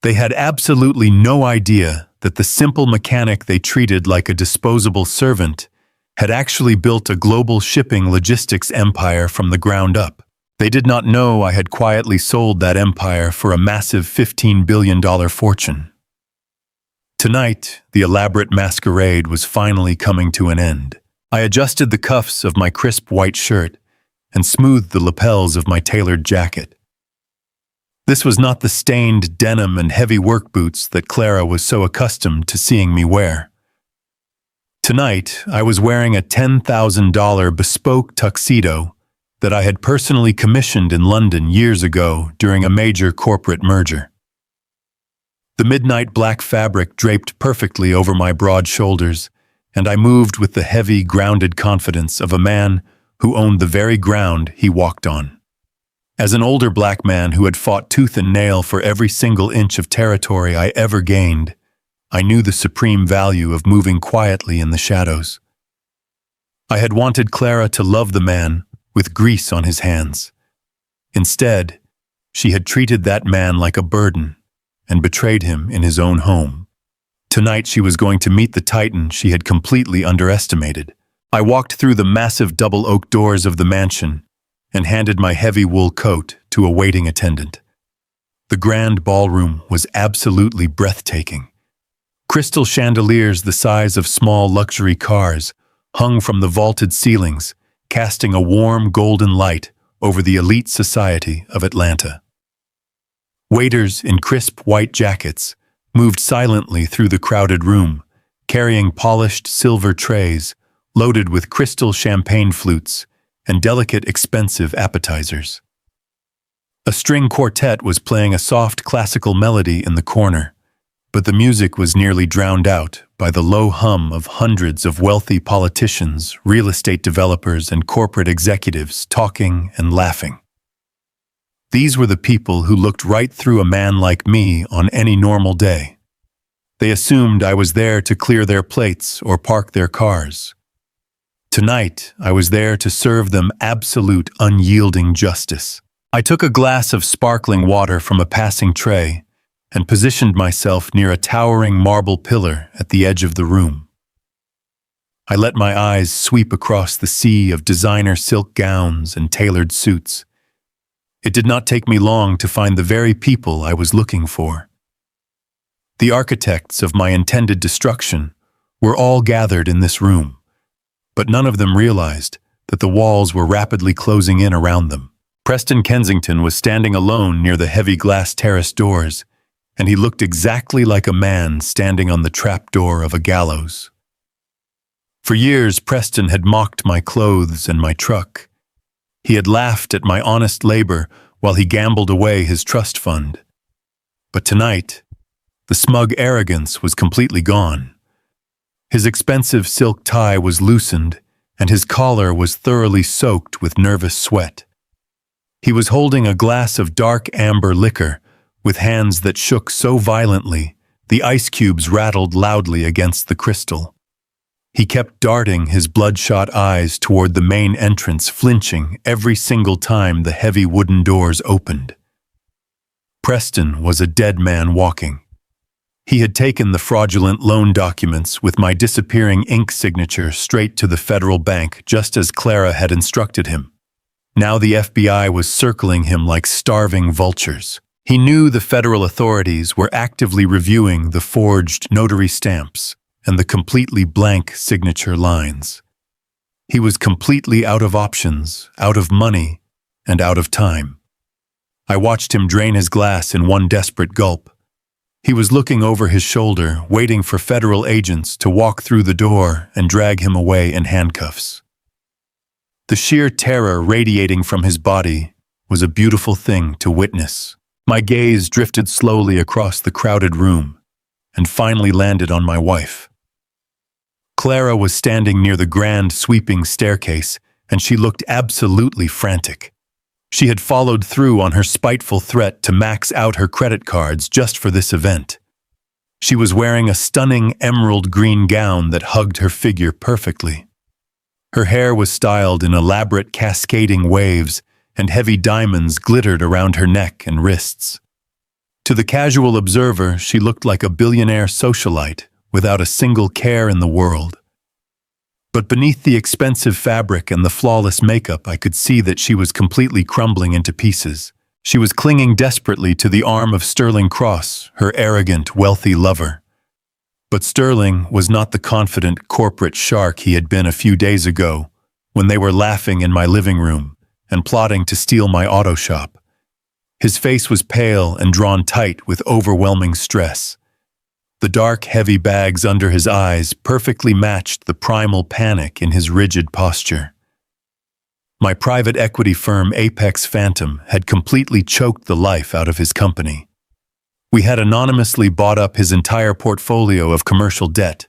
They had absolutely no idea that the simple mechanic they treated like a disposable servant had actually built a global shipping logistics empire from the ground up. They did not know I had quietly sold that empire for a massive $15 billion fortune. Tonight, the elaborate masquerade was finally coming to an end. I adjusted the cuffs of my crisp white shirt and smoothed the lapels of my tailored jacket. This was not the stained denim and heavy work boots that Clara was so accustomed to seeing me wear. Tonight, I was wearing a $10,000 bespoke tuxedo that I had personally commissioned in London years ago during a major corporate merger. The midnight black fabric draped perfectly over my broad shoulders, and I moved with the heavy, grounded confidence of a man who owned the very ground he walked on. As an older black man who had fought tooth and nail for every single inch of territory I ever gained, I knew the supreme value of moving quietly in the shadows. I had wanted Clara to love the man with grease on his hands. Instead, she had treated that man like a burden and betrayed him in his own home. Tonight she was going to meet the titan she had completely underestimated. I walked through the massive double oak doors of the mansion and handed my heavy wool coat to a waiting attendant. The grand ballroom was absolutely breathtaking. Crystal chandeliers the size of small luxury cars hung from the vaulted ceilings, casting a warm golden light over the elite society of Atlanta. Waiters in crisp white jackets moved silently through the crowded room, carrying polished silver trays loaded with crystal champagne flutes and delicate, expensive appetizers. A string quartet was playing a soft classical melody in the corner, but the music was nearly drowned out by the low hum of hundreds of wealthy politicians, real estate developers, and corporate executives talking and laughing. These were the people who looked right through a man like me on any normal day. They assumed I was there to clear their plates or park their cars. Tonight, I was there to serve them absolute, unyielding justice. I took a glass of sparkling water from a passing tray and positioned myself near a towering marble pillar at the edge of the room. I let my eyes sweep across the sea of designer silk gowns and tailored suits. It did not take me long to find the very people I was looking for. The architects of my intended destruction were all gathered in this room, but none of them realized that the walls were rapidly closing in around them. Preston Kensington was standing alone near the heavy glass terrace doors, and he looked exactly like a man standing on the trapdoor of a gallows. For years, Preston had mocked my clothes and my truck. He had laughed at my honest labor while he gambled away his trust fund. But tonight, the smug arrogance was completely gone. His expensive silk tie was loosened, and his collar was thoroughly soaked with nervous sweat. He was holding a glass of dark amber liquor with hands that shook so violently the ice cubes rattled loudly against the crystal. He kept darting his bloodshot eyes toward the main entrance, flinching every single time the heavy wooden doors opened. Preston was a dead man walking. He had taken the fraudulent loan documents with my disappearing ink signature straight to the federal bank, just as Clara had instructed him. Now the FBI was circling him like starving vultures. He knew the federal authorities were actively reviewing the forged notary stamps and the completely blank signature lines. He was completely out of options, out of money, and out of time. I watched him drain his glass in one desperate gulp. He was looking over his shoulder, waiting for federal agents to walk through the door and drag him away in handcuffs. The sheer terror radiating from his body was a beautiful thing to witness. My gaze drifted slowly across the crowded room and finally landed on my wife. Clara was standing near the grand sweeping staircase, and she looked absolutely frantic. She had followed through on her spiteful threat to max out her credit cards just for this event. She was wearing a stunning emerald green gown that hugged her figure perfectly. Her hair was styled in elaborate cascading waves, and heavy diamonds glittered around her neck and wrists. To the casual observer, she looked like a billionaire socialite without a single care in the world. But beneath the expensive fabric and the flawless makeup, I could see that she was completely crumbling into pieces. She was clinging desperately to the arm of Sterling Cross, her arrogant, wealthy lover. But Sterling was not the confident corporate shark he had been a few days ago, when they were laughing in my living room and plotting to steal my auto shop. His face was pale and drawn tight with overwhelming stress. The dark, heavy bags under his eyes perfectly matched the primal panic in his rigid posture. My private equity firm Apex Phantom had completely choked the life out of his company. We had anonymously bought up his entire portfolio of commercial debt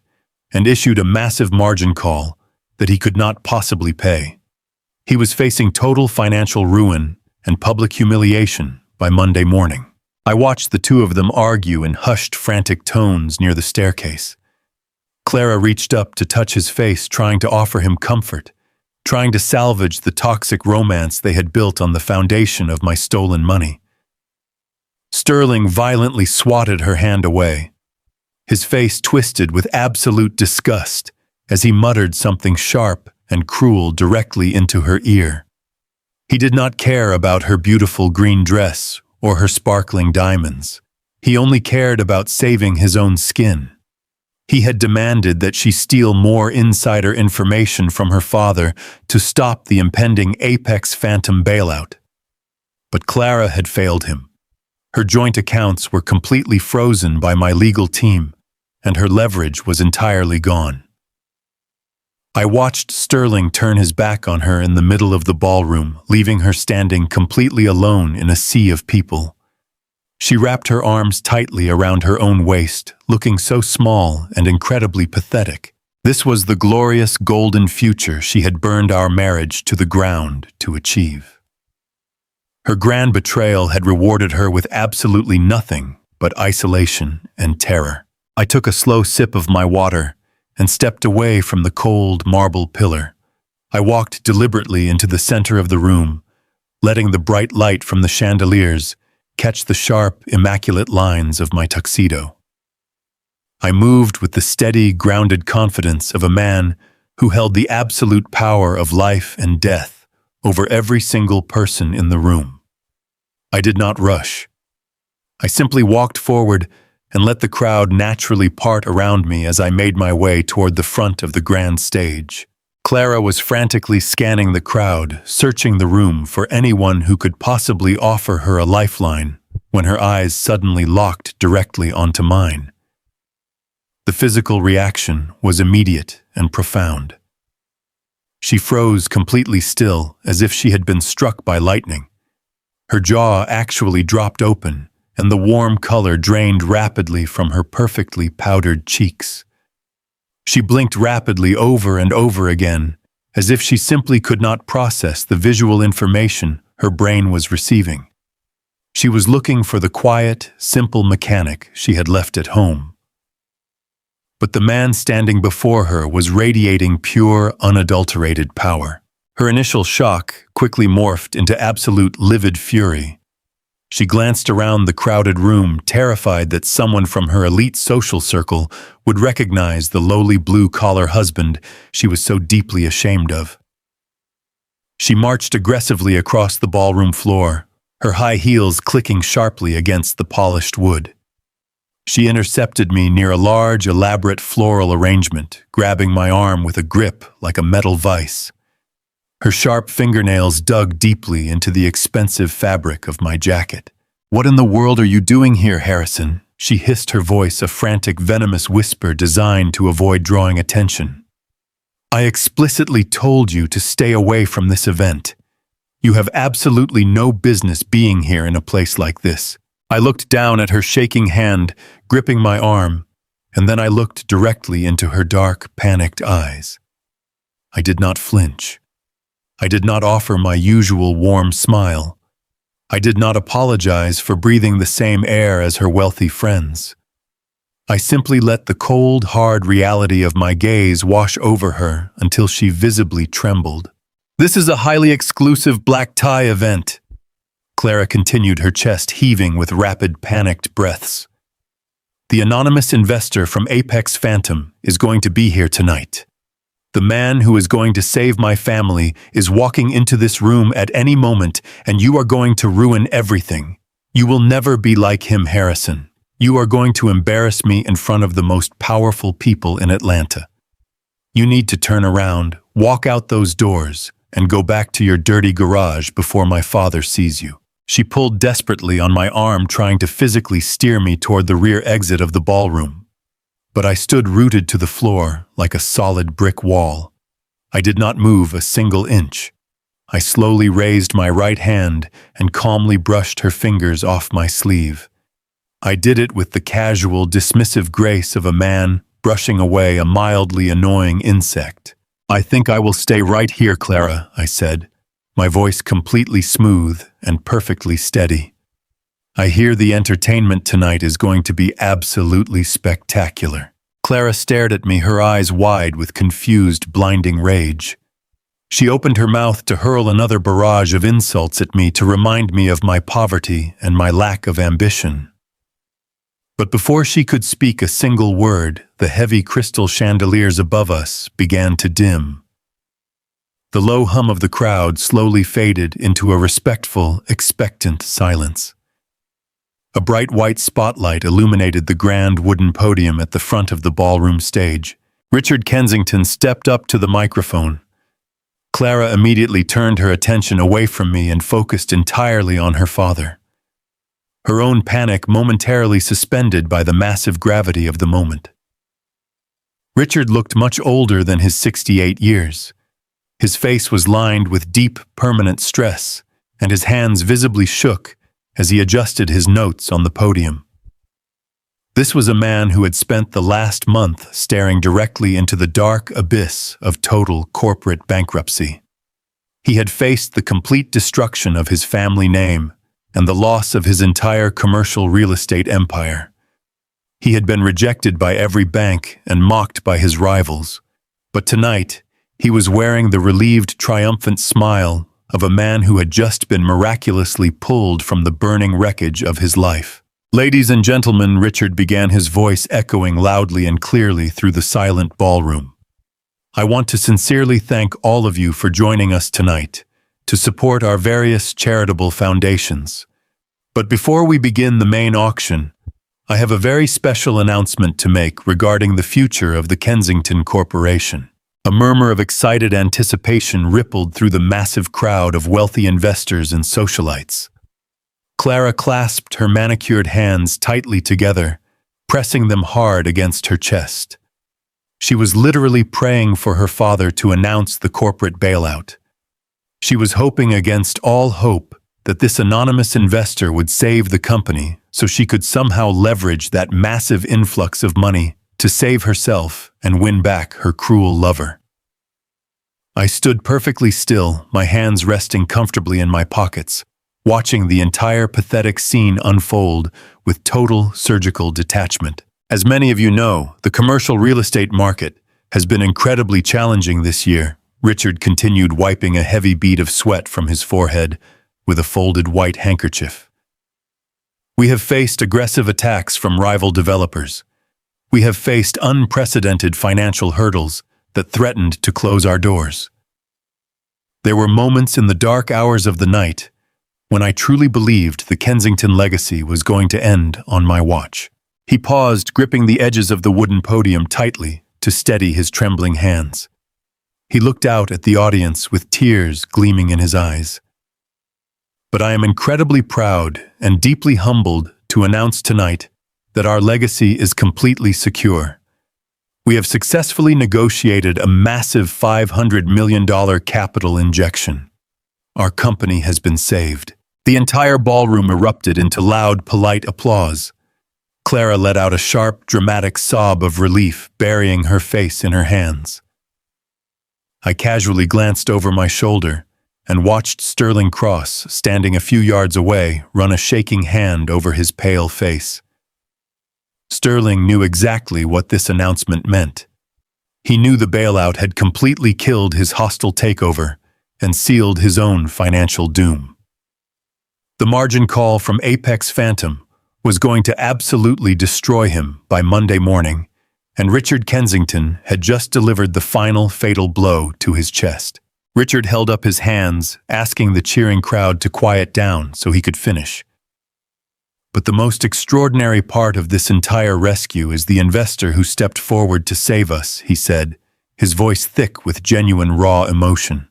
and issued a massive margin call that he could not possibly pay. He was facing total financial ruin and public humiliation by Monday morning. I watched the two of them argue in hushed, frantic tones near the staircase. Clara reached up to touch his face, trying to offer him comfort, trying to salvage the toxic romance they had built on the foundation of my stolen money. Sterling violently swatted her hand away. His face twisted with absolute disgust as he muttered something sharp and cruel directly into her ear. He did not care about her beautiful green dress or her sparkling diamonds. He only cared about saving his own skin. He had demanded that she steal more insider information from her father to stop the impending Apex Phantom bailout. But Clara had failed him. Her joint accounts were completely frozen by my legal team, and her leverage was entirely gone. I watched Sterling turn his back on her in the middle of the ballroom, leaving her standing completely alone in a sea of people. She wrapped her arms tightly around her own waist, looking so small and incredibly pathetic. This was the glorious golden future she had burned our marriage to the ground to achieve. Her grand betrayal had rewarded her with absolutely nothing but isolation and terror. I took a slow sip of my water and stepped away from the cold marble pillar. I walked deliberately into the center of the room, letting the bright light from the chandeliers catch the sharp, immaculate lines of my tuxedo. I moved with the steady, grounded confidence of a man who held the absolute power of life and death over every single person in the room. I did not rush. I simply walked forward and let the crowd naturally part around me as I made my way toward the front of the grand stage. Clara was frantically scanning the crowd, searching the room for anyone who could possibly offer her a lifeline, when her eyes suddenly locked directly onto mine. The physical reaction was immediate and profound. She froze completely still, as if she had been struck by lightning. Her jaw actually dropped open, and the warm color drained rapidly from her perfectly powdered cheeks. She blinked rapidly over and over again, as if she simply could not process the visual information her brain was receiving. She was looking for the quiet, simple mechanic she had left at home. But the man standing before her was radiating pure, unadulterated power. Her initial shock quickly morphed into absolute livid fury. She glanced around the crowded room, terrified that someone from her elite social circle would recognize the lowly blue-collar husband she was so deeply ashamed of. She marched aggressively across the ballroom floor, her high heels clicking sharply against the polished wood. She intercepted me near a large, elaborate floral arrangement, grabbing my arm with a grip like a metal vise. Her sharp fingernails dug deeply into the expensive fabric of my jacket. "What in the world are you doing here, Harrison?" She hissed, her voice a frantic, venomous whisper designed to avoid drawing attention. "I explicitly told you to stay away from this event. You have absolutely no business being here in a place like this." I looked down at her shaking hand, gripping my arm, and then I looked directly into her dark, panicked eyes. I did not flinch. I did not offer my usual warm smile. I did not apologize for breathing the same air as her wealthy friends. I simply let the cold, hard reality of my gaze wash over her until she visibly trembled. "This is a highly exclusive black tie event," Clara continued, her chest heaving with rapid, panicked breaths. "The anonymous investor from Apex Phantom is going to be here tonight. The man who is going to save my family is walking into this room at any moment, and you are going to ruin everything. You will never be like him, Harrison. You are going to embarrass me in front of the most powerful people in Atlanta. You need to turn around, walk out those doors, and go back to your dirty garage before my father sees you." She pulled desperately on my arm, trying to physically steer me toward the rear exit of the ballroom. But I stood rooted to the floor like a solid brick wall. I did not move a single inch. I slowly raised my right hand and calmly brushed her fingers off my sleeve. I did it with the casual, dismissive grace of a man brushing away a mildly annoying insect. "I think I will stay right here, Clara," I said, my voice completely smooth and perfectly steady. "I hear the entertainment tonight is going to be absolutely spectacular." Clara stared at me, her eyes wide with confused, blinding rage. She opened her mouth to hurl another barrage of insults at me to remind me of my poverty and my lack of ambition. But before she could speak a single word, the heavy crystal chandeliers above us began to dim. The low hum of the crowd slowly faded into a respectful, expectant silence. A bright white spotlight illuminated the grand wooden podium at the front of the ballroom stage. Richard Kensington stepped up to the microphone. Clara immediately turned her attention away from me and focused entirely on her father. Her own panic momentarily suspended by the massive gravity of the moment. Richard looked much older than his 68 years. His face was lined with deep, permanent stress, and his hands visibly shook as he adjusted his notes on the podium. This was a man who had spent the last month staring directly into the dark abyss of total corporate bankruptcy. He had faced the complete destruction of his family name and the loss of his entire commercial real estate empire. He had been rejected by every bank and mocked by his rivals, but tonight he was wearing the relieved, triumphant smile of a man who had just been miraculously pulled from the burning wreckage of his life. "Ladies and gentlemen," Richard began, his voice echoing loudly and clearly through the silent ballroom. "I want to sincerely thank all of you for joining us tonight to support our various charitable foundations. But before we begin the main auction, I have a very special announcement to make regarding the future of the Kensington Corporation." A murmur of excited anticipation rippled through the massive crowd of wealthy investors and socialites. Clara clasped her manicured hands tightly together, pressing them hard against her chest. She was literally praying for her father to announce the corporate bailout. She was hoping against all hope that this anonymous investor would save the company so she could somehow leverage that massive influx of money to save herself and win back her cruel lover. I stood perfectly still, my hands resting comfortably in my pockets, watching the entire pathetic scene unfold with total surgical detachment. As many of you know, the commercial real estate market has been incredibly challenging this year. Richard continued, wiping a heavy bead of sweat from his forehead with a folded white handkerchief. "We have faced aggressive attacks from rival developers. We have faced unprecedented financial hurdles that threatened to close our doors. There were moments in the dark hours of the night when I truly believed the Kensington legacy was going to end on my watch." He paused, gripping the edges of the wooden podium tightly to steady his trembling hands. He looked out at the audience with tears gleaming in his eyes. "But I am incredibly proud and deeply humbled to announce tonight that our legacy is completely secure. We have successfully negotiated a massive $500 million capital injection. Our company has been saved." The entire ballroom erupted into loud, polite applause. Clara let out a sharp, dramatic sob of relief, burying her face in her hands. I casually glanced over my shoulder and watched Sterling Cross, standing a few yards away, run a shaking hand over his pale face. Sterling knew exactly what this announcement meant. He knew the bailout had completely killed his hostile takeover and sealed his own financial doom. The margin call from Apex Phantom was going to absolutely destroy him by Monday morning, and Richard Kensington had just delivered the final fatal blow to his chest. Richard held up his hands, asking the cheering crowd to quiet down so he could finish. But the most extraordinary part of this entire rescue is the investor who stepped forward to save us, he said, his voice thick with genuine raw emotion.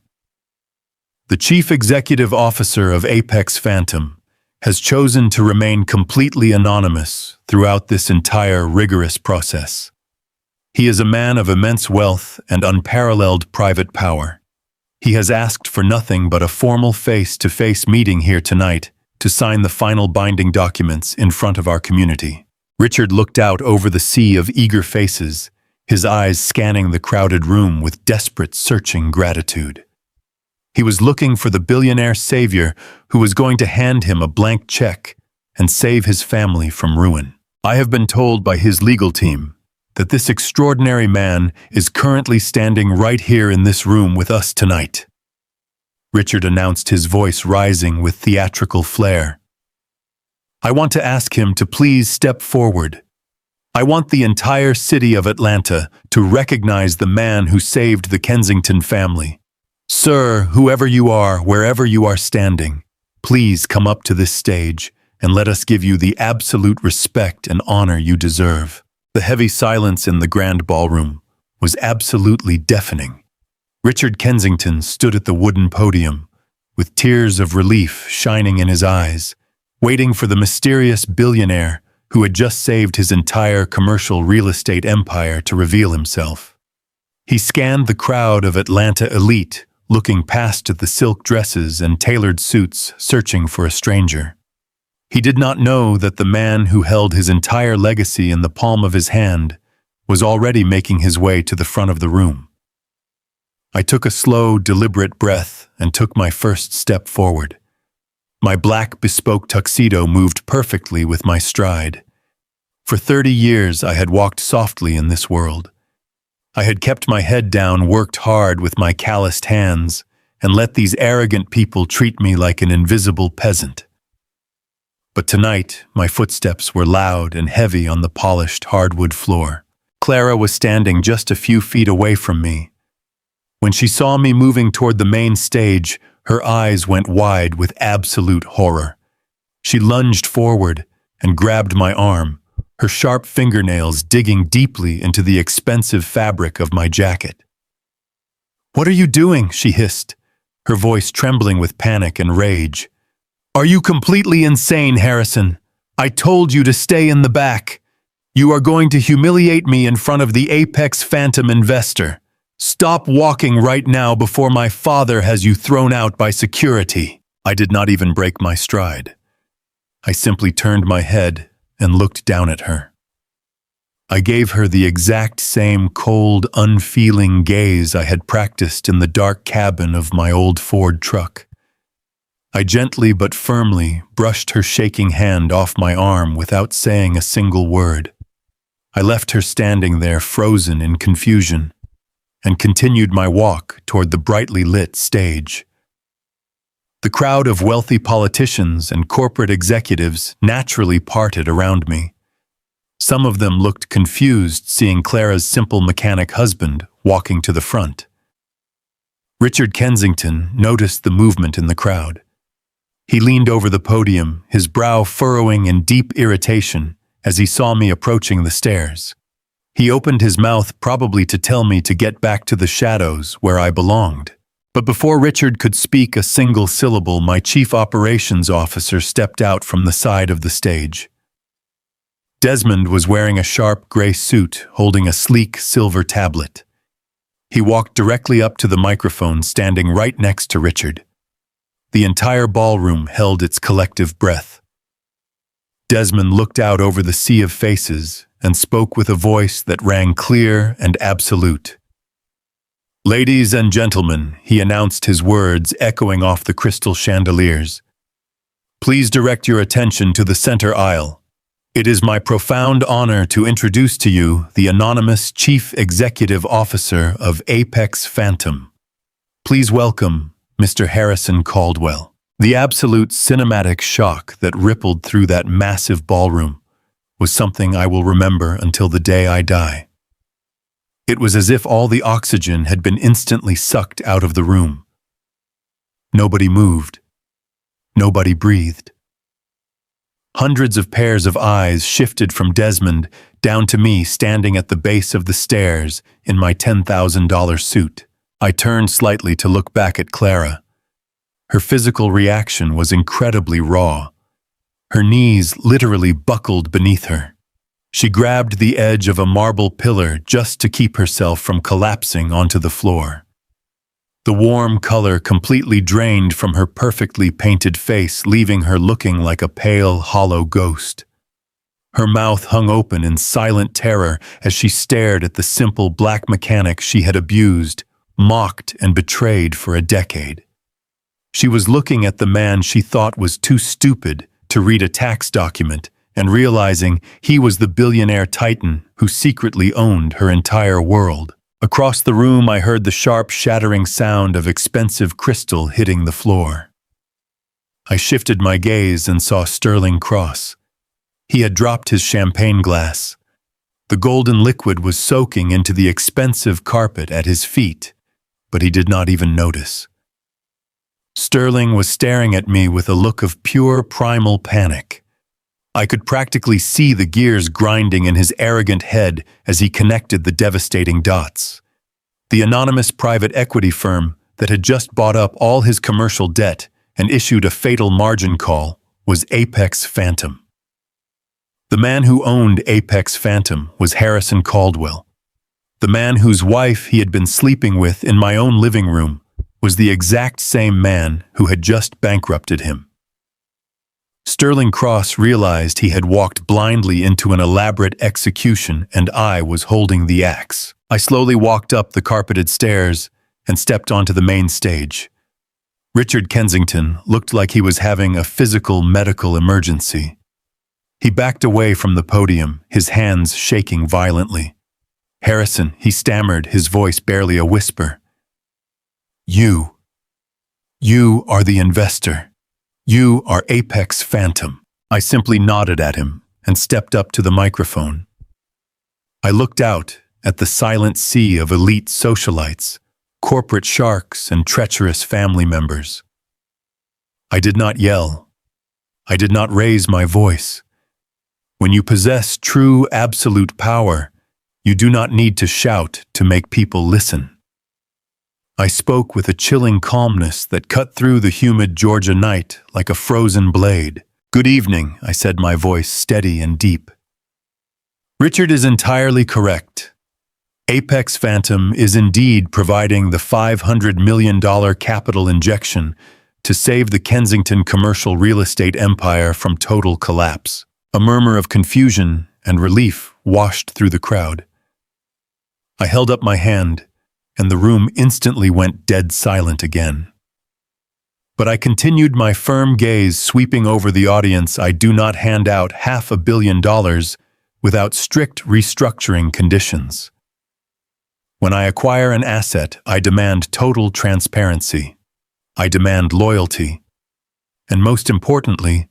The chief executive officer of Apex Phantom has chosen to remain completely anonymous throughout this entire rigorous process. He is a man of immense wealth and unparalleled private power. He has asked for nothing but a formal face-to-face meeting here tonight to sign the final binding documents in front of our community. Richard looked out over the sea of eager faces, his eyes scanning the crowded room with desperate, searching gratitude. He was looking for the billionaire savior who was going to hand him a blank check and save his family from ruin. I have been told by his legal team that this extraordinary man is currently standing right here in this room with us tonight. Richard announced, his voice rising with theatrical flair. I want to ask him to please step forward. I want the entire city of Atlanta to recognize the man who saved the Kensington family. Sir, whoever you are, wherever you are standing, please come up to this stage and let us give you the absolute respect and honor you deserve. The heavy silence in the grand ballroom was absolutely deafening. Richard Kensington stood at the wooden podium, with tears of relief shining in his eyes, waiting for the mysterious billionaire who had just saved his entire commercial real estate empire to reveal himself. He scanned the crowd of Atlanta elite, looking past at the silk dresses and tailored suits, searching for a stranger. He did not know that the man who held his entire legacy in the palm of his hand was already making his way to the front of the room. I took a slow, deliberate breath and took my first step forward. My black bespoke tuxedo moved perfectly with my stride. For 30 years I had walked softly in this world. I had kept my head down, worked hard with my calloused hands, and let these arrogant people treat me like an invisible peasant. But tonight, my footsteps were loud and heavy on the polished hardwood floor. Clara was standing just a few feet away from me. When she saw me moving toward the main stage, her eyes went wide with absolute horror. She lunged forward and grabbed my arm, her sharp fingernails digging deeply into the expensive fabric of my jacket. "What are you doing?" she hissed, her voice trembling with panic and rage. "Are you completely insane, Harrison? I told you to stay in the back. You are going to humiliate me in front of the Apex Phantom investor. Stop walking right now before my father has you thrown out by security." I did not even break my stride. I simply turned my head and looked down at her. I gave her the exact same cold, unfeeling gaze I had practiced in the dark cabin of my old Ford truck. I gently but firmly brushed her shaking hand off my arm without saying a single word. I left her standing there frozen in confusion and continued my walk toward the brightly lit stage. The crowd of wealthy politicians and corporate executives naturally parted around me. Some of them looked confused seeing Clara's simple mechanic husband walking to the front. Richard Kensington noticed the movement in the crowd. He leaned over the podium, his brow furrowing in deep irritation as he saw me approaching the stairs. He opened his mouth probably to tell me to get back to the shadows where I belonged. But before Richard could speak a single syllable, my chief operations officer stepped out from the side of the stage. Desmond was wearing a sharp gray suit, holding a sleek silver tablet. He walked directly up to the microphone, standing right next to Richard. The entire ballroom held its collective breath. Desmond looked out over the sea of faces and spoke with a voice that rang clear and absolute. "Ladies and gentlemen," he announced, his words echoing off the crystal chandeliers. "Please direct your attention to the center aisle. It is my profound honor to introduce to you the anonymous Chief Executive Officer of Apex Phantom. Please welcome Mr. Harrison Caldwell." The absolute cinematic shock that rippled through that massive ballroom was something I will remember until the day I die. It was as if all the oxygen had been instantly sucked out of the room. Nobody moved. Nobody breathed. Hundreds of pairs of eyes shifted from Desmond down to me standing at the base of the stairs in my $10,000 suit. I turned slightly to look back at Clara. Her physical reaction was incredibly raw. Her knees literally buckled beneath her. She grabbed the edge of a marble pillar just to keep herself from collapsing onto the floor. The warm color completely drained from her perfectly painted face, leaving her looking like a pale, hollow ghost. Her mouth hung open in silent terror as she stared at the simple black mechanic she had abused, mocked, and betrayed for a decade. She was looking at the man she thought was too stupid to read a tax document and realizing he was the billionaire titan who secretly owned her entire world. Across the room, I heard the sharp, shattering sound of expensive crystal hitting the floor. I shifted my gaze and saw Sterling Cross. He had dropped his champagne glass. The golden liquid was soaking into the expensive carpet at his feet, but he did not even notice. Sterling was staring at me with a look of pure primal panic. I could practically see the gears grinding in his arrogant head as he connected the devastating dots. The anonymous private equity firm that had just bought up all his commercial debt and issued a fatal margin call was Apex Phantom. The man who owned Apex Phantom was Harrison Caldwell. The man whose wife he had been sleeping with in my own living room was the exact same man who had just bankrupted him. Sterling Cross realized he had walked blindly into an elaborate execution, and I was holding the axe. I slowly walked up the carpeted stairs and stepped onto the main stage. Richard Kensington looked like he was having a physical medical emergency. He backed away from the podium, his hands shaking violently. "Harrison," he stammered, his voice barely a whisper. You are the investor. You are Apex Phantom." I simply nodded at him and stepped up to the microphone. I looked out at the silent sea of elite socialites, corporate sharks, and treacherous family members. I did not yell. I did not raise my voice. When you possess true absolute power, you do not need to shout to make people listen. I spoke with a chilling calmness that cut through the humid Georgia night like a frozen blade. "Good evening," I said, my voice steady and deep. "Richard is entirely correct. Apex Phantom is indeed providing the $500 million capital injection to save the Kensington commercial real estate empire from total collapse." A murmur of confusion and relief washed through the crowd. I held up my hand, and the room instantly went dead silent again. But I continued, my firm gaze sweeping over the audience. "I do not hand out $500 million without strict restructuring conditions. When I acquire an asset, I demand total transparency. I demand loyalty. And most importantly,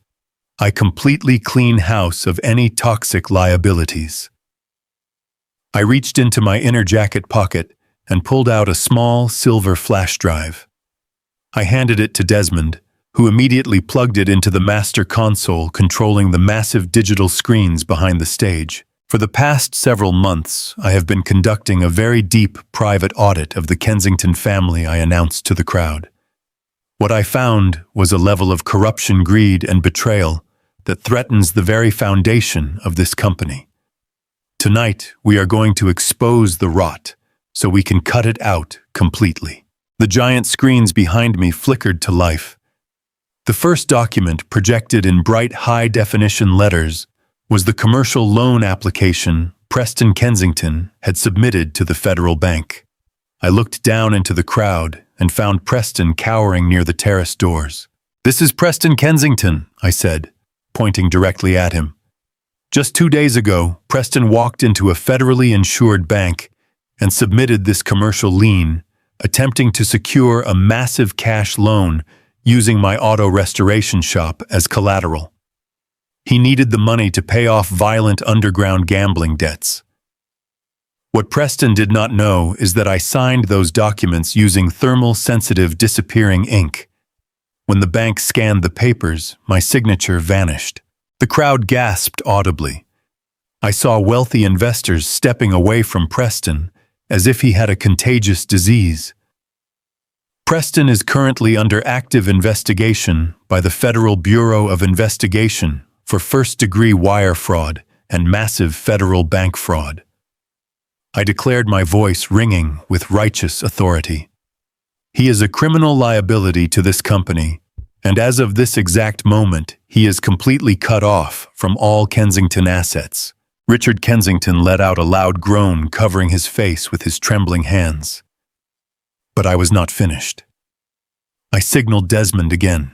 I completely clean house of any toxic liabilities." I reached into my inner jacket pocket and pulled out a small silver flash drive. I handed it to Desmond, who immediately plugged it into the master console controlling the massive digital screens behind the stage. For the past several months, I have been conducting a very deep private audit of the Kensington family, I announced to the crowd. What I found was a level of corruption, greed, and betrayal that threatens the very foundation of this company. Tonight, we are going to expose the rot so we can cut it out completely. The giant screens behind me flickered to life, The first document, projected in bright high-definition letters, was the commercial loan application Preston Kensington had submitted to the federal bank. I looked down into the crowd and found Preston cowering near the terrace doors. "This is Preston Kensington," I said, pointing directly at him. Just 2 days ago, Preston walked into a federally insured bank and submitted this commercial lien, attempting to secure a massive cash loan using my auto restoration shop as collateral. He needed the money to pay off violent underground gambling debts. What Preston did not know is that I signed those documents using thermal-sensitive disappearing ink. When the bank scanned the papers, my signature vanished. The crowd gasped audibly. I saw wealthy investors stepping away from Preston as if he had a contagious disease. Preston is currently under active investigation by the Federal Bureau of Investigation for first-degree wire fraud and massive federal bank fraud. I declared, my voice ringing with righteous authority. He is a criminal liability to this company, and as of this exact moment, he is completely cut off from all Kensington assets. Richard Kensington let out a loud groan, covering his face with his trembling hands. But I was not finished. I signaled Desmond again.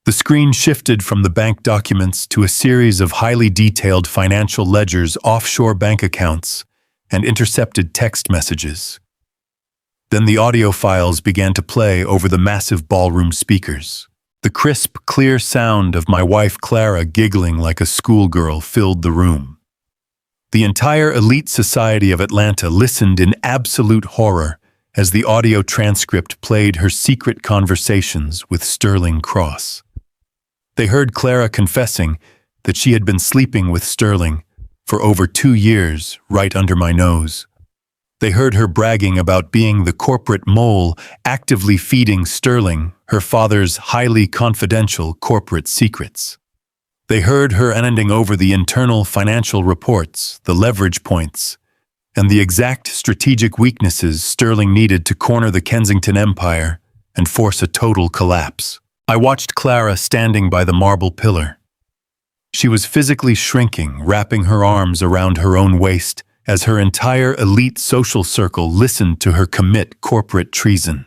The screen shifted from the bank documents to a series of highly detailed financial ledgers, offshore bank accounts, and intercepted text messages. Then the audio files began to play over the massive ballroom speakers. The crisp, clear sound of my wife Clara giggling like a schoolgirl filled the room. The entire elite society of Atlanta listened in absolute horror as the audio transcript played her secret conversations with Sterling Cross. They heard Clara confessing that she had been sleeping with Sterling for over 2 years right under my nose. They heard her bragging about being the corporate mole actively feeding Sterling her father's highly confidential corporate secrets. They heard her handing over the internal financial reports, the leverage points, and the exact strategic weaknesses Sterling needed to corner the Kensington Empire and force a total collapse. I watched Clara standing by the marble pillar. She was physically shrinking, wrapping her arms around her own waist as her entire elite social circle listened to her commit corporate treason.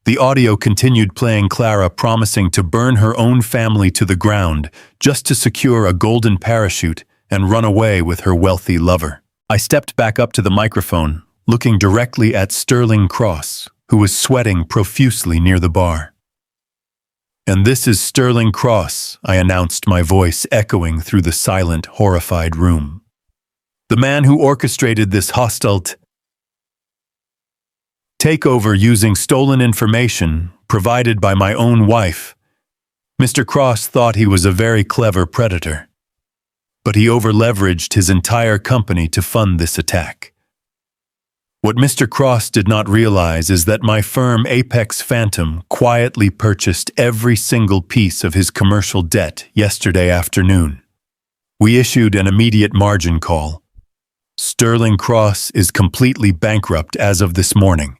The audio continued playing, Clara promising to burn her own family to the ground just to secure a golden parachute and run away with her wealthy lover. I stepped back up to the microphone, looking directly at Sterling Cross, who was sweating profusely near the bar. "And this is Sterling Cross," I announced, my voice echoing through the silent, horrified room. "The man who orchestrated this hostile takeover using stolen information provided by my own wife. Mr. Cross thought he was a very clever predator, but he over-leveraged his entire company to fund this attack. What Mr. Cross did not realize is that my firm Apex Phantom quietly purchased every single piece of his commercial debt yesterday afternoon. We issued an immediate margin call. Sterling Cross is completely bankrupt as of this morning.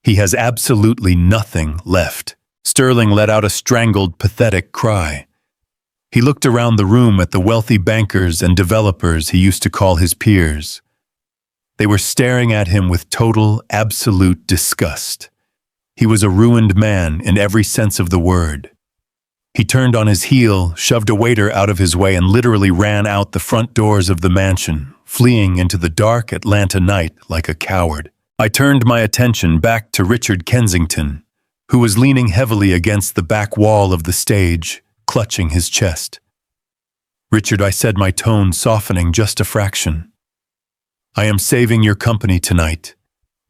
He has absolutely nothing left." Sterling let out a strangled, pathetic cry. He looked around the room at the wealthy bankers and developers he used to call his peers. They were staring at him with total, absolute disgust. He was a ruined man in every sense of the word. He turned on his heel, shoved a waiter out of his way, and literally ran out the front doors of the mansion, fleeing into the dark Atlanta night like a coward. I turned my attention back to Richard Kensington, who was leaning heavily against the back wall of the stage, clutching his chest. "Richard," I said, my tone softening just a fraction, "I am saving your company tonight,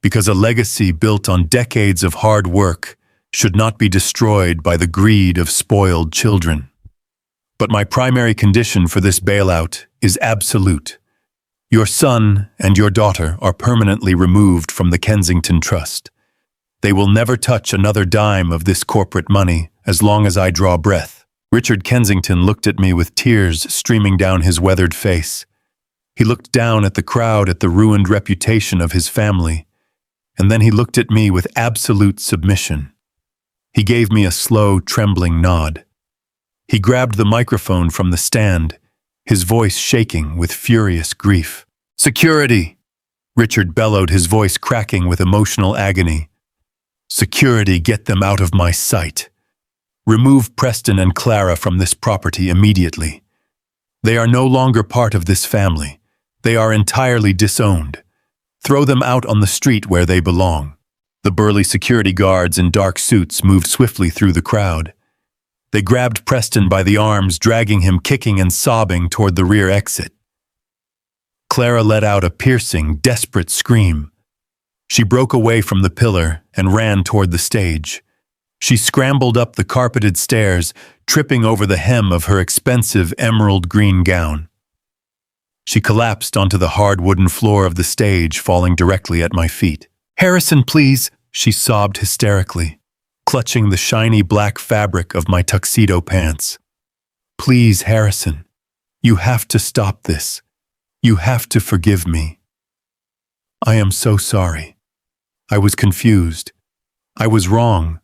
because a legacy built on decades of hard work should not be destroyed by the greed of spoiled children. But my primary condition for this bailout is absolute. Your son and your daughter are permanently removed from the Kensington Trust. They will never touch another dime of this corporate money as long as I draw breath." Richard Kensington looked at me with tears streaming down his weathered face. He looked down at the crowd, at the ruined reputation of his family, and then he looked at me with absolute submission. He gave me a slow, trembling nod. He grabbed the microphone from the stand, his voice shaking with furious grief. "Security!" Richard bellowed, his voice cracking with emotional agony. "Security, get them out of my sight. Remove Preston and Clara from this property immediately. They are no longer part of this family. They are entirely disowned. Throw them out on the street where they belong." The burly security guards in dark suits moved swiftly through the crowd. They grabbed Preston by the arms, dragging him kicking and sobbing toward the rear exit. Clara let out a piercing, desperate scream. She broke away from the pillar and ran toward the stage. She scrambled up the carpeted stairs, tripping over the hem of her expensive emerald green gown. She collapsed onto the hard wooden floor of the stage, falling directly at my feet. "Harrison, please," she sobbed hysterically, clutching the shiny black fabric of my tuxedo pants. "Please, Harrison, you have to stop this. You have to forgive me. I am so sorry. I was confused. I was wrong.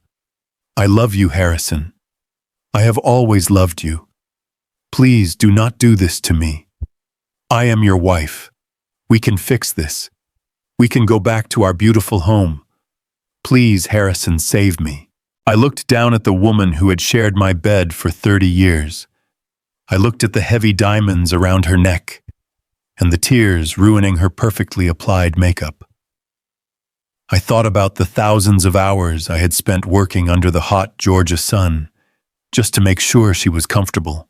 I love you, Harrison. I have always loved you. Please do not do this to me. I am your wife. We can fix this. We can go back to our beautiful home. Please, Harrison, save me." I looked down at the woman who had shared my bed for 30 years. I looked at the heavy diamonds around her neck and the tears ruining her perfectly applied makeup. I thought about the thousands of hours I had spent working under the hot Georgia sun just to make sure she was comfortable.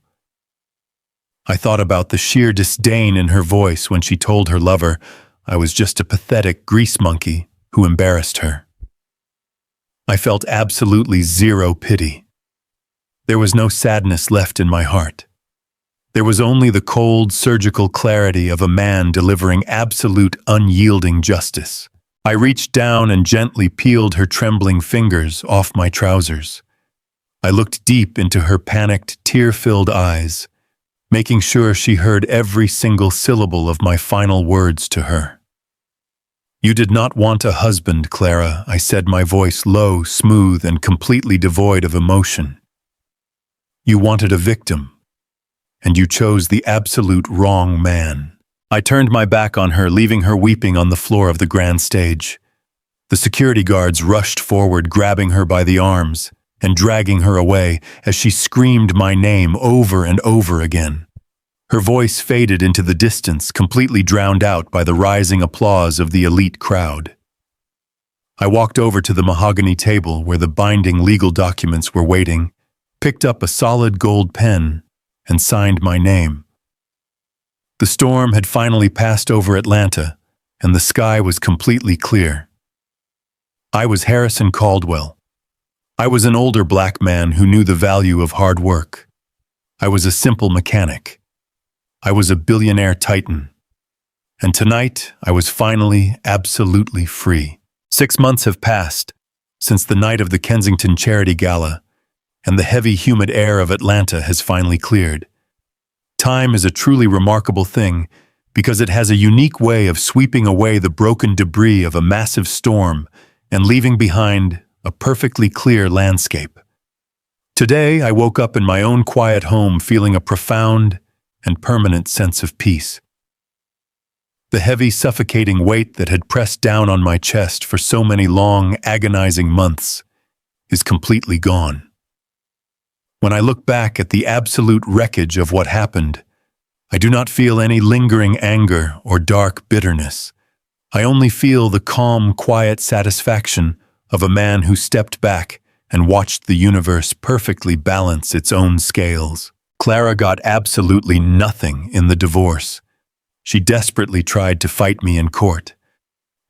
I thought about the sheer disdain in her voice when she told her lover I was just a pathetic grease monkey who embarrassed her. I felt absolutely zero pity. There was no sadness left in my heart. There was only the cold, surgical clarity of a man delivering absolute, unyielding justice. I reached down and gently peeled her trembling fingers off my trousers. I looked deep into her panicked, tear-filled eyes, making sure she heard every single syllable of my final words to her. "You did not want a husband, Clara," I said, my voice low, smooth, and completely devoid of emotion. "You wanted a victim, and you chose the absolute wrong man." I turned my back on her, leaving her weeping on the floor of the grand stage. The security guards rushed forward, grabbing her by the arms and dragging her away as she screamed my name over and over again. Her voice faded into the distance, completely drowned out by the rising applause of the elite crowd. I walked over to the mahogany table where the binding legal documents were waiting, picked up a solid gold pen, and signed my name. The storm had finally passed over Atlanta, and the sky was completely clear. I was Harrison Caldwell. I was an older black man who knew the value of hard work. I was a simple mechanic. I was a billionaire titan. And tonight, I was finally absolutely free. 6 months have passed since the night of the Kensington Charity Gala, and the heavy, humid air of Atlanta has finally cleared. Time is a truly remarkable thing because it has a unique way of sweeping away the broken debris of a massive storm and leaving behind a perfectly clear landscape. Today, I woke up in my own quiet home feeling a profound and permanent sense of peace. The heavy, suffocating weight that had pressed down on my chest for so many long, agonizing months is completely gone. When I look back at the absolute wreckage of what happened, I do not feel any lingering anger or dark bitterness. I only feel the calm, quiet satisfaction of a man who stepped back and watched the universe perfectly balance its own scales. Clara got absolutely nothing in the divorce. She desperately tried to fight me in court.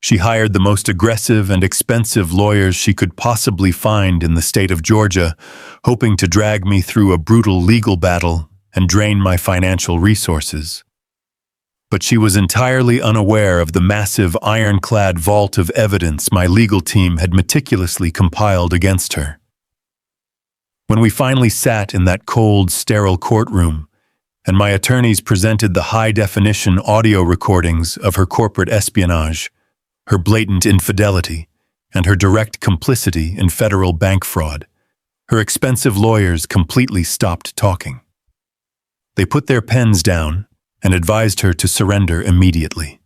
She hired the most aggressive and expensive lawyers she could possibly find in the state of Georgia, hoping to drag me through a brutal legal battle and drain my financial resources. But she was entirely unaware of the massive ironclad vault of evidence my legal team had meticulously compiled against her. When we finally sat in that cold, sterile courtroom, and my attorneys presented the high-definition audio recordings of her corporate espionage, her blatant infidelity, and her direct complicity in federal bank fraud, Her expensive lawyers completely stopped talking. They put their pens down and advised her to surrender immediately.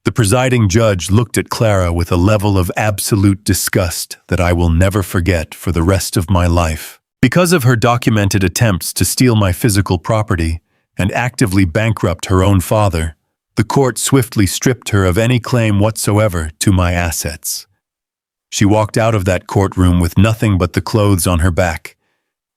The presiding judge looked at Clara with a level of absolute disgust that I will never forget for the rest of my life. Because of her documented attempts to steal my physical property and actively bankrupt her own father, the court swiftly stripped her of any claim whatsoever to my assets. She walked out of that courtroom with nothing but the clothes on her back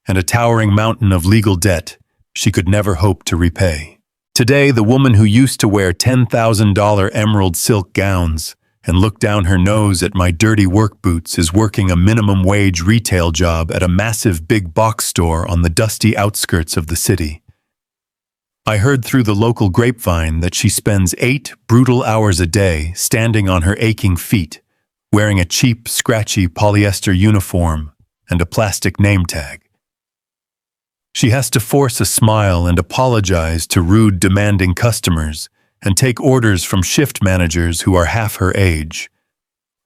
and a towering mountain of legal debt she could never hope to repay. Today, the woman who used to wear $10,000 emerald silk gowns and look down her nose at my dirty work boots is working a minimum wage retail job at a massive big box store on the dusty outskirts of the city. I heard through the local grapevine that she spends 8 brutal hours a day standing on her aching feet, wearing a cheap, scratchy polyester uniform and a plastic name tag. She has to force a smile and apologize to rude, demanding customers and take orders from shift managers who are half her age.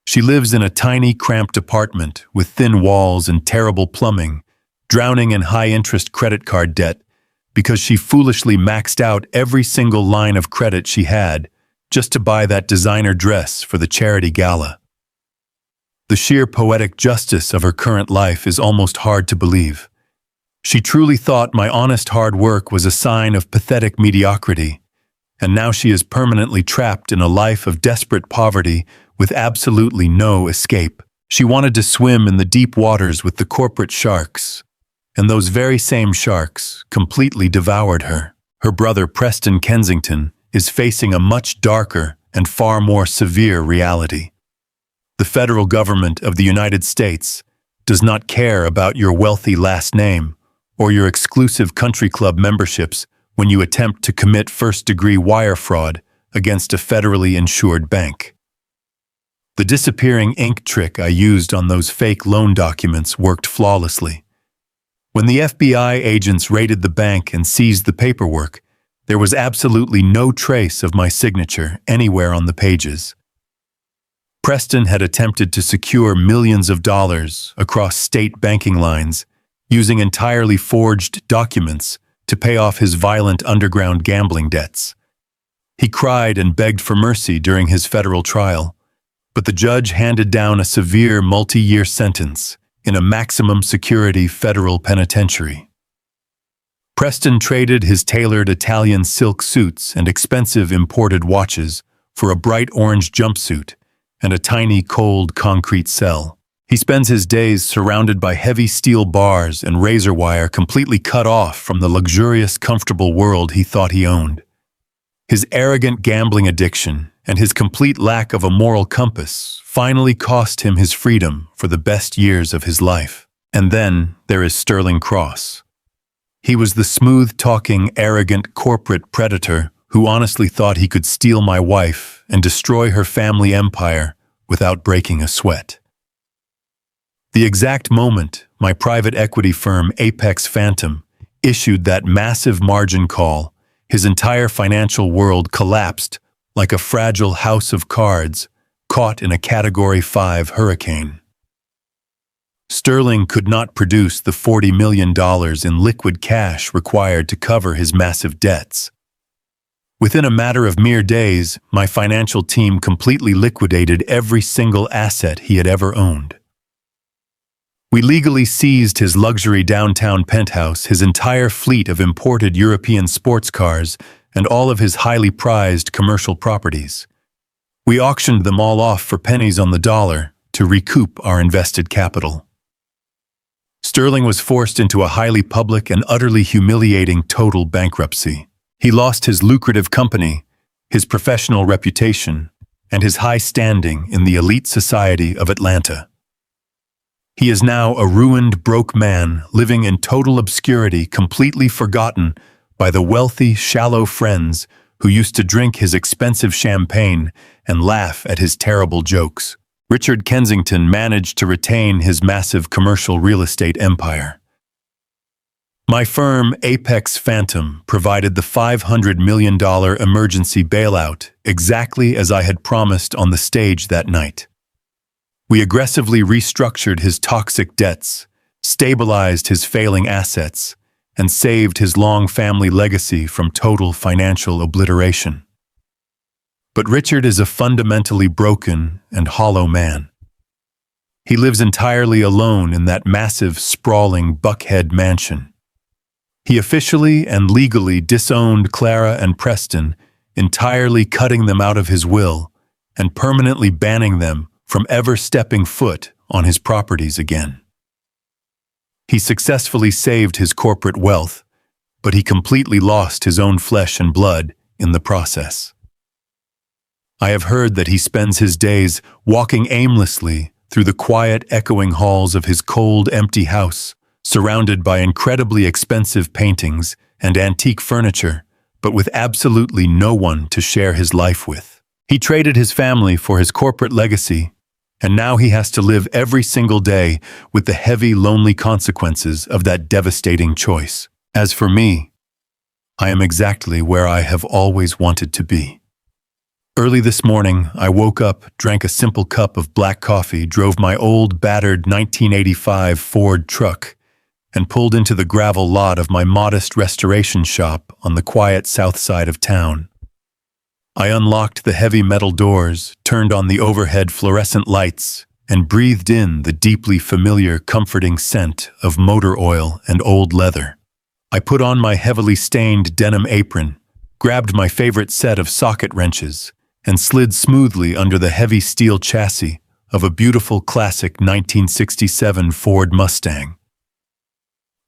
She lives in a tiny, cramped apartment with thin walls and terrible plumbing, drowning in high-interest credit card debt because she foolishly maxed out every single line of credit she had just to buy that designer dress for the charity gala. The sheer poetic justice of her current life is almost hard to believe. She truly thought my honest hard work was a sign of pathetic mediocrity, and now she is permanently trapped in a life of desperate poverty with absolutely no escape. She wanted to swim in the deep waters with the corporate sharks, and those very same sharks completely devoured her. Her brother Preston Kensington is facing a much darker and far more severe reality. The federal government of the United States does not care about your wealthy last name or your exclusive country club memberships when you attempt to commit first-degree wire fraud against a federally insured bank. The disappearing ink trick I used on those fake loan documents worked flawlessly. When the FBI agents raided the bank and seized the paperwork, there was absolutely no trace of my signature anywhere on the pages. Preston had attempted to secure millions of dollars across state banking lines using entirely forged documents to pay off his violent underground gambling debts. He cried and begged for mercy during his federal trial, but the judge handed down a severe multi-year sentence in a maximum security federal penitentiary. Preston traded his tailored Italian silk suits and expensive imported watches for a bright orange jumpsuit and a tiny cold concrete cell. He spends his days surrounded by heavy steel bars and razor wire, completely cut off from the luxurious, comfortable world he thought he owned. His arrogant gambling addiction and his complete lack of a moral compass finally cost him his freedom for the best years of his life. And then there is Sterling Cross. He was the smooth-talking, arrogant corporate predator who honestly thought he could steal my wife and destroy her family empire without breaking a sweat. The exact moment my private equity firm Apex Phantom issued that massive margin call, his entire financial world collapsed like a fragile house of cards caught in a Category 5 hurricane. Sterling could not produce the $40 million in liquid cash required to cover his massive debts. Within a matter of mere days, my financial team completely liquidated every single asset he had ever owned. We legally seized his luxury downtown penthouse, his entire fleet of imported European sports cars, and all of his highly prized commercial properties. We auctioned them all off for pennies on the dollar to recoup our invested capital. Sterling was forced into a highly public and utterly humiliating total bankruptcy. He lost his lucrative company, his professional reputation, and his high standing in the elite society of Atlanta. He is now a ruined, broke man living in total obscurity, completely forgotten by the wealthy, shallow friends who used to drink his expensive champagne and laugh at his terrible jokes. Richard Kensington managed to retain his massive commercial real estate empire. My firm, Apex Phantom, provided the $500 million emergency bailout exactly as I had promised on the stage that night. We aggressively restructured his toxic debts stabilized his failing assets, and saved his long family legacy from total financial obliteration. But Richard is a fundamentally broken and hollow man. He lives entirely alone in that massive, sprawling Buckhead mansion. He officially and legally disowned Clara and Preston, entirely cutting them out of his will and permanently banning them from ever stepping foot on his properties again. He successfully saved his corporate wealth, but he completely lost his own flesh and blood in the process. I have heard that he spends his days walking aimlessly through the quiet, echoing halls of his cold, empty house, surrounded by incredibly expensive paintings and antique furniture, but with absolutely no one to share his life with. He traded his family for his corporate legacy, and now he has to live every single day with the heavy, lonely consequences of that devastating choice. As for me, I am exactly where I have always wanted to be. Early this morning, I woke up, drank a simple cup of black coffee, drove my old, battered 1985 Ford truck, and pulled into the gravel lot of my modest restoration shop on the quiet south side of town. I unlocked the heavy metal doors, turned on the overhead fluorescent lights, and breathed in the deeply familiar, comforting scent of motor oil and old leather. I put on my heavily stained denim apron, grabbed my favorite set of socket wrenches, and slid smoothly under the heavy steel chassis of a beautiful classic 1967 Ford Mustang.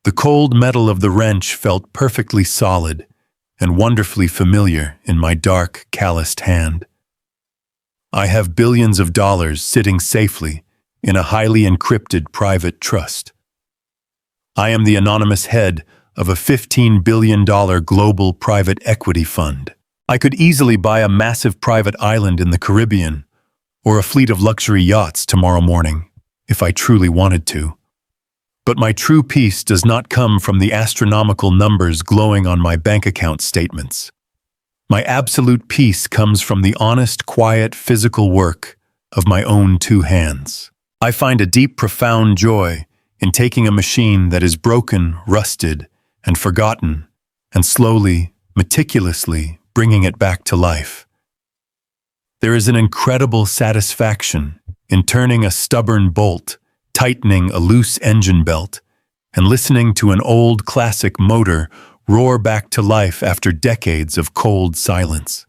The cold metal of the wrench felt perfectly solid and wonderfully familiar in my dark, calloused hand. I have billions of dollars sitting safely in a highly encrypted private trust. I am the anonymous head of a $15 billion global private equity fund. I could easily buy a massive private island in the Caribbean or a fleet of luxury yachts tomorrow morning, if I truly wanted to. But my true peace does not come from the astronomical numbers glowing on my bank account statements. My absolute peace comes from the honest, quiet, physical work of my own two hands. I find a deep, profound joy in taking a machine that is broken, rusted, and forgotten, and slowly, meticulously bringing it back to life. There is an incredible satisfaction in turning a stubborn bolt, tightening a loose engine belt, and listening to an old classic motor roar back to life after decades of cold silence.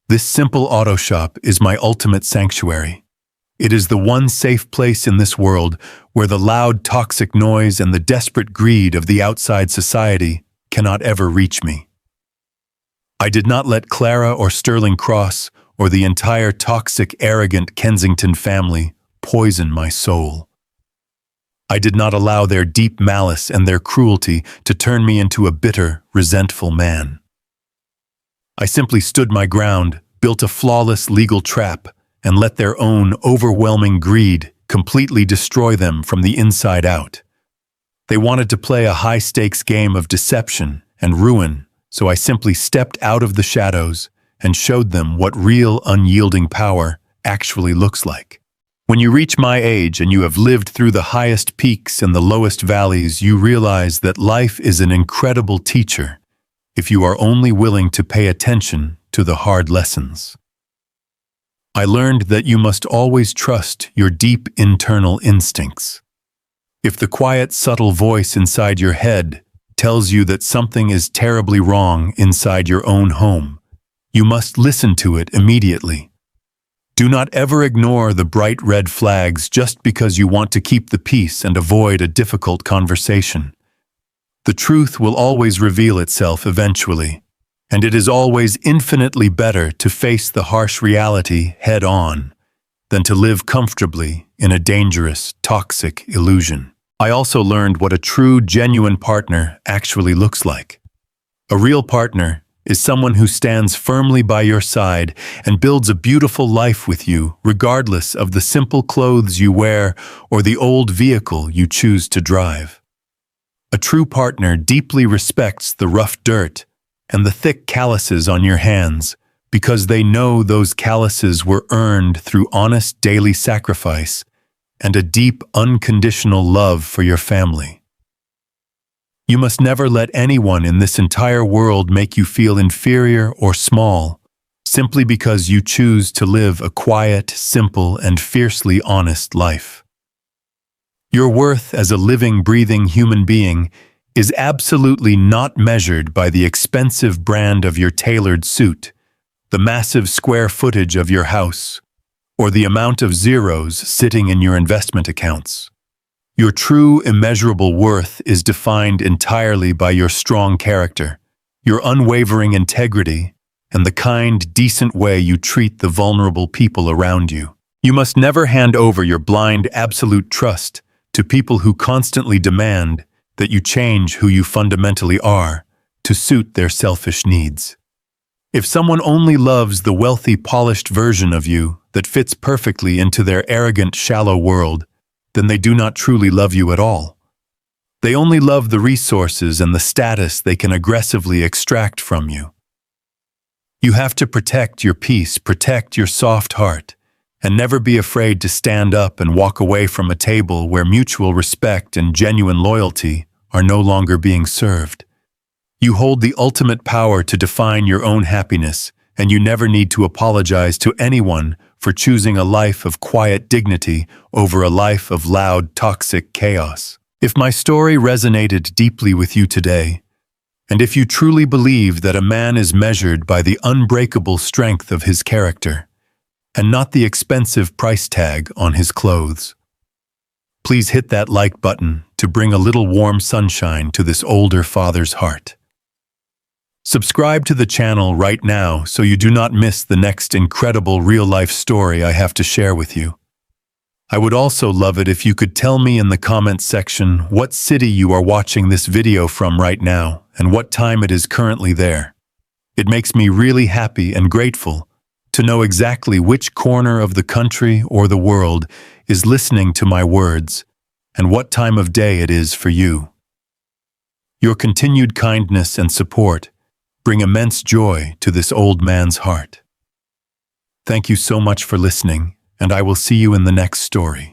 This simple auto shop is my ultimate sanctuary. It is the one safe place in this world where the loud, toxic noise and the desperate greed of the outside society cannot ever reach me. I did not let Clara or Sterling Cross or the entire toxic, arrogant Kensington family poison my soul. I did not allow their deep malice and their cruelty to turn me into a bitter, resentful man. I simply stood my ground, built a flawless legal trap, and let their own overwhelming greed completely destroy them from the inside out. They wanted to play a high-stakes game of deception and ruin, so I simply stepped out of the shadows and showed them what real, unyielding power actually looks like. When you reach my age and you have lived through the highest peaks and the lowest valleys, you realize that life is an incredible teacher if you are only willing to pay attention to the hard lessons. I learned that you must always trust your deep internal instincts. If the quiet, subtle voice inside your head tells you that something is terribly wrong inside your own home, you must listen to it immediately. Do not ever ignore the bright red flags just because you want to keep the peace and avoid a difficult conversation. The truth will always reveal itself eventually, and it is always infinitely better to face the harsh reality head-on than to live comfortably in a dangerous, toxic illusion. I also learned what a true, genuine partner actually looks like. A real partner is someone who stands firmly by your side and builds a beautiful life with you, regardless of the simple clothes you wear or the old vehicle you choose to drive. A true partner deeply respects the rough dirt and the thick calluses on your hands because they know those calluses were earned through honest daily sacrifice and a deep, unconditional love for your family. You must never let anyone in this entire world make you feel inferior or small, simply because you choose to live a quiet, simple, and fiercely honest life. Your worth as a living, breathing human being is absolutely not measured by the expensive brand of your tailored suit, the massive square footage of your house, or the amount of zeros sitting in your investment accounts. Your true, immeasurable worth is defined entirely by your strong character, your unwavering integrity, and the kind, decent way you treat the vulnerable people around you. You must never hand over your blind, absolute trust to people who constantly demand that you change who you fundamentally are to suit their selfish needs. If someone only loves the wealthy, polished version of you that fits perfectly into their arrogant, shallow world, then they do not truly love you at all. They only love the resources and the status they can aggressively extract from you. You have to protect your peace, protect your soft heart, and never be afraid to stand up and walk away from a table where mutual respect and genuine loyalty are no longer being served. You hold the ultimate power to define your own happiness, and you never need to apologize to anyone for choosing a life of quiet dignity over a life of loud, toxic chaos. If my story resonated deeply with you today, and if you truly believe that a man is measured by the unbreakable strength of his character, and not the expensive price tag on his clothes, please hit that like button to bring a little warm sunshine to this older father's heart. Subscribe to the channel right now so you do not miss the next incredible real-life story I have to share with you. I would also love it if you could tell me in the comments section what city you are watching this video from right now and what time it is currently there. It makes me really happy and grateful to know exactly which corner of the country or the world is listening to my words and what time of day it is for you. Your continued kindness and support bring immense joy to this old man's heart. Thank you so much for listening, and I will see you in the next story.